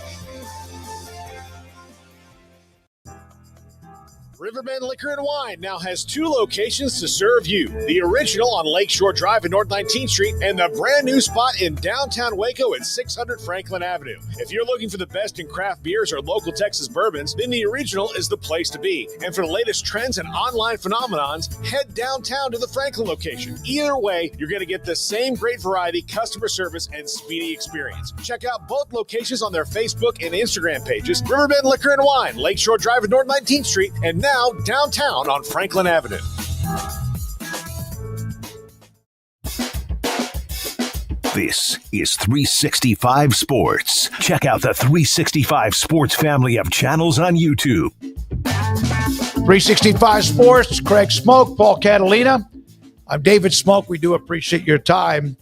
Riverbend Liquor and Wine now has 2 locations to serve you. The original on Lakeshore Drive and North 19th Street and the brand new spot in downtown Waco at 600 Franklin Avenue. If you're looking for the best in craft beers or local Texas bourbons, then the original is the place to be. And for the latest trends and online phenomenons, head downtown to the Franklin location. Either way, you're going to get the same great variety, customer service, and speedy experience. Check out both locations on their Facebook and Instagram pages, Riverbend Liquor and Wine, Lakeshore Drive and North 19th Street, and now downtown on Franklin Avenue. This is 365 Sports. Check out the 365 Sports family of channels on YouTube. 365 Sports, Craig Smoak, Paul Catalina. I'm David Smoak. We do appreciate your time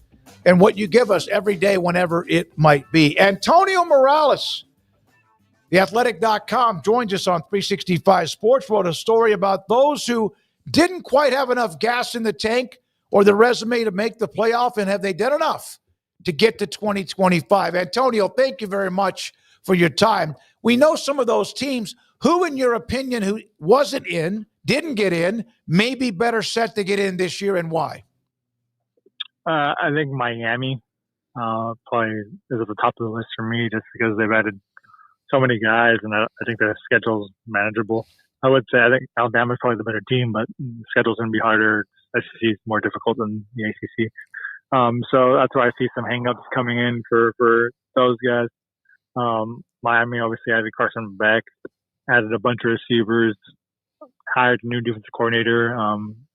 and what you give us every day whenever it might be. Antonio Morales, theathletic.com, joins us on 365 Sports, wrote a story about those who didn't quite have enough gas in the tank or the resume to make the playoff, and have they done enough to get to 2025? Antonio, thank you very much for your time. We know some of those teams. Who, in your opinion, who wasn't in, didn't get in, may be better set to get in this year, and why? I think Miami probably is at the top of the list for me, just because they've added so many guys, and I think their schedule's manageable. I would say I think Alabama's probably the better team, but the schedule's going to be harder. SEC is more difficult than the ACC. So that's why I see some hangups coming in for those guys. Miami obviously added Carson Beck, added a bunch of receivers, hired a new defensive coordinator,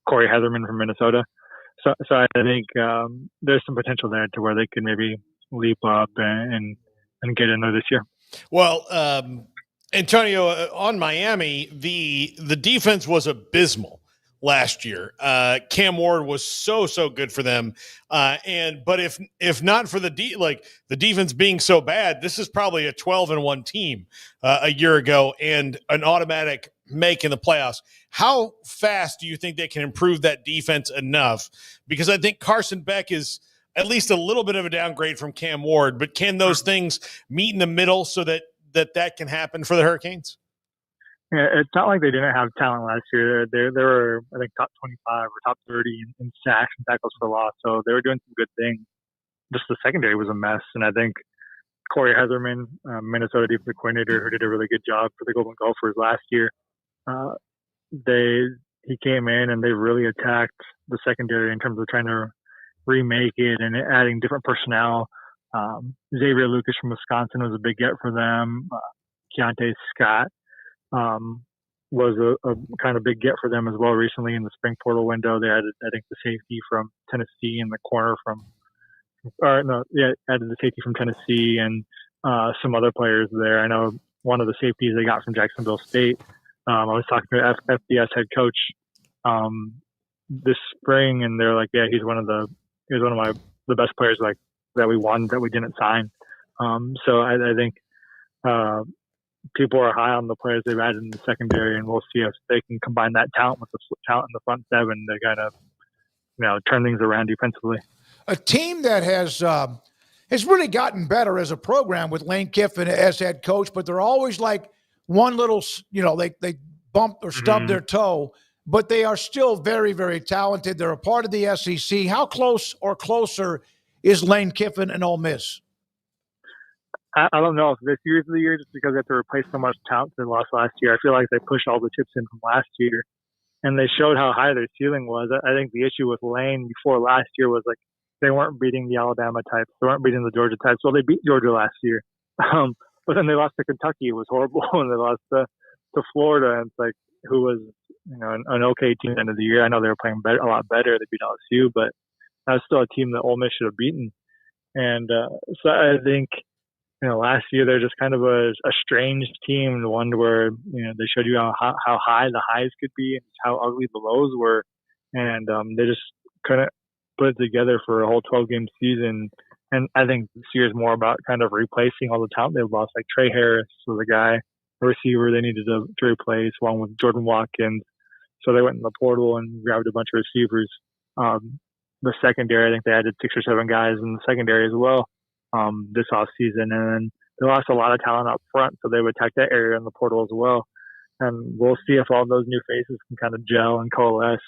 Corey Heatherman from Minnesota. So I think there's some potential there to where they could maybe leap up and get in there this year. Well, Antonio, on Miami, the defense was abysmal last year. Cam Ward was so good for them, but if not for the defense being so bad, this is probably a 12-1 team a year ago and an automatic make in the playoffs. How fast do you think they can improve that defense enough? Because I think Carson Beck is at least a little bit of a downgrade from Cam Ward, but can those things meet in the middle so that can happen for the Hurricanes? Yeah, it's not like they didn't have talent last year. They were, I think, top 25 or top 30 in sacks and tackles for loss, so they were doing some good things. Just the secondary was a mess, and I think Corey Heatherman, Minnesota defensive coordinator, who did a really good job for the Golden Gophers last year, he came in and they really attacked the secondary in terms of trying to remake it and adding different personnel. Xavier Lucas from Wisconsin was a big get for them. Keontae Scott was a kind of big get for them as well recently in the spring portal window. They added, I think, the safety from Tennessee and the corner added the safety from Tennessee and some other players there. I know one of the safeties they got from Jacksonville State. I was talking to FBS head coach this spring, and they're like, yeah, he's one of the best players that we won that we didn't sign. So I think people are high on the players they've added in the secondary, and we'll see if they can combine that talent with the talent in the front seven to kind of turn things around defensively. A team that has really gotten better as a program with Lane Kiffin as head coach, but they're always like one little, they bumped or stubbed their toe. but they are still very, very talented. They're a part of the SEC. How close or closer is Lane Kiffin and Ole Miss? I don't know if this year's the year just because they have to replace so much talent they lost last year. I feel like they pushed all the chips in from last year, and they showed how high their ceiling was. I think the issue with Lane before last year was like they weren't beating the Alabama types. They weren't beating the Georgia types. Well, they beat Georgia last year. But then they lost to Kentucky. It was horrible. And they lost to Florida. And it's like, who was, an okay team at the end of the year. I know they were playing a lot better. They beat LSU, but that was still a team that Ole Miss should have beaten. And so I think, last year they're just kind of a strange team, one where, they showed you how high the highs could be and how ugly the lows were. And they just couldn't put it together for a whole 12-game season. And I think this year is more about kind of replacing all the talent they've lost. Like Trey Harris was a receiver they needed to replace, along with Jordan Watkins. So they went in the portal and grabbed a bunch of receivers. The secondary, I think they added 6 or 7 guys in the secondary as well this offseason. And then they lost a lot of talent up front, so they would attack that area in the portal as well. And we'll see if all those new faces can kind of gel and coalesce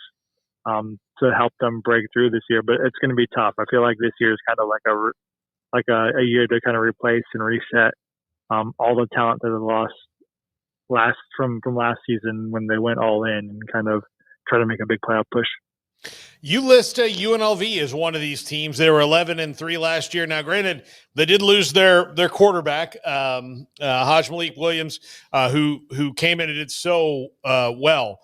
to help them break through this year. But it's going to be tough. I feel like this year is kind of like a year to kind of replace and reset all the talent that they lost from last season when they went all in and kind of try to make a big playoff push. You list UNLV as one of these teams. They were 11-3 last year. Now, granted, they did lose their quarterback, Haj Malik Williams, who came in and did so well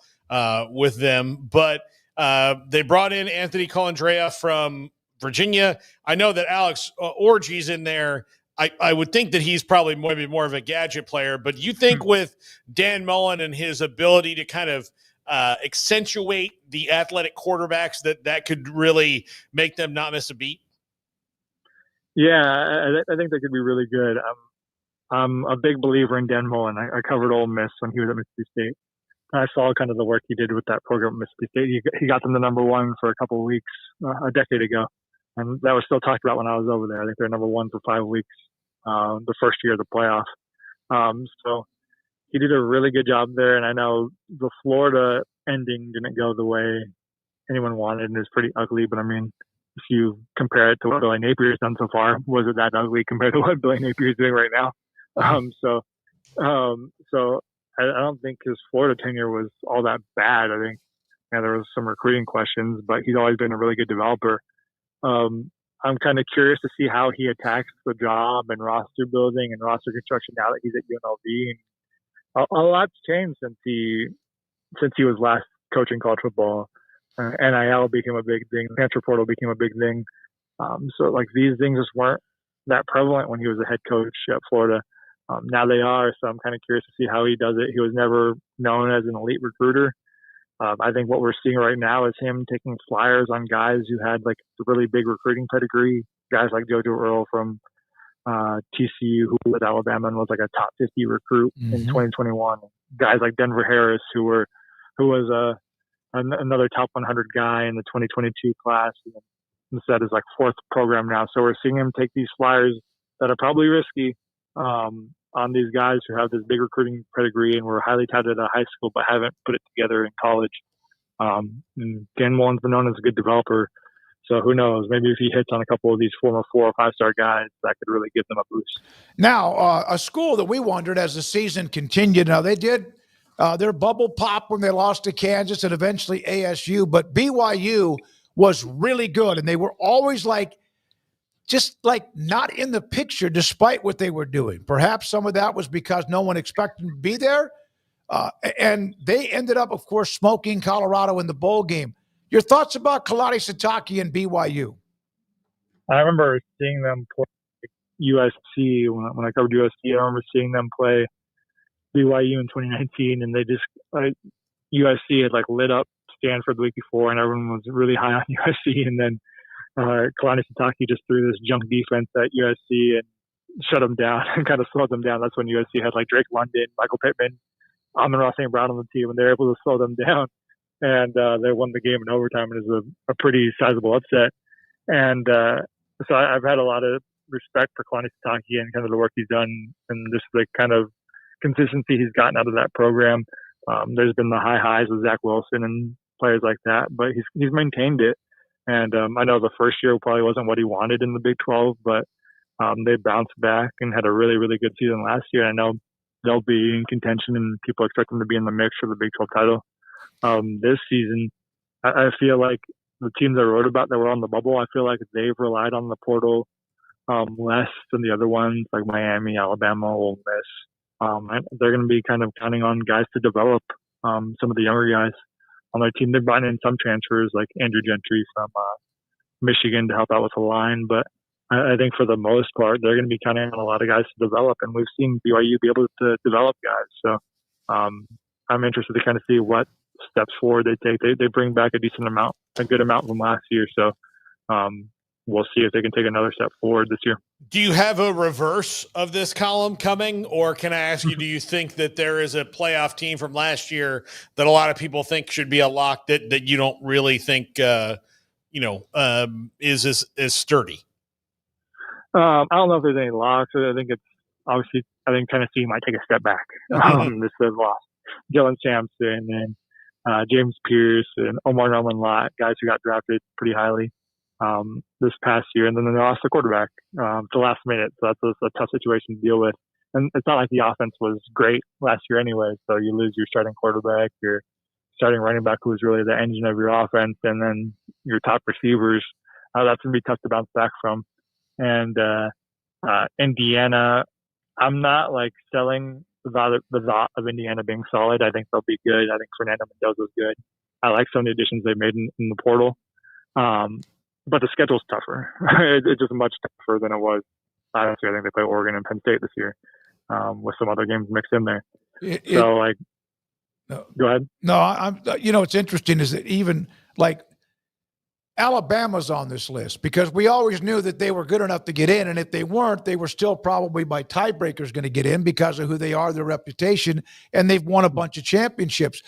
with them. But they brought in Anthony Colandrea from Virginia. I know that Alex Orgy's in there. I would think that he's probably maybe more of a gadget player. But you think with Dan Mullen and his ability to kind of accentuate the athletic quarterbacks that could really make them not miss a beat? Yeah, I think they could be really good. I'm a big believer in Dan Mullen. I covered Ole Miss when he was at Mississippi State. I saw kind of the work he did with that program at Mississippi State. He got them to number 1 for a couple of weeks a decade ago, and that was still talked about when I was over there. I think they're number 1 for 5 weeks the first year of the playoff. So he did a really good job there, and I know the Florida ending didn't go the way anyone wanted, and it's pretty ugly. But I mean, if you compare it to what Billy Napier's done so far, was it that ugly compared to what Billy Napier's doing right now? So I don't think his Florida tenure was all that bad. I think there was some recruiting questions, but he's always been a really good developer. I'm kind of curious to see how he attacks the job and roster building and roster construction now that he's at UNLV. And a lot's changed since he was last coaching college football. NIL became a big thing. Transfer portal became a big thing. So like these things just weren't that prevalent when he was a head coach at Florida. Now they are. So I'm kind of curious to see how he does it. He was never known as an elite recruiter. I think what we're seeing right now is him taking flyers on guys who had like a really big recruiting pedigree. Guys like JoJo Earl from TCU, who was at Alabama and was like a top 50 recruit in 2021. Guys like Denver Harris, who was another top 100 guy in the 2022 class, and instead is like 4th program now. So we're seeing him take these flyers that are probably risky on these guys who have this big recruiting pedigree and were highly touted at high school but haven't put it together in college. And Dan Mullen's been known as a good developer. So who knows? Maybe if he hits on a couple of these former 4 or 5-star guys, that could really give them a boost. Now, a school that we wondered as the season continued. Now, they did their bubble pop when they lost to Kansas and eventually ASU, but BYU was really good, and they were always just not in the picture despite what they were doing. Perhaps some of that was because no one expected them to be there, and they ended up, of course, smoking Colorado in the bowl game. Your thoughts about Kalani Sitake and BYU? I remember seeing them play USC when I covered USC. I remember seeing them play BYU in 2019, and they just USC had lit up Stanford the week before, and everyone was really high on USC. And then Kalani Sitake just threw this junk defense at USC and shut them down and kind of slowed them down. That's when USC had Drake London, Michael Pittman, Amon-Ra St. Brown on the team, and they were able to slow them down. And they won the game in overtime. It was a pretty sizable upset. And so I've had a lot of respect for Kalani Sitake and kind of the work he's done and just the kind of consistency he's gotten out of that program. There's been the high highs with Zach Wilson and players like that, but he's maintained it. And I know the first year probably wasn't what he wanted in the Big 12, but they bounced back and had a really, really good season last year. I know they'll be in contention, and people expect them to be in the mix for the Big 12 title. This season, I feel like the teams I wrote about that were on the bubble, I feel like they've relied on the portal less than the other ones, like Miami, Alabama, Ole Miss. They're going to be kind of counting on guys to develop some of the younger guys on their team. They've brought in some transfers like Andrew Gentry from Michigan to help out with the line, but I think for the most part, they're going to be counting on a lot of guys to develop, and we've seen BYU be able to develop guys. So I'm interested to kind of see what steps forward they take. They bring back a good amount from last year. So we'll see if they can take another step forward this year. Do you have a reverse of this column coming, or can I ask you, do you think that there is a playoff team from last year that a lot of people think should be a lock that you don't really think is as sturdy? I don't know if there's any locks. I think it's obviously, I think Tennessee might take a step back. This has lost Jalen Sampson and James Pierce and Omar Norman-Lott, guys who got drafted pretty highly this past year, and then they lost the quarterback to last minute. So that's a tough situation to deal with. And it's not like the offense was great last year anyway. So you lose your starting quarterback, your starting running back, who was really the engine of your offense, and then your top receivers. That's going to be tough to bounce back from. And Indiana, I'm not like selling the thought of Indiana being solid. I think they'll be good. I think Fernando Mendoza's good. I like some of the additions they made in the portal. But the schedule's tougher. It's just much tougher than it was last year. I think they play Oregon and Penn State this year with some other games mixed in there. Go ahead. No, it's interesting is that even like Alabama's on this list because we always knew that they were good enough to get in. And if they weren't, they were still probably by tiebreakers going to get in because of who they are, their reputation, and they've won a bunch of championships.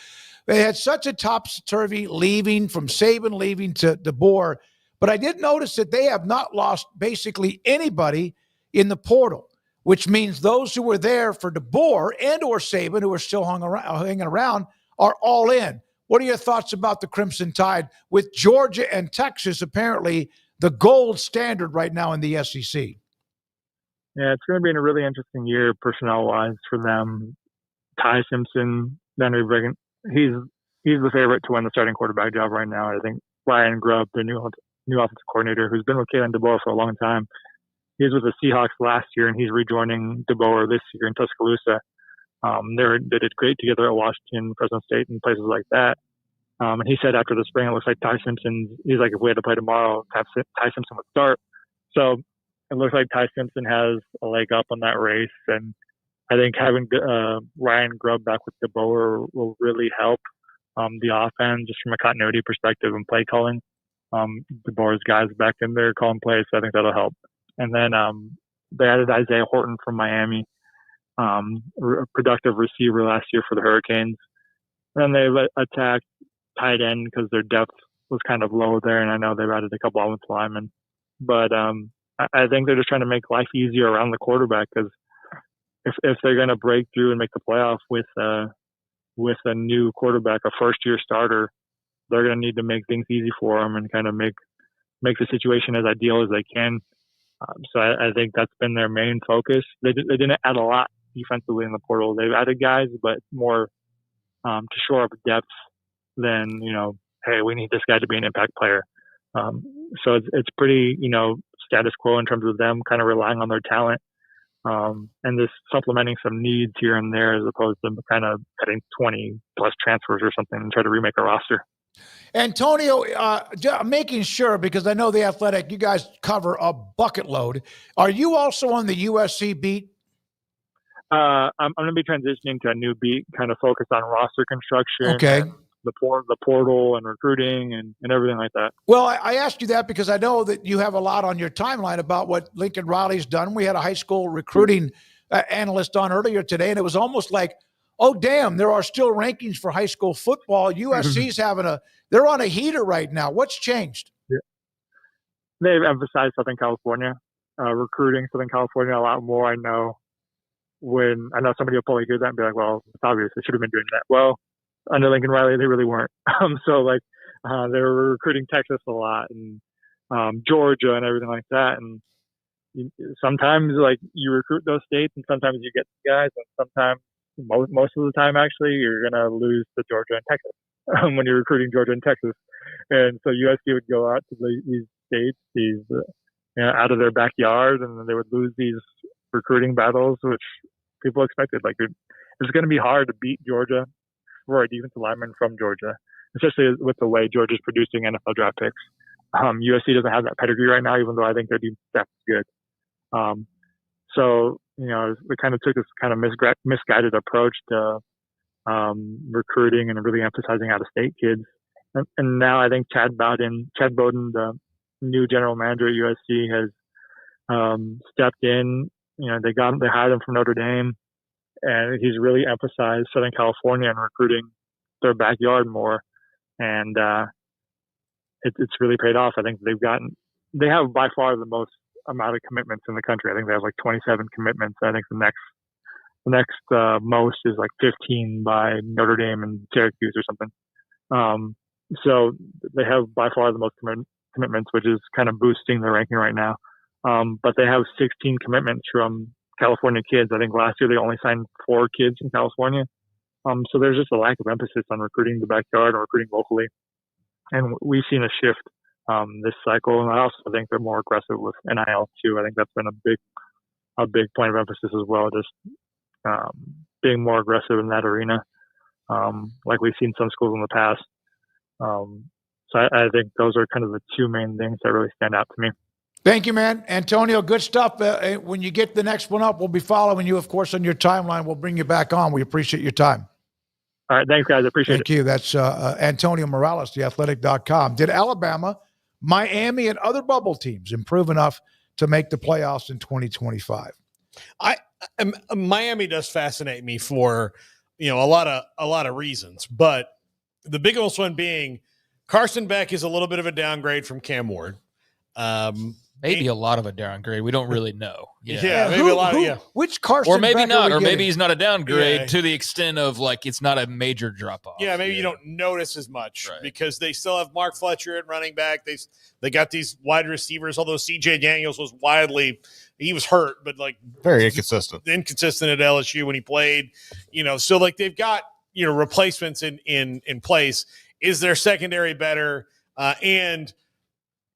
They had such a topsy-turvy leaving from Saban leaving to DeBoer, but I did notice that they have not lost basically anybody in the portal, which means those who were there for DeBoer and or Saban who are still hanging around are all in. What are your thoughts about the Crimson Tide with Georgia and Texas apparently the gold standard right now in the SEC? Yeah, it's going to be a really interesting year personnel-wise for them. Ty Simpson, Henry Brigham, he's the favorite to win the starting quarterback job right now. I think Ryan Grubb, the new offensive coordinator, who's been with Kalen DeBoer for a long time, he was with the Seahawks last year, and he's rejoining DeBoer this year in Tuscaloosa. They did great together at Washington, Fresno State, and places like that. And he said after the spring, it looks like he's like, if we had to play tomorrow, Ty Simpson would start. So it looks like Ty Simpson has a leg up on that race. And I think having Ryan Grubb back with DeBoer will really help the offense just from a continuity perspective and play calling. DeBoer's guys back in there calling plays, so I think that'll help. And then they added Isaiah Horton from Miami. A productive receiver last year for the Hurricanes. And then they attacked tight end because their depth was kind of low there, and I know they've added a couple offensive linemen. But I think they're just trying to make life easier around the quarterback because if they're going to break through and make the playoff with a new quarterback, a first-year starter, they're going to need to make things easy for them and kind of make the situation as ideal as they can. So I think that's been their main focus. They didn't add a lot defensively in the portal. They've added guys, but more to shore up depth than, hey, we need this guy to be an impact player. So it's pretty, status quo in terms of them kind of relying on their talent and just supplementing some needs here and there as opposed to kind of cutting 20 plus transfers or something and try to remake a roster. Antonio, making sure, because I know The Athletic, you guys cover a bucket load. Are you also on the USC beat? I'm going to be transitioning to a new beat, kind of focused on roster construction. Okay. The portal and recruiting and everything like that. Well, I asked you that because I know that you have a lot on your timeline about what Lincoln Riley's done. We had a high school recruiting analyst on earlier today, and it was almost like, oh, damn, there are still rankings for high school football. USC's they're on a heater right now. What's changed? Yeah. They've emphasized Southern California, recruiting Southern California a lot more. I know when I know somebody will probably hear that and be like, well, it's obvious. They should have been doing that. Well, under Lincoln Riley, they really weren't. So they were recruiting Texas a lot and Georgia and everything like that. And sometimes you recruit those states and sometimes you get guys, and sometimes most of the time actually you're going to lose to Georgia and Texas when you're recruiting Georgia and Texas. And so USC would go out to these states, out of their backyard, and then they would lose these recruiting battles, which people expected. It's going to be hard to beat Georgia for a defensive lineman from Georgia, especially with the way Georgia's producing NFL draft picks. USC doesn't have that pedigree right now, even though I think their defense staff is good. So we kind of took this kind of misguided approach to recruiting and really emphasizing out-of-state kids. And now I think Chad Bowden, the new general manager at USC, has stepped in. They hired him from Notre Dame, and he's really emphasized Southern California and recruiting their backyard more. And it's really paid off. I think they have by far the most amount of commitments in the country. I think they have 27 commitments. I think the next most is 15 by Notre Dame and Syracuse or something. So they have by far the most commitments, which is kind of boosting their ranking right now. But they have 16 commitments from California kids. I think last year they only signed 4 kids from California. So there's just a lack of emphasis on recruiting the backyard or recruiting locally. And we've seen a shift this cycle. And I also think they're more aggressive with NIL too. I think that's been a big point of emphasis as well, just being more aggressive in that arena, like we've seen some schools in the past. So I think those are kind of the 2 main things that really stand out to me. Thank you, man. Antonio, good stuff. When you get the next one up, we'll be following you, of course, on your timeline. We'll bring you back on. We appreciate your time. All right. Thanks, guys. I appreciate it. Thank you. That's Antonio Morales, theathletic.com. Did Alabama, Miami, and other bubble teams improve enough to make the playoffs in 2025? Miami does fascinate me for a lot of reasons, but the biggest one being Carson Beck is a little bit of a downgrade from Cam Ward. Maybe a lot of a downgrade. We don't really know. Yeah, maybe a lot. Which Carson? Or maybe Beck not. Or getting? maybe he's not a downgrade to the extent of it's not a major drop off. Yeah, maybe you don't notice as much because they still have Mark Fletcher at running back. They got these wide receivers. Although C.J. Daniels was he was hurt, but very inconsistent at LSU when he played. So they've got replacements in place. Is their secondary better? And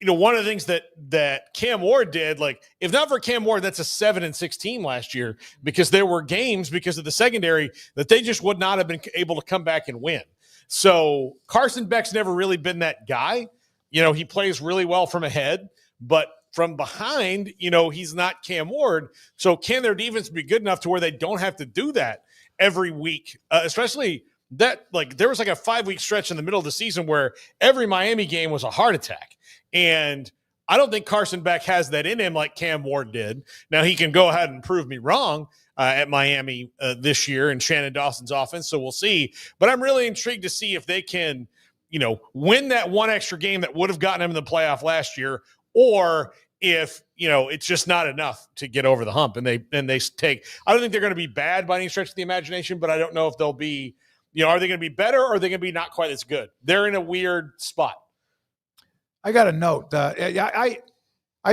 one of the things that Cam Ward did, if not for Cam Ward, that's a 7-6 team last year because there were games because of the secondary that they just would not have been able to come back and win. So Carson Beck's never really been that guy. He plays really well from ahead, but from behind, he's not Cam Ward. So can their defense be good enough to where they don't have to do that every week, especially that there was a 5-week stretch in the middle of the season where every Miami game was a heart attack. And I don't think Carson Beck has that in him like Cam Ward did. Now he can go ahead and prove me wrong at Miami this year in Shannon Dawson's offense. So we'll see, but I'm really intrigued to see if they can, win that one extra game that would have gotten them in the playoff last year, or if, it's just not enough to get over the hump and they take, I don't think they're going to be bad by any stretch of the imagination, but I don't know if they'll be, are they going to be better or are they going to be not quite as good? They're in a weird spot. I got a note. I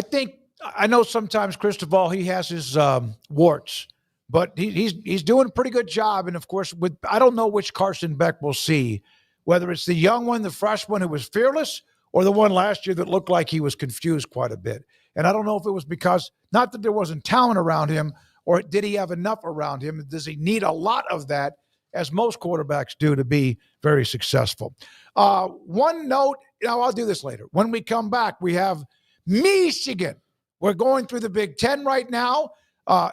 think I know sometimes Cristobal, he has his warts, but he's doing a pretty good job. And of course, I don't know which Carson Beck we'll see, whether it's the young one, the freshman who was fearless, or the one last year that looked like he was confused quite a bit. And I don't know if it was because not that there wasn't talent around him, or did he have enough around him? Does he need a lot of that, as most quarterbacks do, to be very successful? One note, I'll do this later. When we come back, we have Michigan. We're going through the Big Ten right now.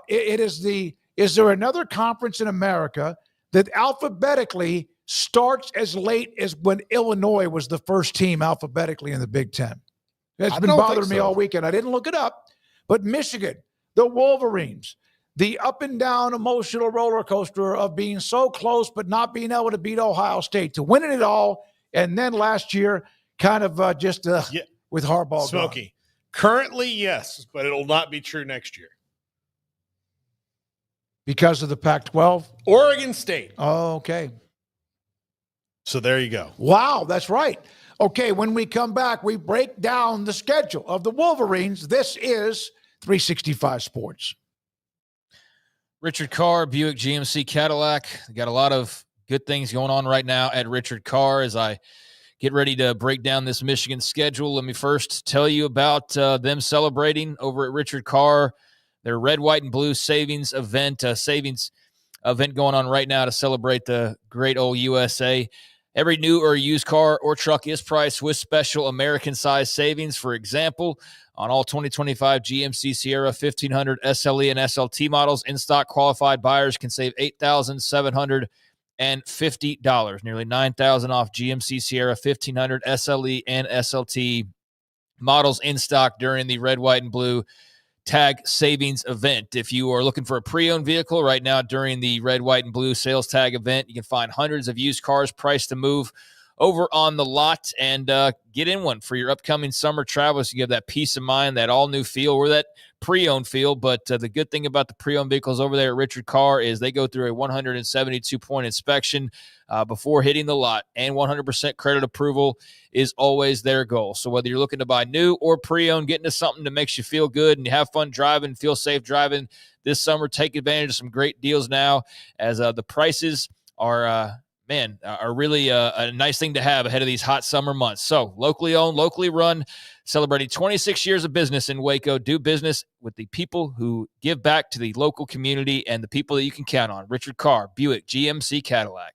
Is there another conference in America that alphabetically starts as late as when Illinois was the first team alphabetically in the Big Ten? That's been bothering me all weekend. I didn't look it up, but Michigan, the Wolverines, the up and down emotional roller coaster of being so close but not being able to beat Ohio State, to winning it all, and then last year kind of with Harbaugh. Smoky. Gone. Currently, yes, but it'll not be true next year. Because of the Pac-12? Oregon State. Oh, okay. So there you go. Wow, that's right. Okay, when we come back, we break down the schedule of the Wolverines. This is 365 Sports. Richard Carr, Buick GMC Cadillac. Got a lot of good things going on right now at Richard Carr. As I get ready to break down this Michigan schedule, let me first tell you about them celebrating over at Richard Carr, their red, white, and blue savings event going on right now to celebrate the great old USA. Every new or used car or truck is priced with special American-sized savings. For example, on all 2025 GMC Sierra 1500 SLE and SLT models, in-stock qualified buyers can save $8,750, nearly $9,000 off GMC Sierra 1500 SLE and SLT models in stock during the red, white, and blue tag savings event. If you are looking for a pre-owned vehicle right now during the red, white, and blue sales tag event, you can find hundreds of used cars priced to move over on the lot and get in one for your upcoming summer travels. You have that peace of mind, that all-new feel, or that pre-owned feel. But the good thing about the pre-owned vehicles over there at Richard Carr is they go through a 172-point inspection before hitting the lot, and 100% credit approval is always their goal. So whether you're looking to buy new or pre-owned, get into something that makes you feel good and you have fun driving, feel safe driving this summer, take advantage of some great deals now as the prices are really a nice thing to have ahead of these hot summer months. So locally owned, locally run, celebrating 26 years of business in Waco. Do business with the people who give back to the local community and the people that you can count on. Richard Carr, Buick GMC Cadillac.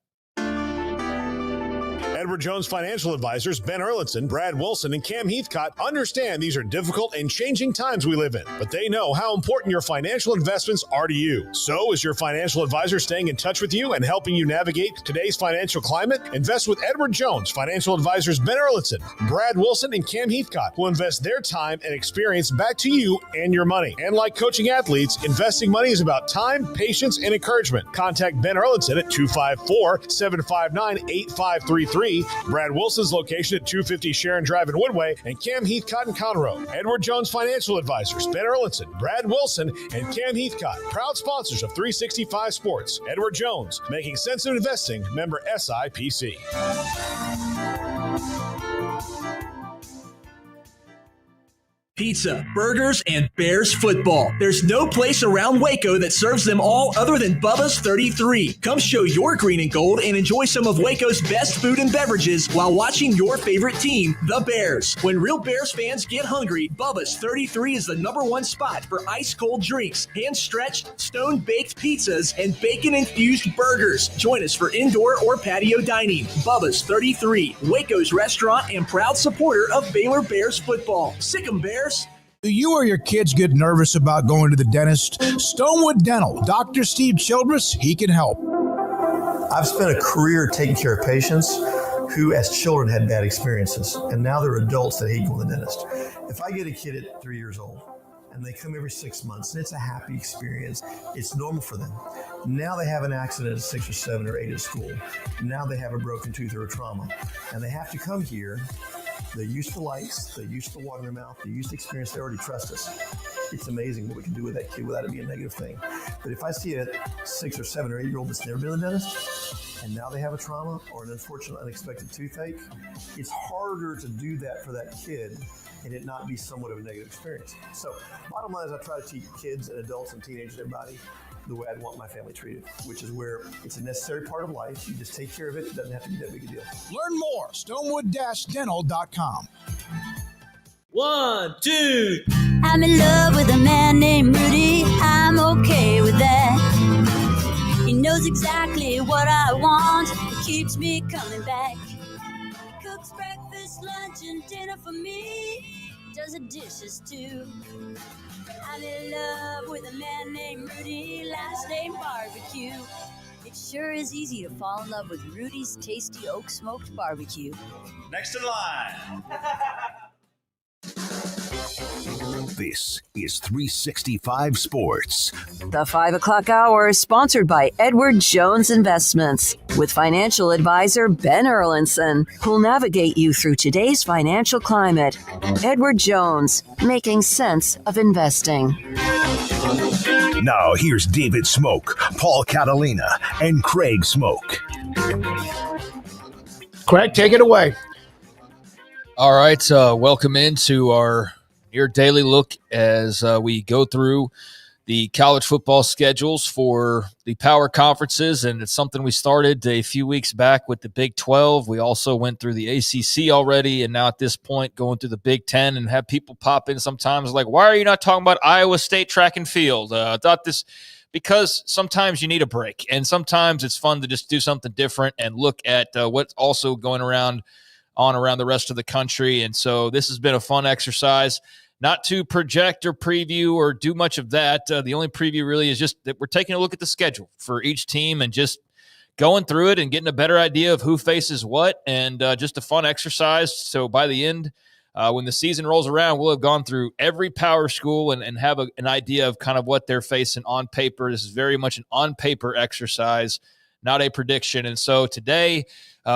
Edward Jones Financial Advisors Ben Erlinson, Brad Wilson, and Cam Heathcott understand these are difficult and changing times we live in, but they know how important your financial investments are to you. So is your financial advisor staying in touch with you and helping you navigate today's financial climate? Invest with Edward Jones Financial Advisors Ben Erlinson, Brad Wilson, and Cam Heathcott, who invest their time and experience back to you and your money. And like coaching athletes, investing money is about time, patience, and encouragement. Contact Ben Erlinson at 254-759-8533. Brad Wilson's location at 250 Sharon Drive in Woodway, and Cam Heathcott in Conroe. Edward Jones Financial Advisors, Ben Erlinson, Brad Wilson, and Cam Heathcott, proud sponsors of 365 Sports. Edward Jones, making sense of investing, member SIPC. Pizza, burgers, and Bears football. There's no place around Waco that serves them all other than Bubba's 33. Come show your green and gold and enjoy some of Waco's best food and beverages while watching your favorite team, the Bears. When real Bears fans get hungry, Bubba's 33 is the #1 spot for ice-cold drinks, hand-stretched, stone-baked pizzas, and bacon-infused burgers. Join us for indoor or patio dining. Bubba's 33, Waco's restaurant and proud supporter of Baylor Bears football. Sick 'em, Bears. Do you or your kids get nervous about going to the dentist? Stonewood Dental, Dr. Steve Childress, he can help. I've spent a career taking care of patients who as children had bad experiences, and now they're adults that hate going to the dentist. If I get a kid at 3 years old and they come every 6 months and it's a happy experience, it's normal for them. Now they have an accident at 6 or 7 or 8 at school. Now they have a broken tooth or a trauma, and they have to come here. They're used to lights, they're used to water in their mouth, they're used to experience, they already trust us. It's amazing what we can do with that kid without it being a negative thing. But if I see a 6 or 7 or 8 year old that's never been to the dentist, and now they have a trauma or an unfortunate unexpected toothache, it's harder to do that for that kid and it not be somewhat of a negative experience. So bottom line is I try to teach kids and adults and teenagers, everybody, the way I'd want my family treated, which is where it's a necessary part of life. You just take care of it. It doesn't have to be that big a deal. Learn more, stonewood-dental.com. 1, 2. I'm in love with a man named Rudy. I'm okay with that. He knows exactly what I want. He keeps me coming back. He cooks breakfast, lunch, and dinner for me. Does the dishes too. I'm in love with a man named Rudy, last name Barbecue. It sure is easy to fall in love with Rudy's tasty oak smoked barbecue. Next in line. This is 365 Sports. The 5 o'clock hour is sponsored by Edward Jones Investments with financial advisor Ben Erlinson, who'll navigate you through today's financial climate. Edward Jones, making sense of investing. Now here's David Smoak, Paul Catalina, and Craig Smoak. Craig, take it away. All right, welcome into our near daily look as we go through the college football schedules for the power conferences, and it's something we started a few weeks back with the Big 12. We also went through the ACC already, and now at this point going through the Big 10, and have people pop in sometimes like, why are you not talking about Iowa State track and field? I thought this – because sometimes you need a break, and sometimes it's fun to just do something different and look at what's also going around the rest of the country. And so this has been a fun exercise. Not to project or preview or do much of that. The only preview really is just that we're taking a look at the schedule for each team and just going through it and getting a better idea of who faces what, and just a fun exercise. So by the end, when the season rolls around, we'll have gone through every power school and have an idea of kind of what they're facing on paper. This is very much an on-paper exercise, not a prediction. And so today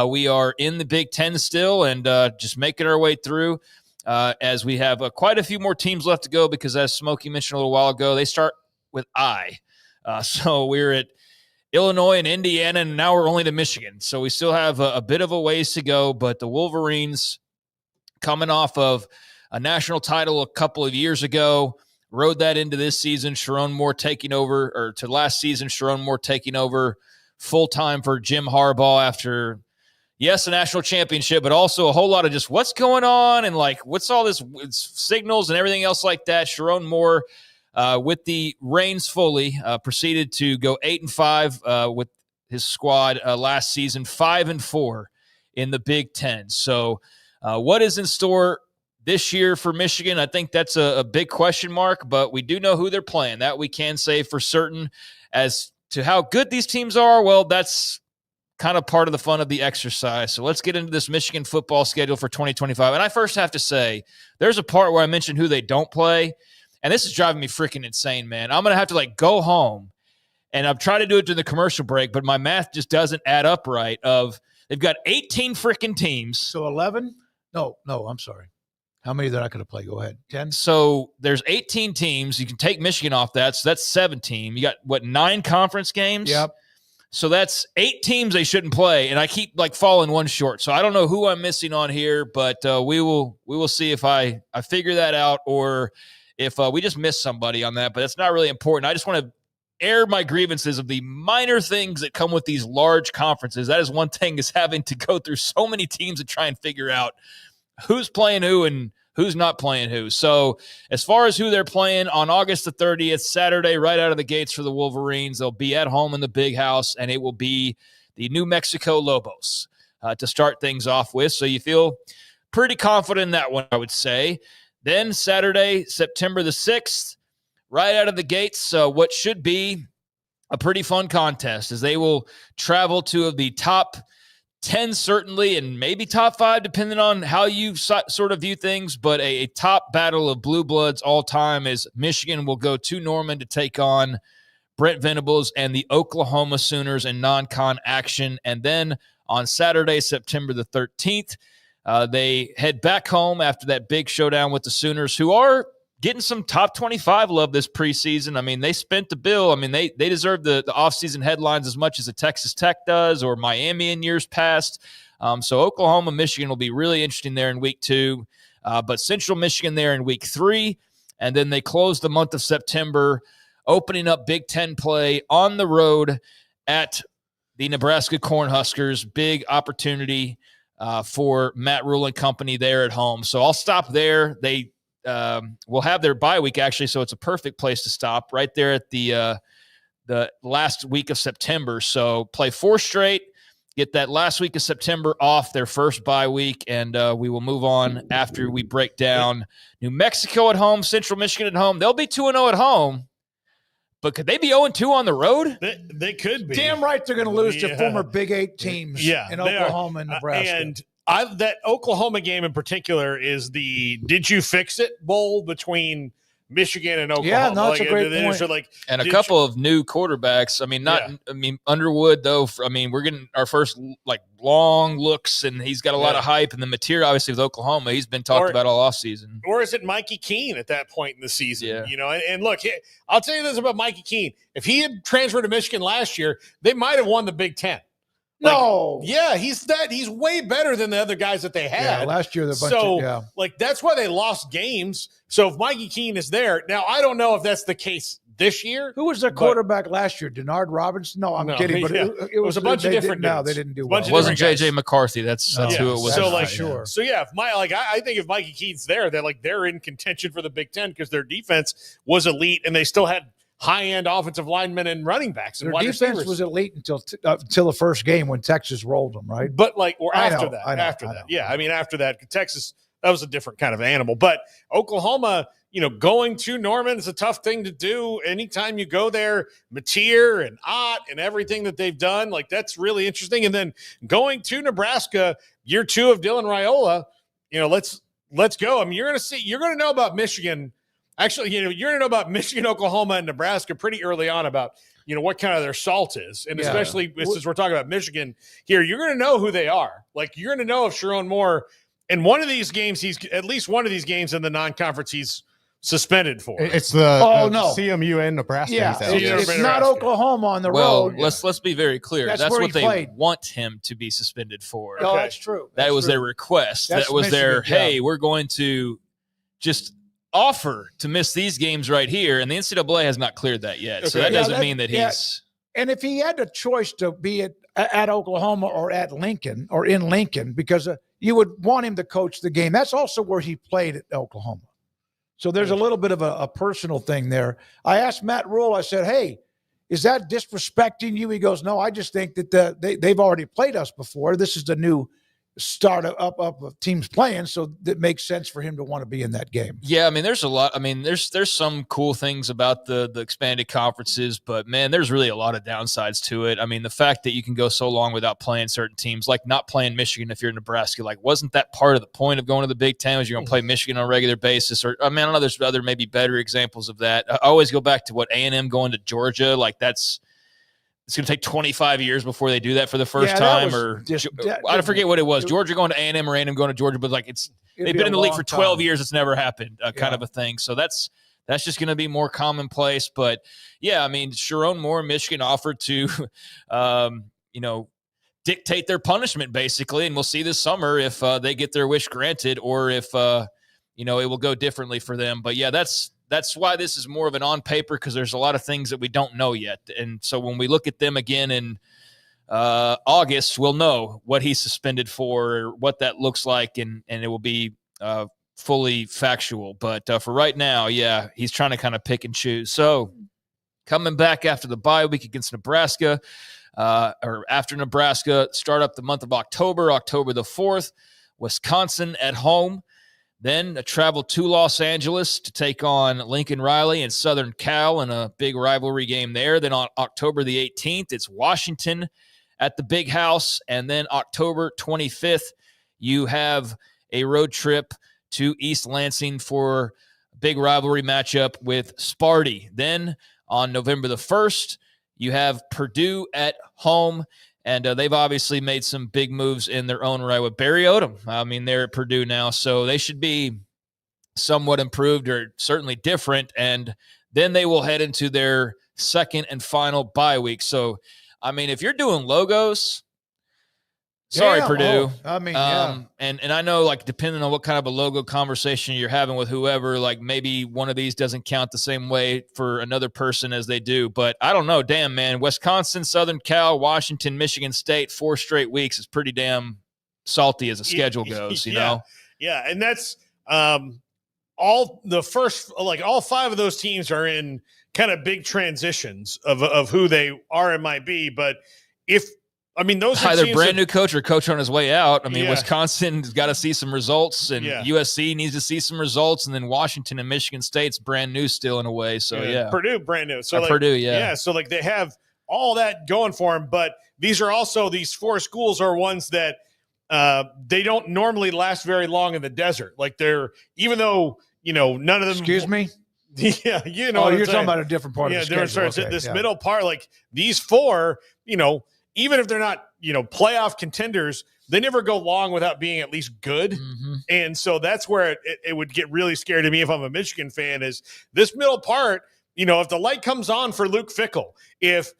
we are in the Big Ten still and just making our way through as we have quite a few more teams left to go because, as Smokey mentioned a little while ago, they start with I. So we're at Illinois and Indiana, and now we're only to Michigan. So we still have a bit of a ways to go, but the Wolverines, coming off of a national title a couple of years ago, rode that into this season. Sharon Moore taking over, or to last season, Sharon Moore taking over full-time for Jim Harbaugh after, yes, a national championship, but also a whole lot of just what's going on and like what's all this signals and everything else like that. Sharon Moore, with the reins fully, proceeded to go 8-5 with his squad last season, 5-4 in the Big Ten. So what is in store this year for Michigan? I think that's a big question mark, but we do know who they're playing. That we can say for certain. As to how good these teams are, well, that's kind of part of the fun of the exercise. So let's get into this Michigan football schedule for 2025. And I first have to say, there's a part where I mentioned who they don't play, and this is driving me freaking insane, man. I'm going to have to go home, and I've tried to do it during the commercial break, but my math just doesn't add up right. They've got 18 freaking teams. So 11? No, I'm sorry. How many are they not going to play? Go ahead. 10? So there's 18 teams. You can take Michigan off that, so that's 17. You got, 9 conference games? Yep. So that's 8 teams they shouldn't play, and I keep falling one short. So I don't know who I'm missing on here, but we will see if I figure that out or if we just missed somebody on that. But that's not really important. I just want to air my grievances of the minor things that come with these large conferences. That is one thing, is having to go through so many teams to try and figure out who's playing who and who's not playing who. So as far as who they're playing, on August the 30th, Saturday, right out of the gates for the Wolverines, they'll be at home in the Big House, and it will be the New Mexico Lobos to start things off with. So you feel pretty confident in that one, I would say. Then Saturday, September the 6th, right out of the gates, what should be a pretty fun contest, as they will travel to the top 10 certainly, and maybe top 5 depending on how you sort of view things, but a top battle of blue bloods all time is Michigan will go to Norman to take on Brent Venables and the Oklahoma Sooners in non-con action. And then on Saturday, September the 13th, they head back home after that big showdown with the Sooners, who are getting some top 25 love this preseason. I mean, they spent the bill. I mean, they deserve the offseason headlines as much as a Texas Tech does or Miami in years past. So Oklahoma, Michigan will be really interesting there in week 2. But Central Michigan there in week 3. And then they close the month of September, opening up Big Ten play on the road at the Nebraska Cornhuskers. Big opportunity for Matt Rule and company there at home. So I'll stop there. They will have their bye week, actually, so it's a perfect place to stop right there at the last week of September. So play 4 straight, get that last week of September off, their first bye week, and we will move on after we break down New Mexico at home, Central Michigan at home. They'll be 2-0 at home, but could they be 0-2 on the road? They could be. Damn right they're going to lose to former Big 8 teams in Oklahoma and Nebraska. And that Oklahoma game in particular is the Did You Fix It Bowl between Michigan and Oklahoma. Yeah, no, that's a great point. And a couple of new quarterbacks. I mean, Underwood, though, we're getting our first long looks, and he's got a lot of hype. And the material, obviously, with Oklahoma, he's been talked about all offseason. Or is it Mikey Keene at that point in the season? Yeah. And look, I'll tell you this about Mikey Keene. If he had transferred to Michigan last year, they might have won the Big Ten. No. Yeah, he's way better than the other guys that they had. Yeah, last year that's why they lost games. So if Mikey Keene is there, now I don't know if that's the case this year. Who was their quarterback last year? Denard Robinson? No, I'm kidding. But it was a bunch of different dudes. No, they didn't do well. It wasn't J.J. McCarthy. That's who it was. So sure. So yeah, I think if Mikey Keene's there, they're in contention for the Big Ten because their defense was elite and they still had high-end offensive linemen and running backs. And their defense was elite until the first game when Texas rolled them, right? But after that. Yeah, I mean, after that, Texas, that was a different kind of animal. But Oklahoma, going to Norman is a tough thing to do. Anytime you go there, Mateer and Ott and everything that they've done, that's really interesting. And then going to Nebraska, year 2 of Dylan Raiola, let's go. I mean, you're going to know about Michigan. Actually, you're going to know about Michigan, Oklahoma, and Nebraska pretty early on about, what kind of their salt is. And especially since we're talking about Michigan here, you're going to know who they are. You're going to know if Sharon Moore, in one of these games, at least one of these games in the non-conference, he's suspended for. It's the CMU and Nebraska. Yeah, it's not Oklahoma on the road. Let's be very clear. That's what they want him to be suspended for. No, that's true. That was their request. That was their, hey, we're going to just offer to miss these games right here, and the NCAA has not cleared that yet. Okay. So that doesn't mean that he's. And if he had a choice to be at Oklahoma or at Lincoln or in Lincoln, because you would want him to coach the game. That's also where he played at Oklahoma. So there's a little bit of a personal thing there. I asked Matt Rule, I said, hey, is that disrespecting you? He goes, no, I just think that they've already played us before. This is the new start up of teams playing, so that makes sense for him to want to be in that game. Yeah, I mean, there's a lot. I mean, there's some cool things about the expanded conferences, but man, there's really a lot of downsides to it. I mean, the fact that you can go so long without playing certain teams, like not playing Michigan if you're in Nebraska, wasn't that part of the point of going to the Big Ten? Was you're going to play Michigan on a regular basis? Or I don't know. There's other maybe better examples of that. I always go back to what A&M going to Georgia. It's going to take 25 years before they do that for the first time, I forget what it was. Georgia going to A&M or A&M going to Georgia, but they've been in the league for 12 years. It's never happened, kind of a thing. So that's just going to be more commonplace. But yeah, I mean, Sharon Moore, Michigan offered to, dictate their punishment basically, and we'll see this summer if they get their wish granted or if it will go differently for them. But yeah, that's why this is more of an on paper, because there's a lot of things that we don't know yet. And so when we look at them again in August, we'll know what he's suspended for, or what that looks like, and it will be fully factual. But for right now, yeah, he's trying to kind of pick and choose. So coming back after the bye week against Nebraska, or after Nebraska, start up the month of October the 4th, Wisconsin at home. Then a travel to Los Angeles to take on Lincoln Riley and Southern Cal in a big rivalry game there. Then on October the 18th, it's Washington at the Big House. And then October 25th, you have a road trip to East Lansing for a big rivalry matchup with Sparty. Then on November the 1st, you have Purdue at home. And they've obviously made some big moves in their own right with Barry Odom. I mean, they're at Purdue now, so they should be somewhat improved or certainly different. And then they will head into their second and final bye week. So, I mean, if you're doing logos, sorry, Purdue. And I know, depending on what kind of a logo conversation you're having with whoever, maybe one of these doesn't count the same way for another person as they do. But I don't know. Damn, man. Wisconsin, Southern Cal, Washington, Michigan State, 4 straight weeks is pretty damn salty as a schedule goes, you know? Yeah, and that's all the first, all 5 of those teams are in kind of big transitions of who they are and might be. But those are either brand new coach or coach on his way out. I mean, Wisconsin's got to see some results, and USC needs to see some results, and then Washington and Michigan State's brand new still in a way. So Purdue brand new. So Purdue, So they have all that going for them, but these 4 schools are ones that they don't normally last very long in the desert. Even though none of them. Excuse me. Yeah, you know. Oh, what I'm you're saying. talking about a different part of the schedule. Okay, this middle part, like these four, even if they're not, playoff contenders, they never go long without being at least good. Mm-hmm. And so that's where it would get really scary to me if I'm a Michigan fan is this middle part, if the light comes on for Luke Fickell, if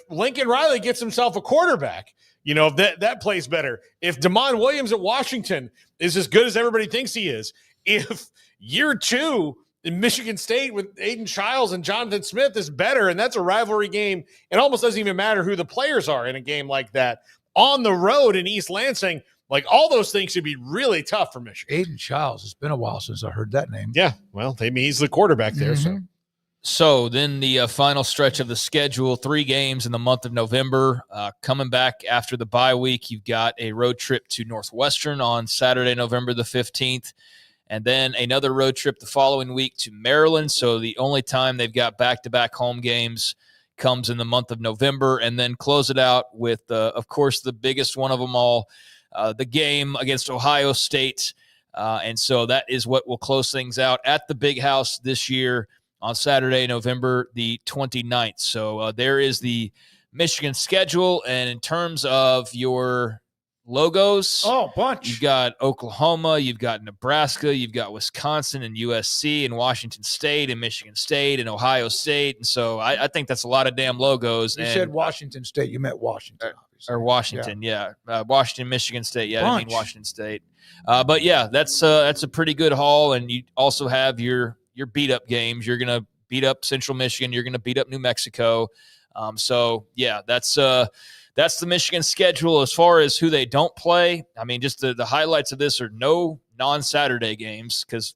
Lincoln Riley gets himself a quarterback, that plays better. If DeMond Williams at Washington is as good as everybody thinks he is, if year 2 in Michigan State with Aiden Childs and Jonathan Smith is better, and that's a rivalry game, it almost doesn't even matter who the players are in a game like that. On the road in East Lansing, like all those things should be really tough for Michigan. Aiden Childs, it's been a while since I heard that name. Yeah, well, maybe he's the quarterback there, So then the final stretch of the schedule, 3 games in the month of November. Coming back after the bye week, you've got a road trip to Northwestern on Saturday, November the 15th, and then another road trip the following week to Maryland. So the only time they've got back-to-back home games comes in the month of November, and then close it out with, of course, the biggest one of them all, the game against Ohio State. And so that is what will close things out at the Big House this year on Saturday, November the 29th. So there is the Michigan schedule. And in terms of your logos, bunch. You've got Oklahoma, you've got Nebraska, you've got Wisconsin and USC and Washington State and Michigan State and Ohio State. And so I think that's a lot of damn logos. You said Washington State. You meant Washington. Or Washington, yeah. Washington, Michigan State. Yeah, Bunch. I mean Washington State. But yeah, that's a pretty good haul. And you also have your beat up games. You're going to beat up Central Michigan. You're going to beat up New Mexico. So yeah, that's the Michigan schedule. As far as who they don't play, I mean, just the highlights of this are no non-Saturday games because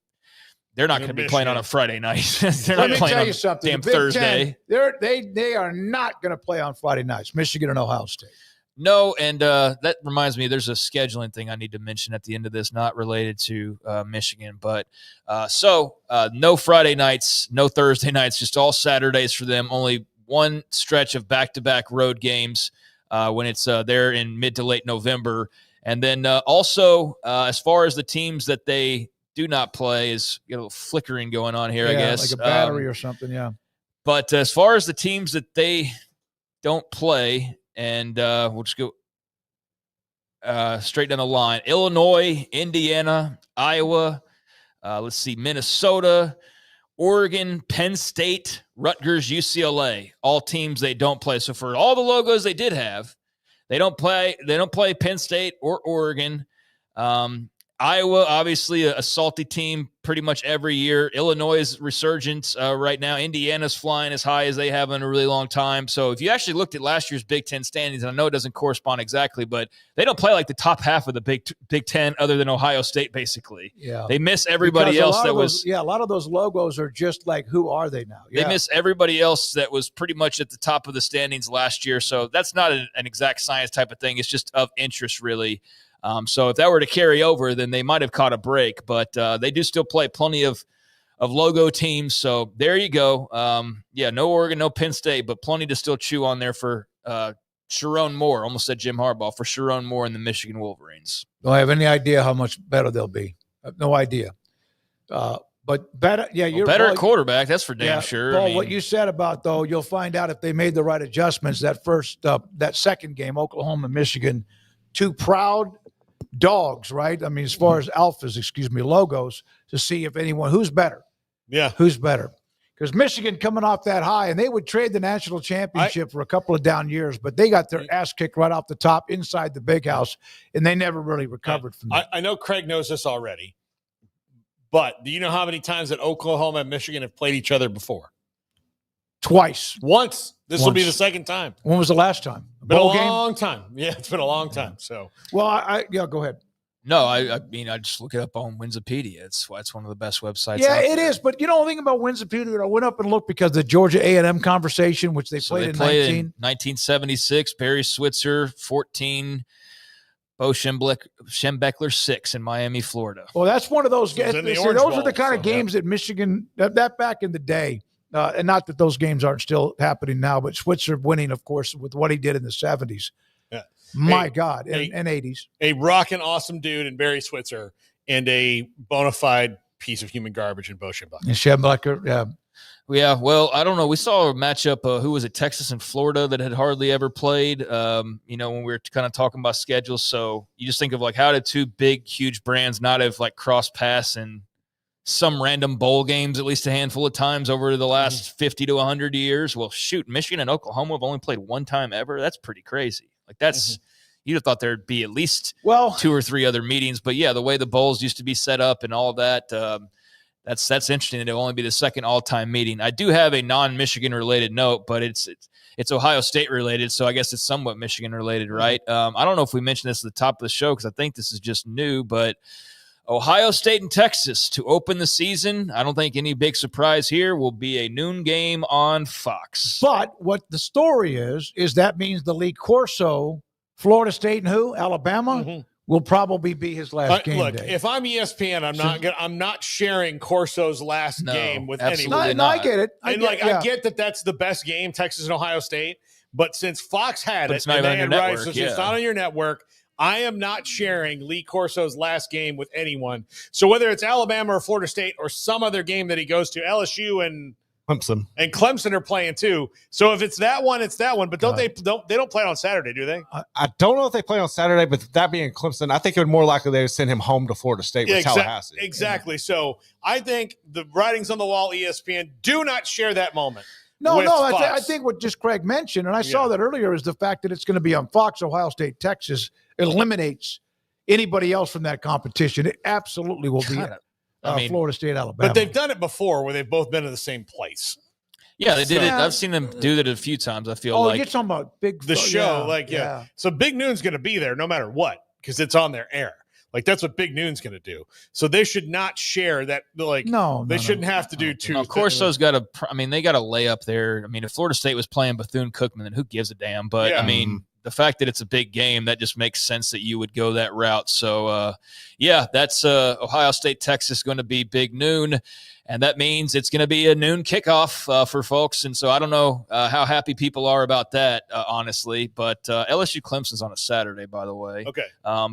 they're not going to be playing on a Friday night. They're Let not me playing tell on you something. damn The Big Thursday. 10, they are not going to play on Friday nights. Michigan and Ohio State. No, and that reminds me, there's a scheduling thing I need to mention at the end of this, not related to Michigan. But no Friday nights, no Thursday nights, just all Saturdays for them. Only one stretch of back-to-back road games when it's there in mid to late November. And then also, as far as the teams that they do not play, is a little flickering going on here, I guess. Like a battery or something, yeah. But as far as the teams that they don't play, and we'll just go straight down the line. Illinois, Indiana, Iowa, let's see, Minnesota, Oregon, Penn State, Rutgers, UCLA, all teams they don't play. So for all the logos they did have, they don't play Penn State or Oregon. Iowa, obviously a salty team pretty much every year. Illinois is resurgent right now. Indiana's flying as high as they have in a really long time. So if you actually looked at last year's Big Ten standings, and I know it doesn't correspond exactly, but they don't play like the top half of the Big Ten other than Ohio State, basically. Yeah. They miss everybody else that was. Yeah, a lot of those logos are just like, who are they now? Yeah. They miss everybody else that was pretty much at the top of the standings last year. So that's not an exact science type of thing. It's just of interest, really. So if that were to carry over, then they might have caught a break, but they do still play plenty of logo teams. So there you go. No Oregon, no Penn State, but plenty to still chew on there for Sharon Moore. Almost said Jim Harbaugh, for Sharon Moore and the Michigan Wolverines. Don't have any idea how much better they'll be. I have no idea. But better, yeah, you're better at quarterback. That's for damn sure. Paul, what you said about, though, you'll find out if they made the right adjustments. That second game, Oklahoma, Michigan, two proud dogs, right? I mean, as far as logos, to see if who's better. Yeah. Who's better. Because Michigan coming off that high, and they would trade the national championship for a couple of down years, but they got their ass kicked right off the top inside the Big House, and they never really recovered from that. I know Craig knows this already, but do you know how many times that Oklahoma and Michigan have played each other before? Twice. Once. This will be the second time. When was the last time? Been a long time. Yeah, it's been a long time. So, well, go ahead. No, I mean, I just look it up on Winsipedia. It's one of the best websites. Yeah, out it there. is. But you know, the thing about Winsipedia, I went up and looked because the Georgia A&M conversation, which they played in 1976, Barry Switzer 14, Bo Schembechler 6 in Miami, Florida. Well, that's one of those games. Those are the kind of games yeah. that Michigan that back in the day. And not that those games aren't still happening now, but Switzer winning, of course, with what he did in the 70s. Yeah. My God, and 80s. A rockin' awesome dude in Barry Switzer and a bona fide piece of human garbage in Bo Schembechler. And Schembechler, yeah. Yeah, well, I don't know. We saw a matchup. Who was it? Texas and Florida that had hardly ever played. When we were kind of talking about schedules. So you just think of like, how did two big, huge brands not have like cross paths in some random bowl games at least a handful of times over the last 50 to 100 years? Well, shoot, Michigan and Oklahoma have only played one time ever. That's pretty crazy. Like that's you'd have thought there'd be at least 2 or 3 other meetings. But yeah, the way the bowls used to be set up and all of that. That's interesting. It'll only be the second all-time meeting. I do have a non-Michigan related note, but it's Ohio State related, so I guess it's somewhat Michigan related, right? I don't know if we mentioned this at the top of the show because I think this is just new, but Ohio State and Texas to open the season. I don't think any big surprise here. Will be a noon game on Fox. But what the story is that means the Lee Corso, Florida State and who? Alabama? Will probably be his last game look, day. if I'm ESPN, I'm not sharing Corso's last game with anyone. No, I get it. I get that that's the best game, Texas and Ohio State. But since Fox had it's not on your network. It's not on your network. I am not sharing Lee Corso's last game with anyone. So whether it's Alabama or Florida State or some other game that he goes to, LSU and Clemson are playing too. So if it's that one, it's that one. But they don't play on Saturday, do they? I don't know if they play on Saturday, but that being Clemson, I think it would more likely they would send him home to Florida State with Tallahassee. Exactly. So I think the writing's on the wall. ESPN, do not share that moment. No. I think what just Craig mentioned, and I saw that earlier, is the fact that it's going to be on Fox. Ohio State, Texas eliminates anybody else from that competition. It absolutely will be. Florida State, Alabama. But they've done it before where they've both been in the same place. Yeah, they did it. I've seen them do that a few times, I feel like. You're talking about the show. So Big Noon's going to be there no matter what because it's on their air. Like, that's what Big Noon's going to do. So they should not share that. Like, they shouldn't have to do two. Of course, they got to lay up there. I mean, if Florida State was playing Bethune-Cookman, then who gives a damn? But, I mean, the fact that it's a big game, that just makes sense that you would go that route. So, that's Ohio State, Texas going to be Big Noon. And that means it's going to be a noon kickoff for folks. And so I don't know how happy people are about that, honestly. But LSU Clemson's on a Saturday, by the way. Okay.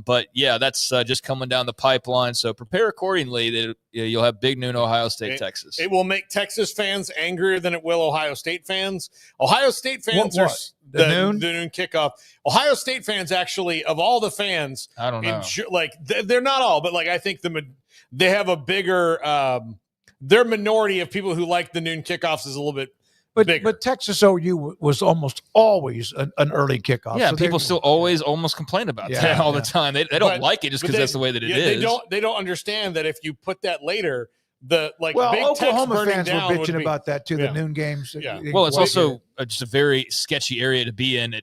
But, yeah, that's just coming down the pipeline. So prepare accordingly. You'll have Big Noon Ohio State, Texas. It will make Texas fans angrier than it will Ohio State fans. Ohio State fans are the noon kickoff. Ohio State fans, actually, of all the fans, I don't know. They're not all, but I think they have a bigger their minority of people who like the noon kickoffs is a little bit bigger. But Texas OU was almost always an early kickoff. Yeah, so people still always almost complain about that all the time. They don't like it just because that's the way that it is. They don't understand that if you put that later, Big Oklahoma Tex fans were down bitching about that too. The noon games. Yeah. Well, it's also just a very sketchy area to be in.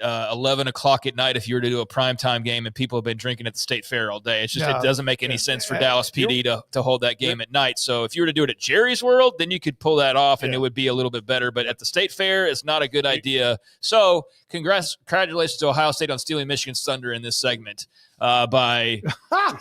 11 o'clock at night if you were to do a primetime game and people have been drinking at the State Fair all day. It's just it doesn't make any sense for Dallas PD to hold that game at night. So if you were to do it at Jerry's World, then you could pull that off and it would be a little bit better. But at the State Fair, it's not a good idea. So congratulations to Ohio State on stealing Michigan's thunder in this segment by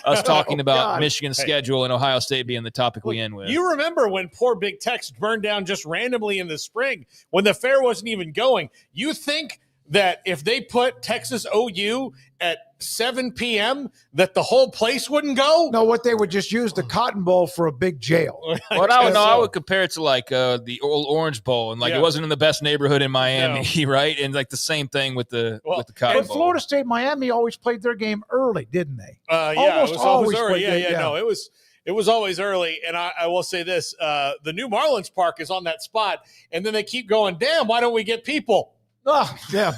us talking about Michigan's schedule and Ohio State being the topic we end with. You remember when poor Big Tex burned down just randomly in the spring when the fair wasn't even going. You think that if they put Texas OU at 7 p.m., that the whole place wouldn't go? No, what they would just use the Cotton Bowl for a big jail. Well, I would compare it to the old Orange Bowl, and it wasn't in the best neighborhood in Miami, right? And the same thing with the Cotton Bowl. But Florida State, Miami always played their game early, didn't they? It was always early. No, it was always early. And I will say this: the new Marlins Park is on that spot, and then they keep going. Damn, why don't we get people? Oh, yeah.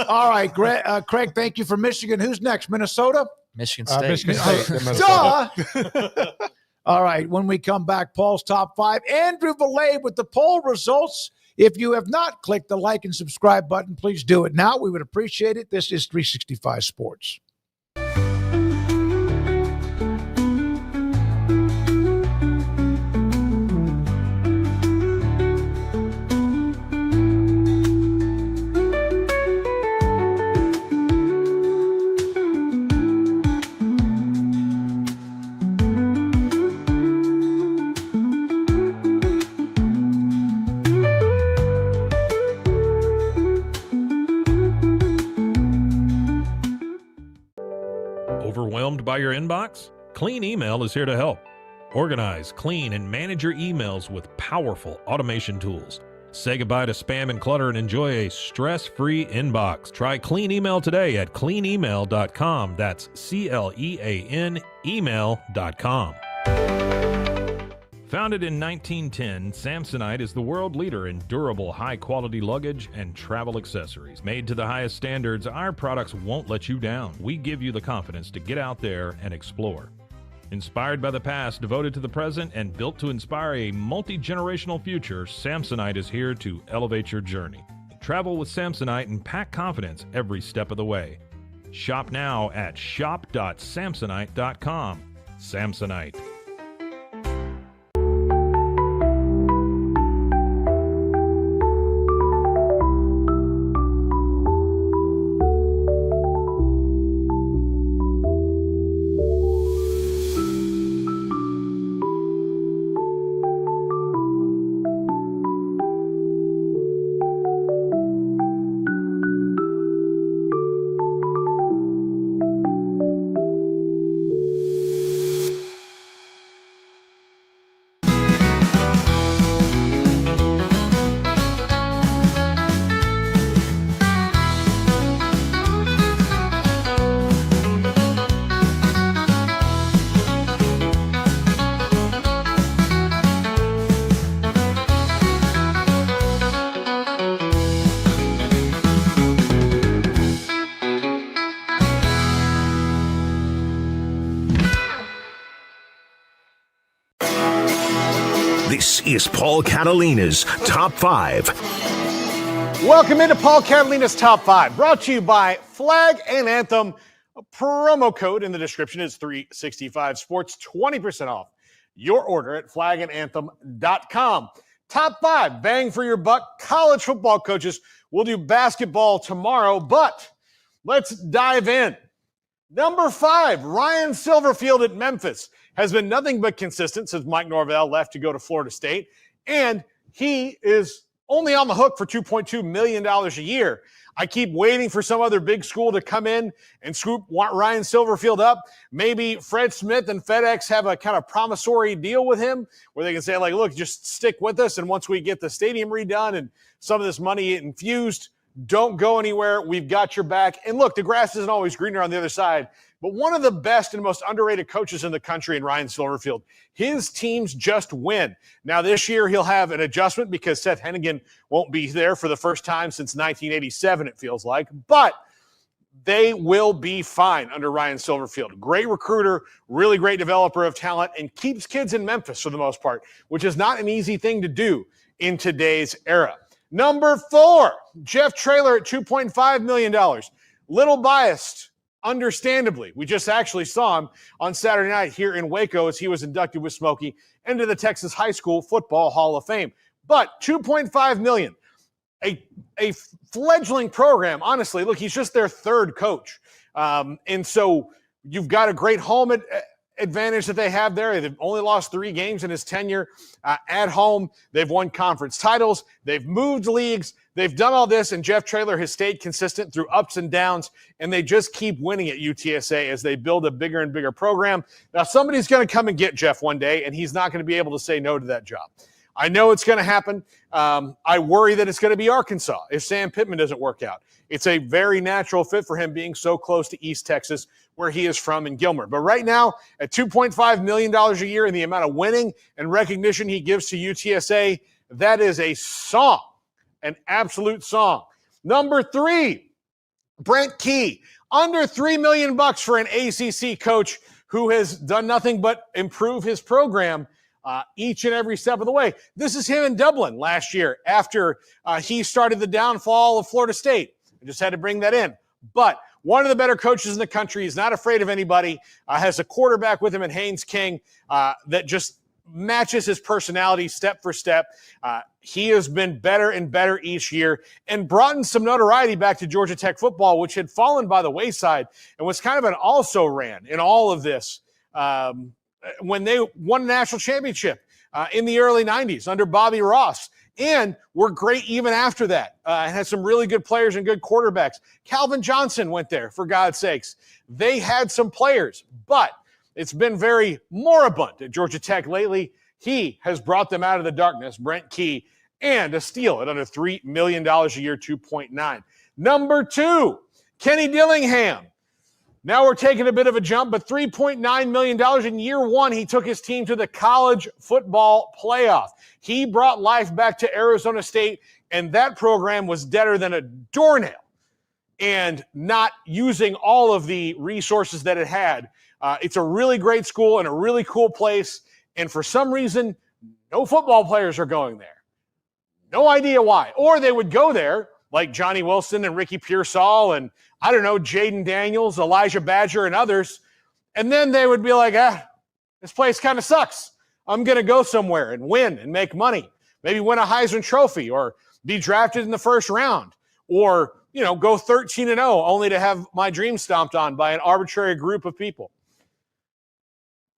All right, Craig, thank you for Michigan. Who's next? Minnesota? Michigan State. Michigan State. Duh! All right, when we come back, Paul's Top 5. Andrew Valet with the poll results. If you have not clicked the like and subscribe button, please do it now. We would appreciate it. This is 365 Sports. Overwhelmed by your inbox? Clean Email is here to help. Organize, clean, and manage your emails with powerful automation tools. Say goodbye to spam and clutter and enjoy a stress-free inbox. Try Clean Email today at cleanemail.com. That's CLEAN email.com. Founded in 1910, Samsonite is the world leader in durable, high-quality luggage and travel accessories. Made to the highest standards, our products won't let you down. We give you the confidence to get out there and explore. Inspired by the past, devoted to the present, and built to inspire a multi-generational future, Samsonite is here to elevate your journey. Travel with Samsonite and pack confidence every step of the way. Shop now at shop.samsonite.com. Samsonite. This is Paul Catalina's Top 5. Welcome into Paul Catalina's Top 5, brought to you by Flag and Anthem. A promo code in the description is 365 Sports, 20% off your order at flagandanthem.com. Top 5, bang for your buck, college football coaches. We'll do basketball tomorrow, but let's dive in. Number 5, Ryan Silverfield at Memphis has been nothing but consistent since Mike Norvell left to go to Florida State, and he is only on the hook for $2.2 million a year. I keep waiting for some other big school to come in and scoop Ryan Silverfield up. Maybe Fred Smith and FedEx have a kind of promissory deal with him where they can say, like, look, just stick with us, and once we get the stadium redone and some of this money infused, don't go anywhere. We've got your back. And look, the grass isn't always greener on the other side. But one of the best and most underrated coaches in the country in Ryan Silverfield, his teams just win. Now, this year he'll have an adjustment because Seth Hennigan won't be there for the first time since 1987, it feels like. But they will be fine under Ryan Silverfield. Great recruiter, really great developer of talent, and keeps kids in Memphis for the most part, which is not an easy thing to do in today's era. Number 4, Jeff Traylor at $2.5 million. Little biased. Understandably, we just actually saw him on Saturday night here in Waco as he was inducted with Smokey into the Texas High School Football Hall of Fame. But $2.5 million, a fledgling program. Honestly, look, he's just their third coach. And so you've got a great home advantage that they have there. They've only lost 3 games in his tenure at home. They've won conference titles. They've moved leagues. They've done all this, and Jeff Traylor has stayed consistent through ups and downs, and they just keep winning at UTSA as they build a bigger and bigger program. Now, somebody's going to come and get Jeff one day, and he's not going to be able to say no to that job. I know it's going to happen. I worry that it's going to be Arkansas if Sam Pittman doesn't work out. It's a very natural fit for him being so close to East Texas, where he is from in Gilmer. But right now, at $2.5 million a year and the amount of winning and recognition he gives to UTSA, that is a song. An absolute song. Number 3, Brent Key. Under $3 million for an ACC coach who has done nothing but improve his program each and every step of the way. This is him in Dublin last year after he started the downfall of Florida State. I just had to bring that in. But one of the better coaches in the country. He's not afraid of anybody. Has a quarterback with him in Haynes King that just matches his personality step for step. He has been better and better each year and brought in some notoriety back to Georgia Tech football, which had fallen by the wayside and was kind of an also-ran in all of this when they won a national championship in the early 90s under Bobby Ross. And were great even after that. Had some really good players and good quarterbacks. Calvin Johnson went there, for God's sakes. They had some players, but it's been very moribund at Georgia Tech lately. He has brought them out of the darkness, Brent Key, and a steal at under $3 million a year, 2.9. Number 2, Kenny Dillingham. Now we're taking a bit of a jump, but $3.9 million in year 1, he took his team to the college football playoff. He brought life back to Arizona State, and that program was deader than a doornail and not using all of the resources that it had. It's a really great school and a really cool place, and for some reason, no football players are going there. No idea why. Or they would go there, like Johnny Wilson and Ricky Pearsall and, I don't know, Jaden Daniels, Elijah Badger, and others, and then they would be like, this place kind of sucks. I'm going to go somewhere and win and make money. Maybe win a Heisman Trophy or be drafted in the first round or, go 13-0 only to have my dream stomped on by an arbitrary group of people.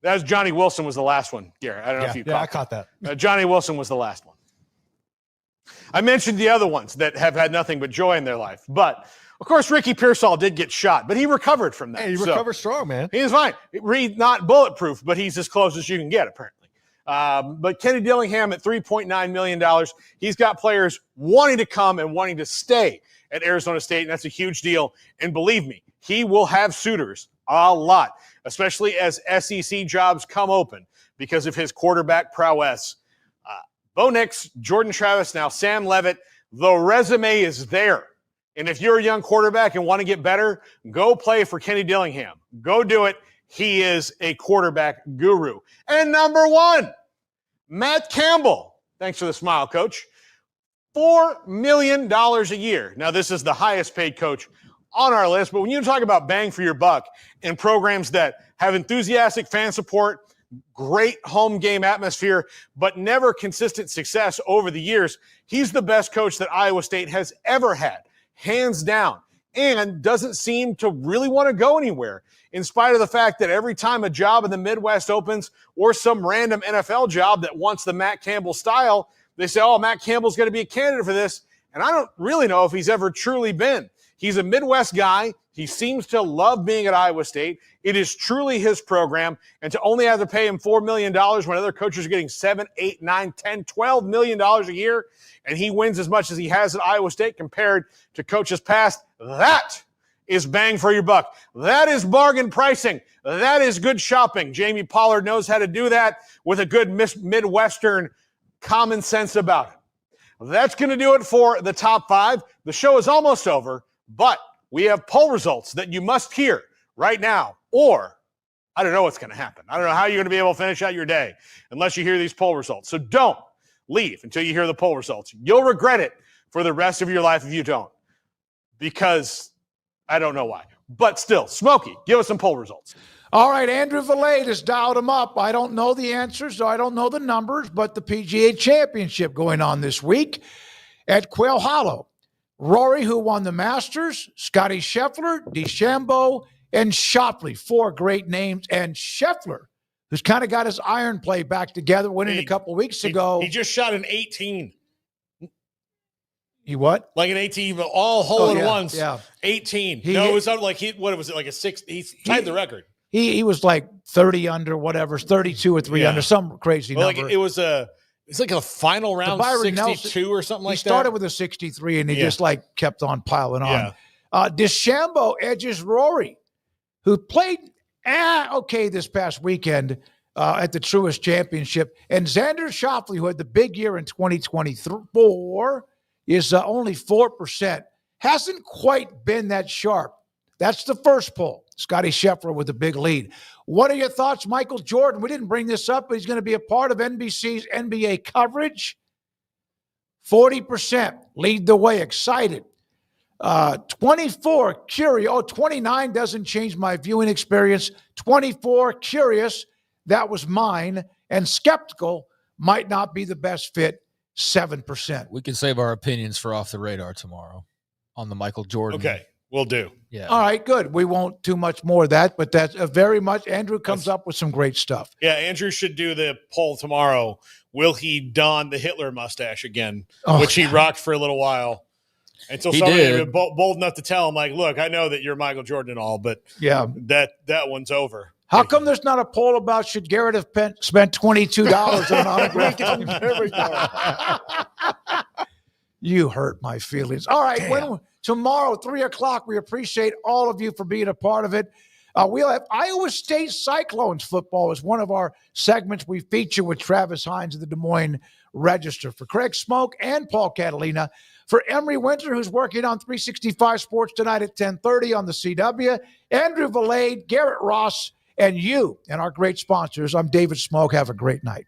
That was Johnny Wilson was the last one, Garrett. I don't know if you caught that. I caught that. Johnny Wilson was the last one. I mentioned the other ones that have had nothing but joy in their life. But, of course, Ricky Pearsall did get shot, but he recovered from that. Hey, he recovered strong, man. He was fine. Not bulletproof, but he's as close as you can get, apparently. But Kenny Dillingham at $3.9 million, he's got players wanting to come and wanting to stay at Arizona State, and that's a huge deal. And believe me, he will have suitors a lot, especially as SEC jobs come open because of his quarterback prowess. Bo Nix, Jordan Travis, now Sam Leavitt, the resume is there. And if you're a young quarterback and want to get better, go play for Kenny Dillingham. Go do it. He is a quarterback guru. And number 1, Matt Campbell. Thanks for the smile, Coach. $4 million a year. Now, this is the highest paid coach on our list, but when you talk about bang for your buck and programs that have enthusiastic fan support, great home game atmosphere, but never consistent success over the years, he's the best coach that Iowa State has ever had, hands down, and doesn't seem to really want to go anywhere, in spite of the fact that every time a job in the Midwest opens or some random NFL job that wants the Matt Campbell style, they say, Matt Campbell's going to be a candidate for this, and I don't really know if he's ever truly been. He's a Midwest guy. He seems to love being at Iowa State. It is truly his program. And to only have to pay him $4 million when other coaches are getting $7, $8, $9, $10, $12 million a year, and he wins as much as he has at Iowa State compared to coaches past, that is bang for your buck. That is bargain pricing. That is good shopping. Jamie Pollard knows how to do that with a good Midwestern common sense about it. That's going to do it for the top 5. The show is almost over, but we have poll results that you must hear right now, or I don't know what's going to happen. I don't know how you're going to be able to finish out your day unless you hear these poll results. So don't leave until you hear the poll results. You'll regret it for the rest of your life if you don't, because I don't know why. But still, Smokey, give us some poll results. All right, Andrew Valade has dialed him up. I don't know the answers, so I don't know the numbers, but the PGA Championship going on this week at Quail Hollow. Rory, who won the Masters, Scotty Scheffler, DeChambeau, and Schauffele, 4 great names. And Scheffler, who's kind of got his iron play back together, winning a couple weeks ago. He just shot an 18. He what? Like an 18, but all hole in ones. Yeah. 18. It was up like what was it, like a 6? He tied the record. He was like 30 under, whatever, 32 or 3 under, some crazy number. Like it's like a final round 62 Nelson, or something like that. He started with a 63, and he just kept on piling on. DeChambeau edges Rory, who played okay this past weekend at the Truist Championship. And Xander Schauffele, who had the big year in 2024, is only 4%. Hasn't quite been that sharp. That's the first poll. Scotty Scheffler with a big lead. What are your thoughts, Michael Jordan? We didn't bring this up, but he's going to be a part of NBC's NBA coverage. 40% lead the way, excited. 24, curious. 29 doesn't change my viewing experience. 24, curious. That was mine. And skeptical, might not be the best fit. 7%. We can save our opinions for Off the Radar tomorrow on the Michael Jordan. Okay, we'll do. Yeah. All right, good. We won't do much more of that, but that's very much. Andrew comes up with some great stuff. Yeah, Andrew should do the poll tomorrow. Will he don the Hitler mustache again, which he rocked for a little while until somebody was bold enough to tell him, like, look, I know that you're Michael Jordan and all, but that one's over. How come there's not a poll about should Garrett have spent $22 on an autograph? There we go. You hurt my feelings. All right, tomorrow, 3 o'clock, we appreciate all of you for being a part of it. We'll have Iowa State Cyclones football as one of our segments we feature with Travis Hines of the Des Moines Register. For Craig Smoak and Paul Catalina, for Emery Winter, who's working on 365 Sports tonight at 10:30 on the CW, Andrew Valade, Garrett Ross, and you and our great sponsors, I'm David Smoak. Have a great night.